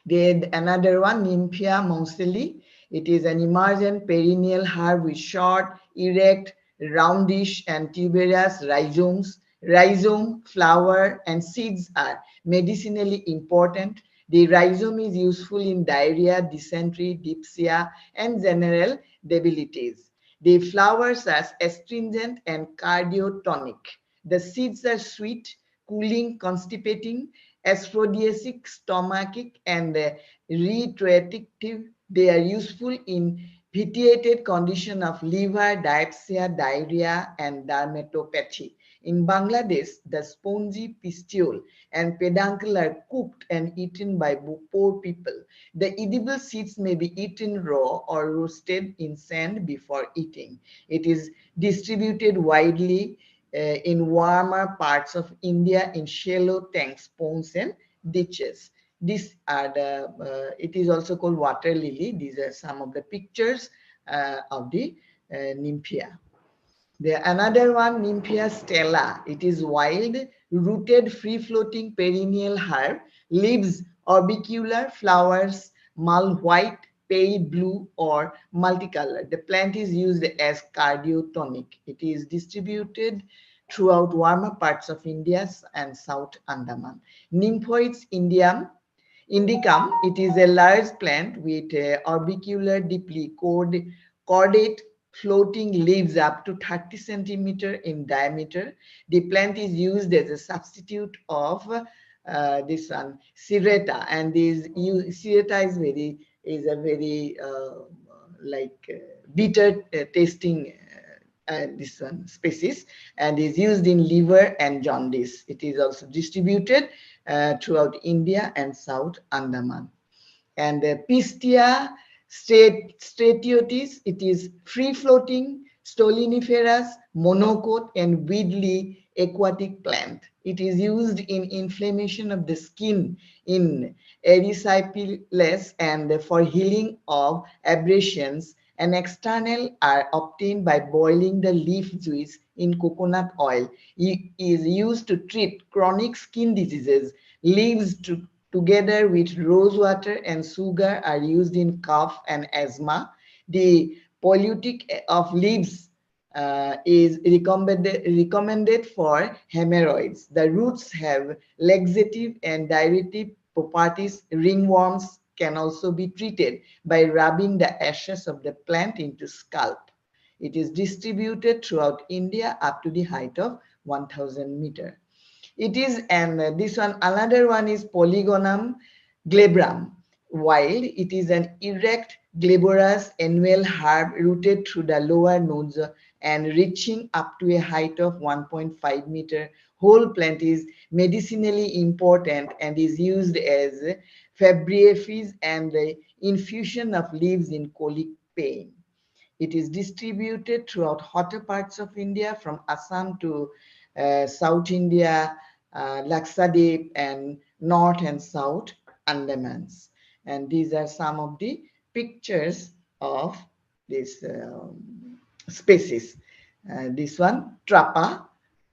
Then another one, Nymphia monsteli. It is an emergent perennial herb with short, erect, roundish, and tuberous rhizomes. Rhizome, flower, and seeds are medicinally important. The rhizome is useful in diarrhea, dysentery, dyspepsia, and general debilities. The flowers are astringent and cardiotonic. The seeds are sweet, cooling, constipating, aphrodisiac, stomachic, and retroactive. They are useful in vitiated condition of liver, dyspepsia, diarrhea, and dermatopathy. In Bangladesh, the spongy pistule and peduncle are cooked and eaten by poor people. The edible seeds may be eaten raw or roasted in sand before eating. It is distributed widely in warmer parts of India in shallow tanks, ponds, and ditches. These are the, it is also called water lily. These are some of the pictures of the Nymphia. There another one, Nymphia stella. It is wild, rooted, free-floating perennial herb, leaves orbicular, flowers mull white, pale blue, or multicolored. The plant is used as cardiotonic. It is distributed throughout warmer parts of India and South Andaman. Nymphoids indicum, it is a large plant with orbicular, deeply cordate floating leaves up to 30 centimeter in diameter. The plant is used as a substitute of this one, Sireta, and this Sireta is a very bitter tasting this one species, and is used in liver and jaundice. It is also distributed throughout India and South Andaman. And Pistia stratiotis, it is free-floating, stoloniferous, monocot, and weedly aquatic plant. It is used in inflammation of the skin in erysipelas and for healing of abrasions. And external are obtained by boiling the leaf juice in coconut oil. It is used to treat chronic skin diseases. Leaves together with rose water and sugar are used in cough and asthma. The polyutic of leaves is recommended for hemorrhoids. The roots have laxative and diuretic properties. Ringworms can also be treated by rubbing the ashes of the plant into scalp. It is distributed throughout India up to the height of 1,000 meters. It is, and this one, another one is Polygonum glabrum. Wild, it is an erect, glabrous annual herb rooted through the lower nodes and reaching up to a height of 1.5 meter. Whole plant is medicinally important and is used as febriefis and the infusion of leaves in colic pain. It is distributed throughout hotter parts of India from Assam to South India, Lakshadweep, and North and South Andamans. And these are some of the pictures of this species. This one, Trapa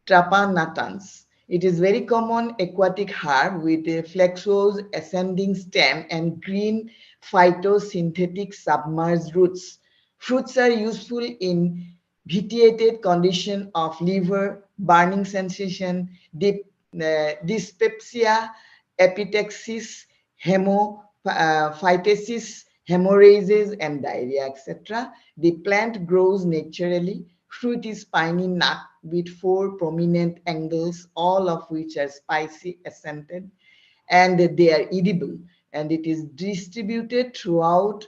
natans. It is very common aquatic herb with a flexose ascending stem and green phytosynthetic submerged roots. Fruits are useful in vitiated condition of liver, burning sensation, dyspepsia, epitaxis, phytesis, hemorrhages, and diarrhea, etc. The plant grows naturally. Fruit is spiny nut with 4 prominent angles, all of which are spicy, scented, and they are edible. and it is distributed throughout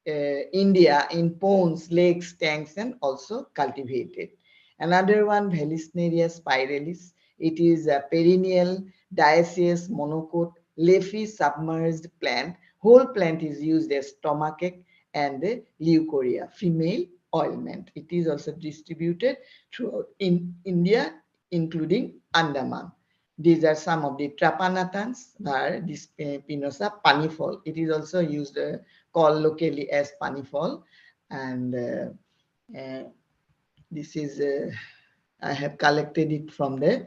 India in ponds, lakes, tanks, and also cultivated. Another one, Vallisneria spiralis. It is a perennial dioecious monocot leafy submerged plant. Whole plant is used as stomachache and leucorrhea, female ointment. It is also distributed throughout in India, including Andaman. These are some of the Trapanatans, or this Pinosa panifol. It is also used, called locally as panifol. And this is, I have collected it from the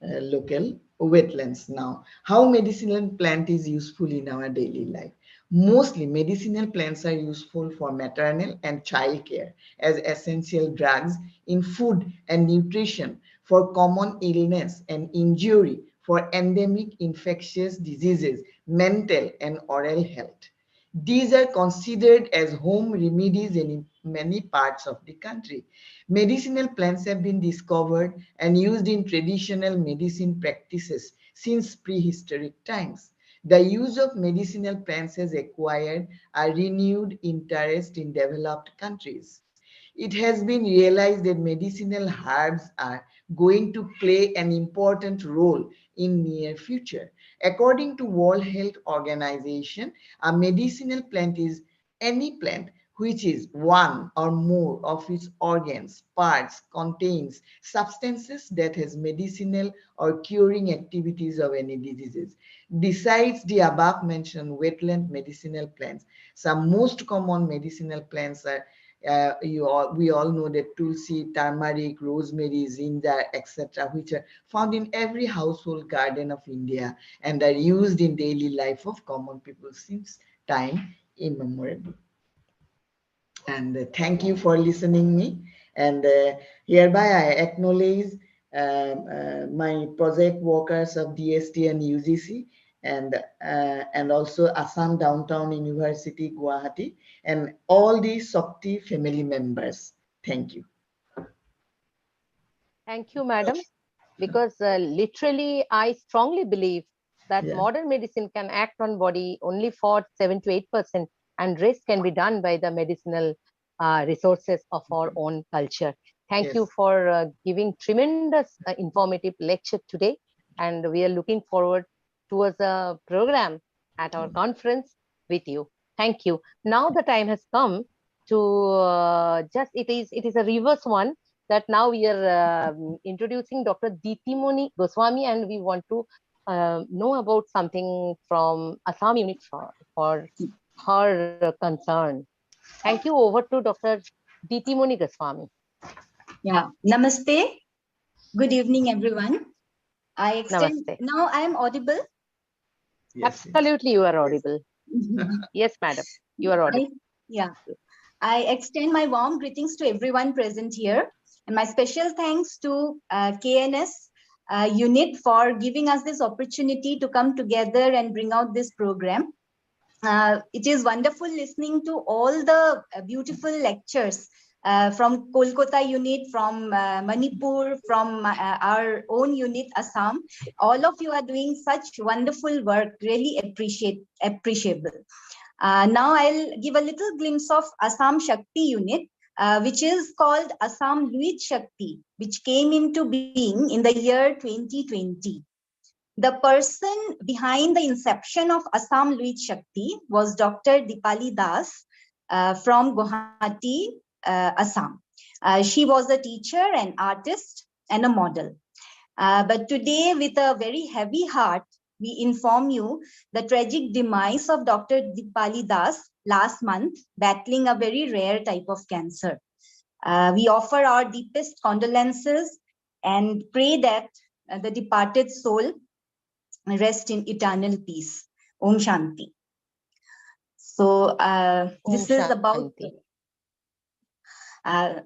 local wetlands. Now, how medicinal plant is useful in our daily life? Mostly medicinal plants are useful for maternal and child care as essential drugs in food and nutrition, for common illness and injury, for endemic infectious diseases, mental and oral health. These are considered as home remedies in many parts of the country. Medicinal plants have been discovered and used in traditional medicine practices since prehistoric times. The use of medicinal plants has acquired a renewed interest in developed countries. It has been realized that medicinal herbs are going to play an important role in near future. According to World Health Organization, a medicinal plant is any plant which is one or more of its organs, parts, contains substances that has medicinal or curing activities of any diseases. Besides the above mentioned wetland medicinal plants, some most common medicinal plants are we all know that tulsi, turmeric, rosemary, ginger, etc., which are found in every household garden of India and are used in daily life of common people since time immemorial. And thank you for listening me. And hereby I acknowledge my project workers of DST and UGC, and also Assam Downtown University, Guwahati, and all the Shakti family members. Thank you. Thank you, madam. Because literally, I strongly believe that modern medicine can act on body only for 7 to 8%, and rest can be done by the medicinal resources of our own culture. Thank you for giving tremendous informative lecture today, and we are looking forward towards a program at our conference with you. Thank you. Now the time has come to it is a reverse one, that now we are introducing Dr. Ditimoni Goswami, and we want to know about something from Assam unit for her concern. Thank you. Over to Dr. Ditimoni Goswami. Yeah, namaste. Good evening, everyone. I extend. Namaste. Now I am audible. Yes, absolutely, you are audible. Yes, madam, you are audible. I extend my warm greetings to everyone present here, and my special thanks to KNS unit for giving us this opportunity to come together and bring out this program. It is wonderful listening to all the beautiful lectures from Kolkata unit, from Manipur, from our own unit, Assam. All of you are doing such wonderful work, really appreciable. Now I'll give a little glimpse of Assam Shakti unit, which is called Assam Luit Shakti, which came into being in the year 2020. The person behind the inception of Assam Luit Shakti was Dr. Dipali Das from Guwahati, Assam. She was a teacher, an artist, and a model. But today, with a very heavy heart, we inform you the tragic demise of Dr. Dipali Das last month, battling a very rare type of cancer. We offer our deepest condolences and pray that the departed soul rest in eternal peace. Om Shanti. So this is about...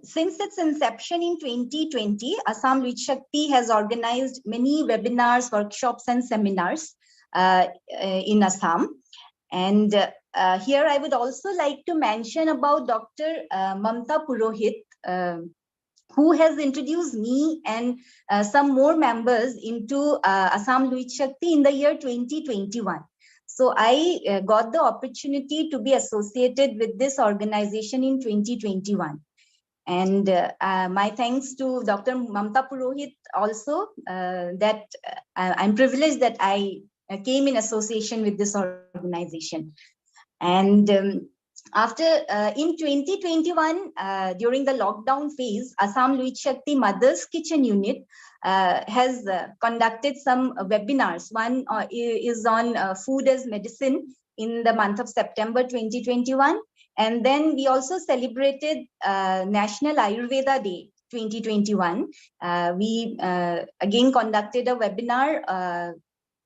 since its inception in 2020, Assam Luit Shakti has organized many webinars, workshops, and seminars in Assam. And here I would also like to mention about Dr. Mamta Purohit, who has introduced me and some more members into Assam Luit Shakti in the year 2021. So I got the opportunity to be associated with this organization in 2021. And my thanks to Dr. Mamta Purohit also, that I'm privileged that I came in association with this organization. And after in 2021, during the lockdown phase, Assam Luit Shakti Mothers Kitchen Unit has conducted some webinars. One is on food as medicine in the month of September 2021. And then we also celebrated National Ayurveda Day 2021. We again conducted a webinar.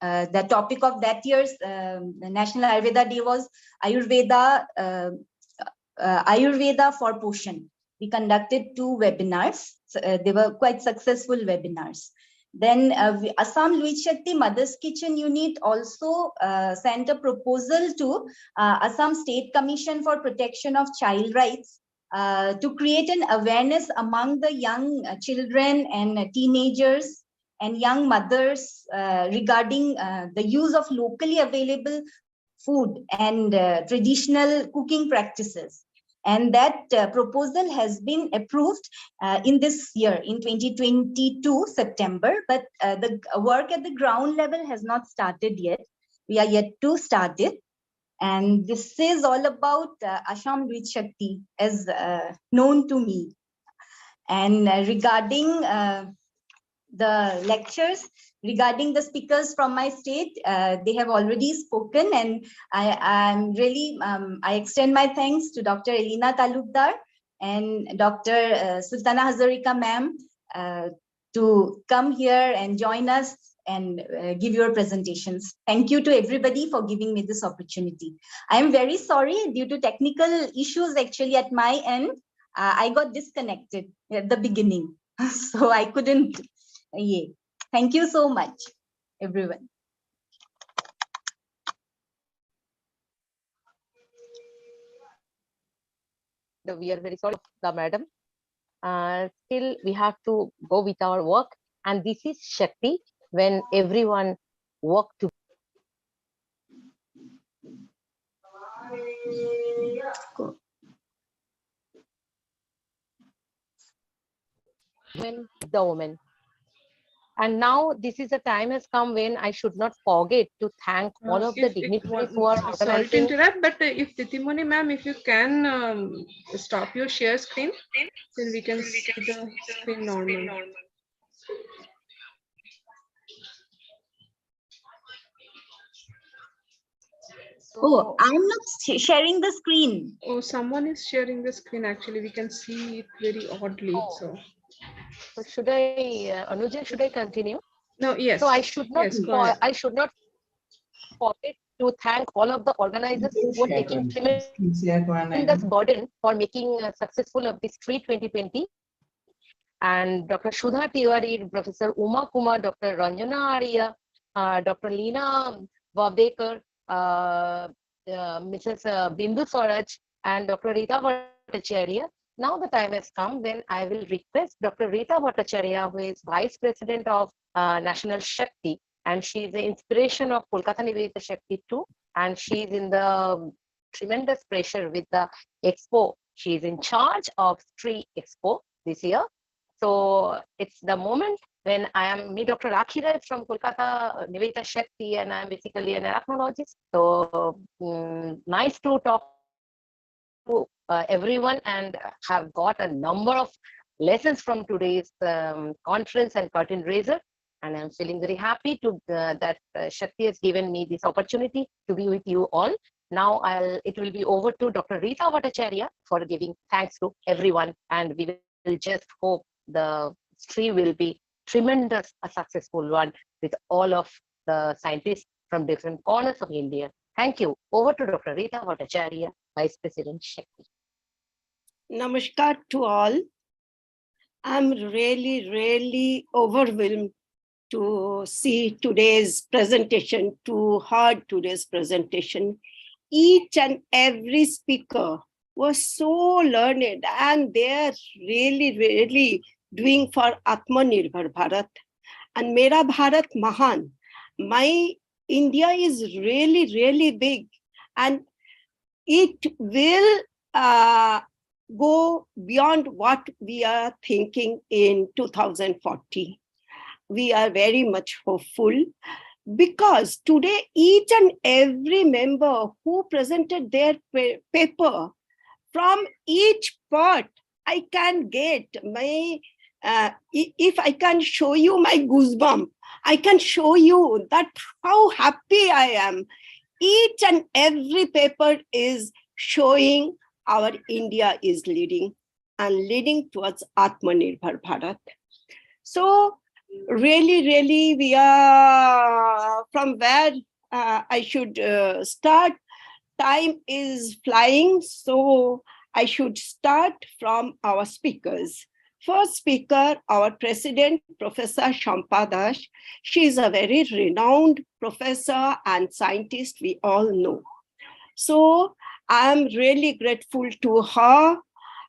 The topic of that year's National Ayurveda Day was Ayurveda for Poshan. We conducted 2 webinars. They were quite successful webinars. Then Assam Luit Shakti Mothers Kitchen Unit also sent a proposal to Assam State Commission for Protection of Child Rights to create an awareness among the young children and teenagers and young mothers regarding the use of locally available food and traditional cooking practices. And that proposal has been approved in this year, in 2022 September, but the work at the ground level has not started yet. We are yet to start it. And this is all about Assam Luit Shakti, as known to me. And regarding the lectures, regarding the speakers from my state, they have already spoken, and I'm really, I extend my thanks to Dr. Elina Talukdar and Dr. Sultana Hazarika ma'am to come here and join us and give your presentations. Thank you to everybody for giving me this opportunity. I am very sorry, due to technical issues actually at my end, I got disconnected at the beginning, so I couldn't. Yeah. Thank you so much, everyone. We are very sorry, the madam. Still, we have to go with our work, and this is Shakti, when everyone work together. When the woman. And now this is a time has come when I should not forget to thank all of the dignitaries who are organizing. Sorry to interrupt, but if Titimoni ma'am, if you can stop your share screen, then we can see the screen normal. Oh, I'm not sharing the screen. Oh, someone is sharing the screen. Actually, we can see it very oddly. So should I, Anuja, should I continue? No, yes. So I should not. Yes, I should not forget to thank all of the organizers who are taking tremendous burden for making successful of this STREE 2020. And Dr. Sudha Tiwari, Professor Uma Kumar, Dr. Ranjana Arya, Dr. Leena Vavdekar, Mrs. Bindu Swaraj, and Dr. Rita Bhattacharya. Now the time has come when I will request Dr. Rita Bhattacharya, who is Vice President of National Shakti, and she is the inspiration of Kolkata Nivedita Shakti too, and she is in the tremendous pressure with the Expo. She is in charge of STREE Expo this year. So it's the moment when I am, me Dr. Rakhira from Kolkata Nivedita Shakti, and I'm basically an arachnologist. So nice to talk to everyone and have got a number of lessons from today's conference and curtain raiser. And I'm feeling very happy to that Shakti has given me this opportunity to be with you all. Now it will be over to Dr. Rita Bhattacharya for giving thanks to everyone, and we will just hope the STREE will be tremendous, a successful one with all of the scientists from different corners of India. Thank you. Over to Dr. Rita Bhattacharya, Vice President Shakti. Namaskar to all. I'm really overwhelmed to see today's presentation, to hear today's presentation. Each and every speaker was so learned, and they're really doing for Atmanirbhar Bharat and Mera Bharat Mahan. My India is really, really big, and it will go beyond what we are thinking in 2040. We are very much hopeful, because today each and every member who presented their paper, from each part, I can get my, if I can show you my goosebump, I can show you that how happy I am. Each and every paper is showing our India is leading and leading towards Atmanirbhar Bharat. So really, really, we are from where I should start. Time is flying, so I should start from our speakers. First speaker, our president, Professor Shampa Das. She is a very renowned professor and scientist, we all know. So I'm really grateful to her,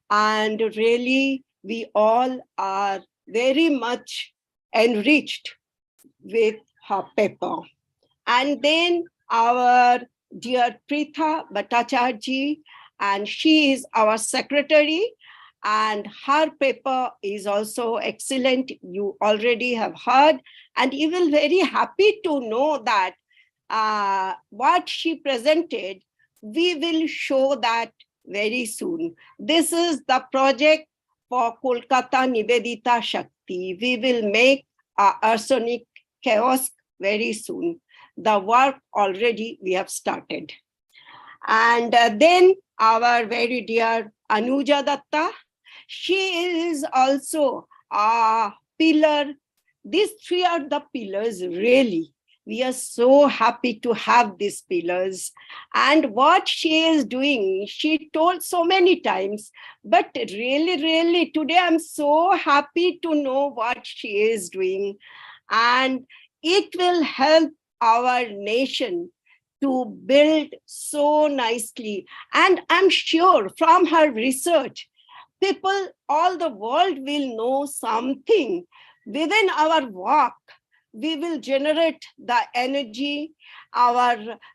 and really we all are very much enriched with her paper. And then our dear Preetha Bhattacharya, and she is our secretary, and her paper is also excellent. You already have heard, and you will very happy to know that what she presented, we will show that very soon. This is the project for Kolkata Nivedita Shakti. We will make an arsenic kiosk very soon. The work already we have started. And then our very dear Anuja Datta, she is also a pillar. These three are the pillars, really. We are so happy to have these pillars. And what she is doing, she told so many times, but really, really, today I'm so happy to know what she is doing. And it will help our nation to build so nicely. And I'm sure from her research, people all the world will know something. Within our work, we will generate the energy,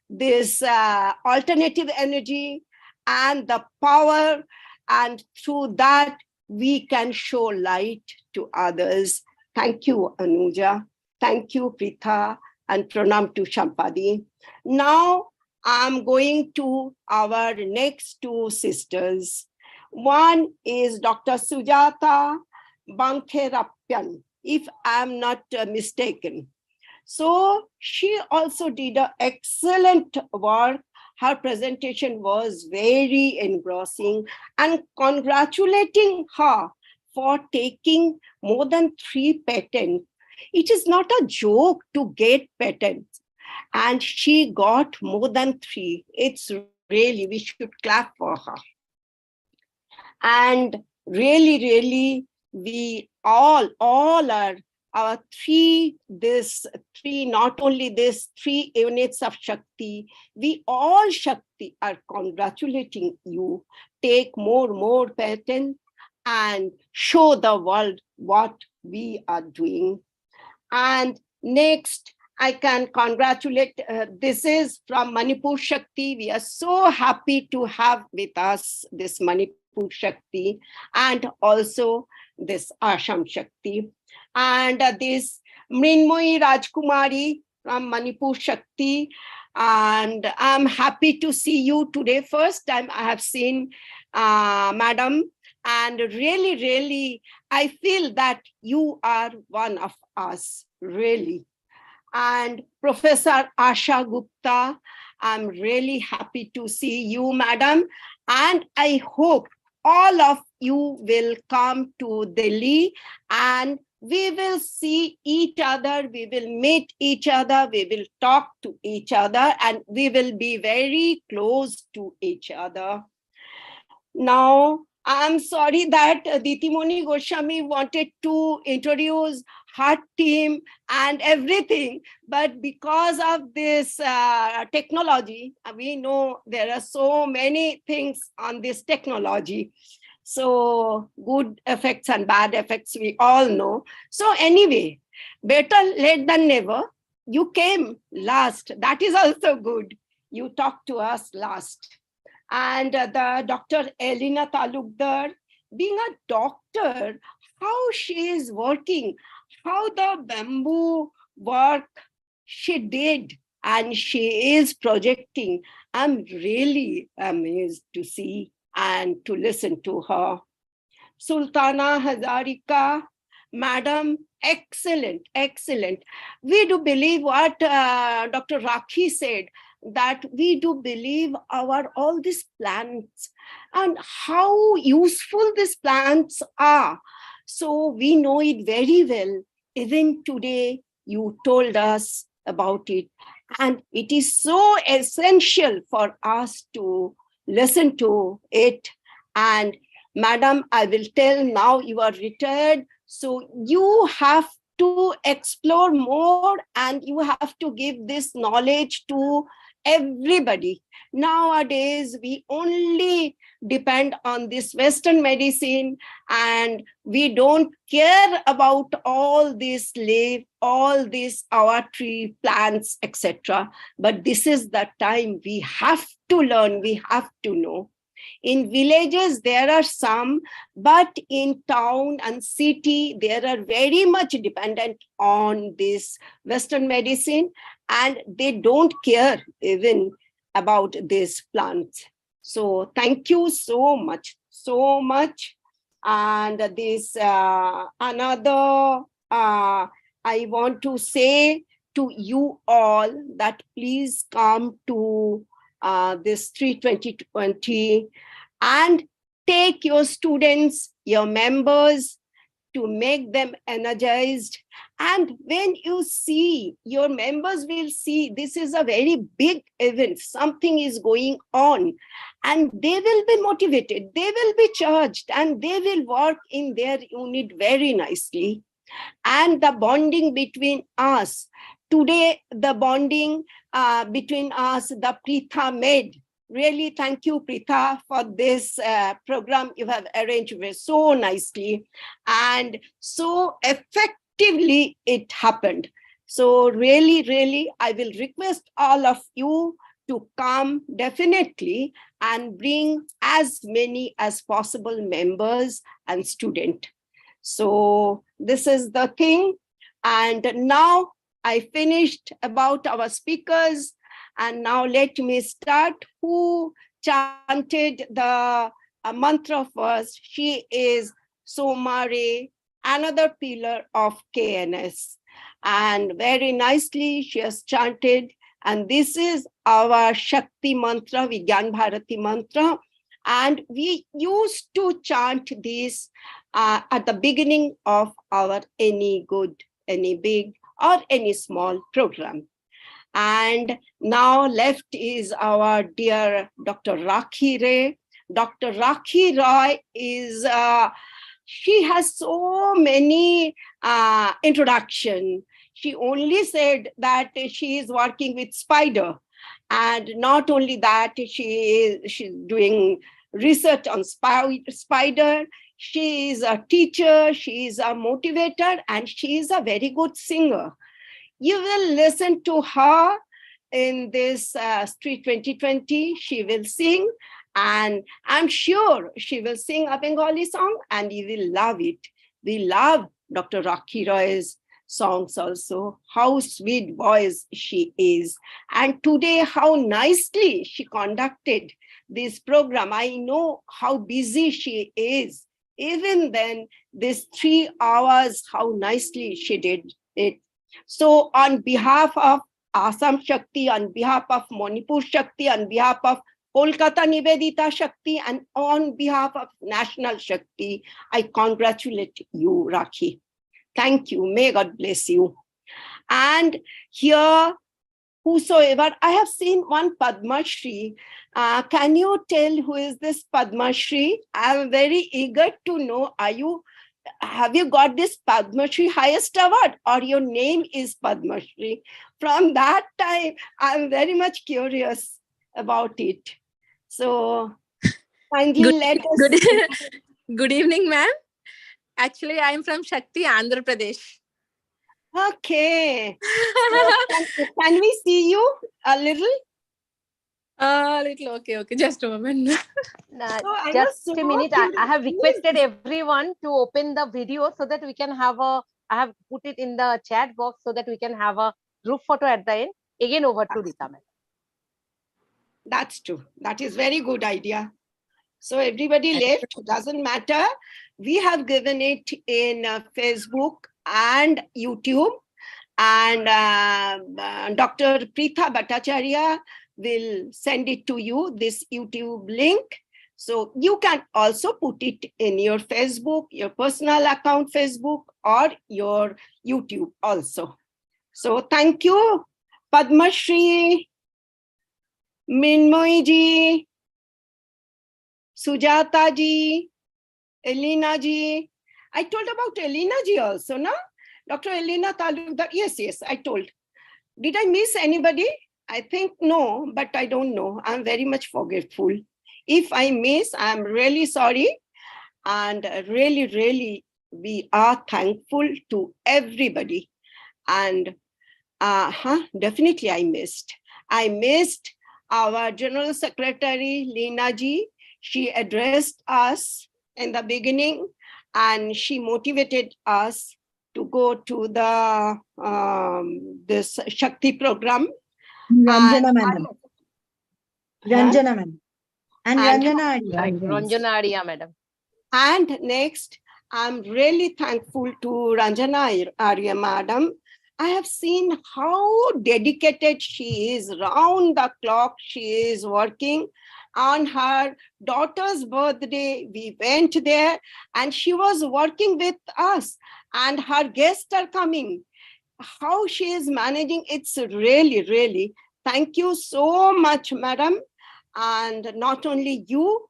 this alternative energy and the power, and through that we can show light to others. Thank you, Anuja. Thank you, Preetha, and pranam to Shampadi. Now I'm going to our next two sisters. One is Dr. Sujata Bankherappan, if I'm not mistaken. So she also did an excellent work. Her presentation was very engrossing, and congratulating her for taking more than 3 patents. It is not a joke to get patents, and she got more than 3. It's really, we should clap for her. And really, really, we all are our not only this 3 units of Shakti, we all Shakti are congratulating you. Take more patents and show the world what we are doing. And next, I can congratulate, this is from Manipur Shakti. We are so happy to have with us this Manipur Shakti, and also this Assam Shakti. And this Mrinmoyi Rajkumari from Manipur Shakti. And I'm happy to see you today. First time I have seen Madam. And really, really, I feel that you are one of us, really. And Professor Asha Gupta, I'm really happy to see you, Madam. And I hope all of you will come to Delhi, and we will see each other, we will meet each other, we will talk to each other, and we will be very close to each other. Now, I'm sorry that Ditimoni Goswami wanted to introduce her team and everything, but because of this technology, we know there are so many things on this technology. So good effects and bad effects, we all know. So anyway, better late than never. you came last. That is also good. You talked to us last. And the Dr. Elina Talukdar, being a doctor, how she is working, how the bamboo work she did and she is projecting. I'm really amazed to see and to listen to her. Sultana Hazarika, Madam, excellent, excellent. We do believe what Dr. Rakhi said, that we do believe our all these plants and how useful these plants are. So we know it very well. Even today, you told us about it. And it is so essential for us to listen to it. And Madam, I will tell now you are retired, so you have to explore more and you have to give this knowledge to everybody. Nowadays, we only depend on this Western medicine and we don't care about all this leaf, all these our tree plants, etc. But this is the time we have to learn, we have to know. In villages, there are some, but in town and city, there are very much dependent on this Western medicine, and they don't care even about these plants. So thank you so much, so much. And this another, I want to say to you all that please come to this STREE2020 and take your students, your members, to make them energized. And when you see, your members will see this is a very big event, something is going on, and they will be motivated, they will be charged, and they will work in their unit very nicely. And the bonding between us, today the bonding between us, the Pritha made. Really, thank you, Pritha, for this program you have arranged so nicely and so effectively it happened. So really, really, I will request all of you to come definitely and bring as many as possible members and students. So this is the thing. And now I finished about our speakers. And now let me start. Who chanted the mantra first? She is Somare, another pillar of KNS. And very nicely she has chanted. And this is our Shakti mantra, Vigyan Bharati mantra. And we used to chant this at the beginning of our any good, any big, or any small program. And now left is our dear Dr. Rakhi Ray. Dr. Rakhi Roy is, she has so many introduction. She only said that she is working with spider. And not only that, she's doing research on spider. She is a teacher, she is a motivator, and she is a very good singer. You will listen to her in this STREE2020. She will sing, and I'm sure she will sing a Bengali song, and you will love it. We love Dr. Rakhi Roy's songs also. How sweet voice she is. And today, how nicely she conducted this program. I know how busy she is. Even then, this 3 hours, how nicely she did it. So on behalf of Assam Shakti, on behalf of Manipur Shakti, on behalf of Kolkata Nivedita Shakti, and on behalf of National Shakti, I congratulate you, Rakhi. Thank you. May God bless you. And here, whosoever, I have seen one Padma Shri. Can you tell who is this Padma Shri? I am very eager to know, have you got this Padma Shri highest award, or your name is Padma Shri? From that time, I'm very much curious about it. So kindly let us. Good evening, ma'am. Actually, I'm from Shakti, Andhra Pradesh. Okay. Can we see you a little? Little, okay. Just a moment. Just a minute. I have requested everyone to open the video so that we can have a, I have put it in the chat box so that we can have a group photo at the end. Again, over to Rita, ma'am. That's true. That is very good idea. So everybody left, doesn't matter. We have given it in Facebook and YouTube. And Dr. Preetha Bhattacharya will send it to you, this YouTube link. So you can also put it in your Facebook, your personal account Facebook, or your YouTube also. So thank you, Padma Shri, Minmoy ji, Sujata ji, Elena ji. I told about Elena ji also, no? Dr. Elena Talukdar, yes, I told. Did I miss anybody? I think no, but I don't know. I'm very much forgetful. If I miss, I'm really sorry. And really, we are thankful to everybody. And definitely I missed. I missed our General Secretary, Leena ji. She addressed us in the beginning and she motivated us to go to the this Shakti program. Ranjana madam. Ranjana madam. And Ranjana Ranjana madam. And next, I'm really thankful to Ranjana Arya madam. I have seen how dedicated she is. Round the clock, she is working. On her daughter's birthday, we went there and she was working with us and her guests are coming. How she is managing, it's really, thank you so much, madam. And not only you,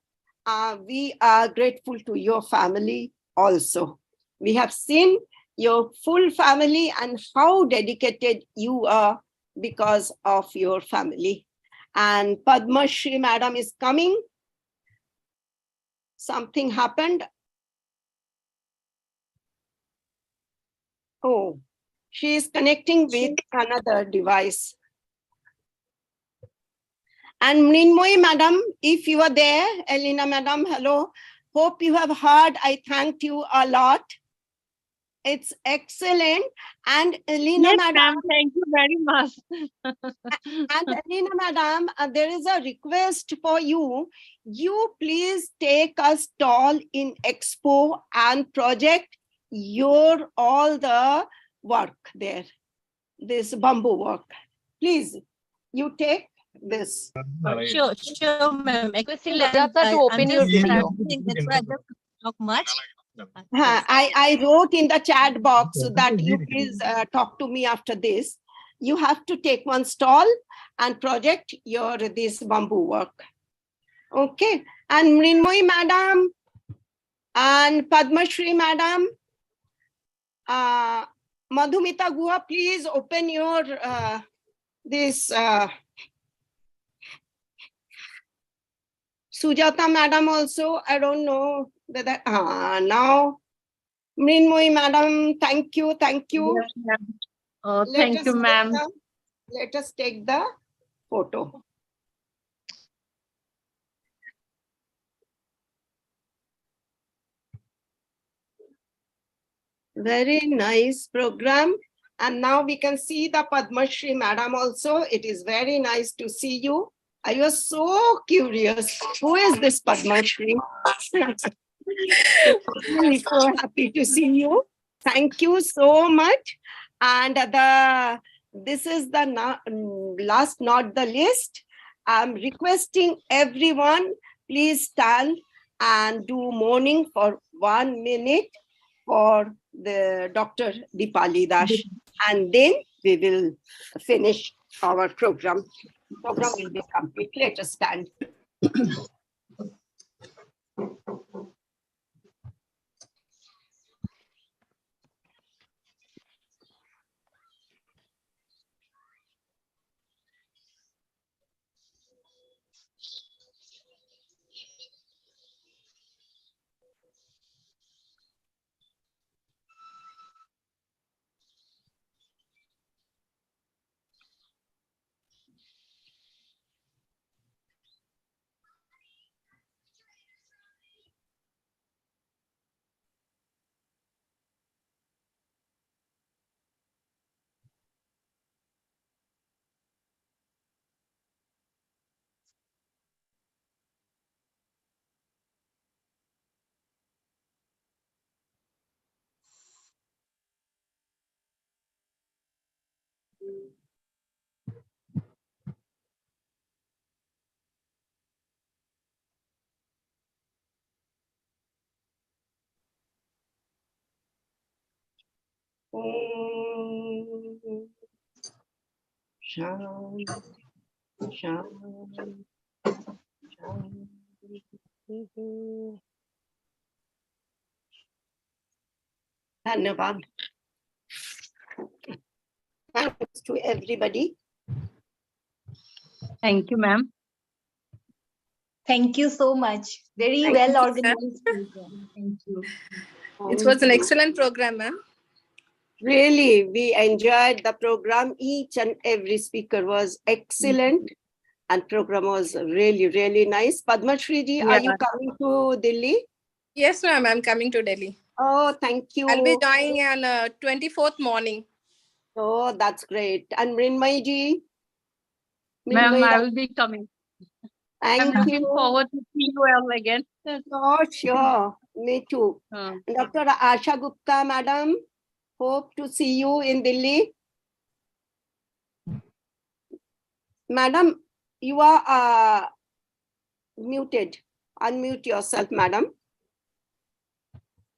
we are grateful to your family also. We have seen your full family and how dedicated you are because of your family. And Padma Shri madam is coming. Something happened. Oh, she is connecting with another device. And Mrinmoy madam, if you are there, Elena madam, hello. Hope you have heard. I thanked you a lot. It's excellent. And Elena madam, thank you very much. and Elena madam, there is a request for you. You please take a stall in Expo and project your all the work there, this bamboo work. Please, you take this. Sure, ma'am. Requesting Sujata to open your video. That's why I don't talk much. I wrote in the chat box that you please talk to me after this. You have to take one stall and project your this bamboo work. Okay. And Mrinmoy madam and Padma Shri madam, Madhumita Guha, please open your this Sujata madam also. I don't know whether now Mrinmoy madam, thank you. Yes, oh, thank you, ma'am. Let us take the photo. Very nice program. And now we can see the Padma Shri madam also. It is very nice to see you. I was so curious. Who is this Padma Shri? I'm so happy to see you. Thank you so much. And this is the last, not the least. I'm requesting everyone, please stand and do mourning for 1 minute for the Dr. Dipali Dash. And then we will finish our program. Program will be complete. Let us stand. Shanti, Shanti, Shanti. Dhanyavad. Thanks to everybody. Thank you, ma'am. Thank you so much. Very Thank well you, organized program. Thank you. It was an excellent program, ma'am. Really, we enjoyed the program. Each and every speaker was excellent, and program was really, really nice. Padma Shri ji, are you coming to Delhi? Yes, ma'am. I'm coming to Delhi. Oh, thank you. I'll be joining on 24th morning. Oh, that's great. And Mrinmay ji? Ma'am, I will be coming. I'm Thank looking you. forward to see you all again. Oh, sure. Me too. Dr. Asha Gupta, madam, hope to see you in Delhi. Madam, you are muted. Unmute yourself, madam.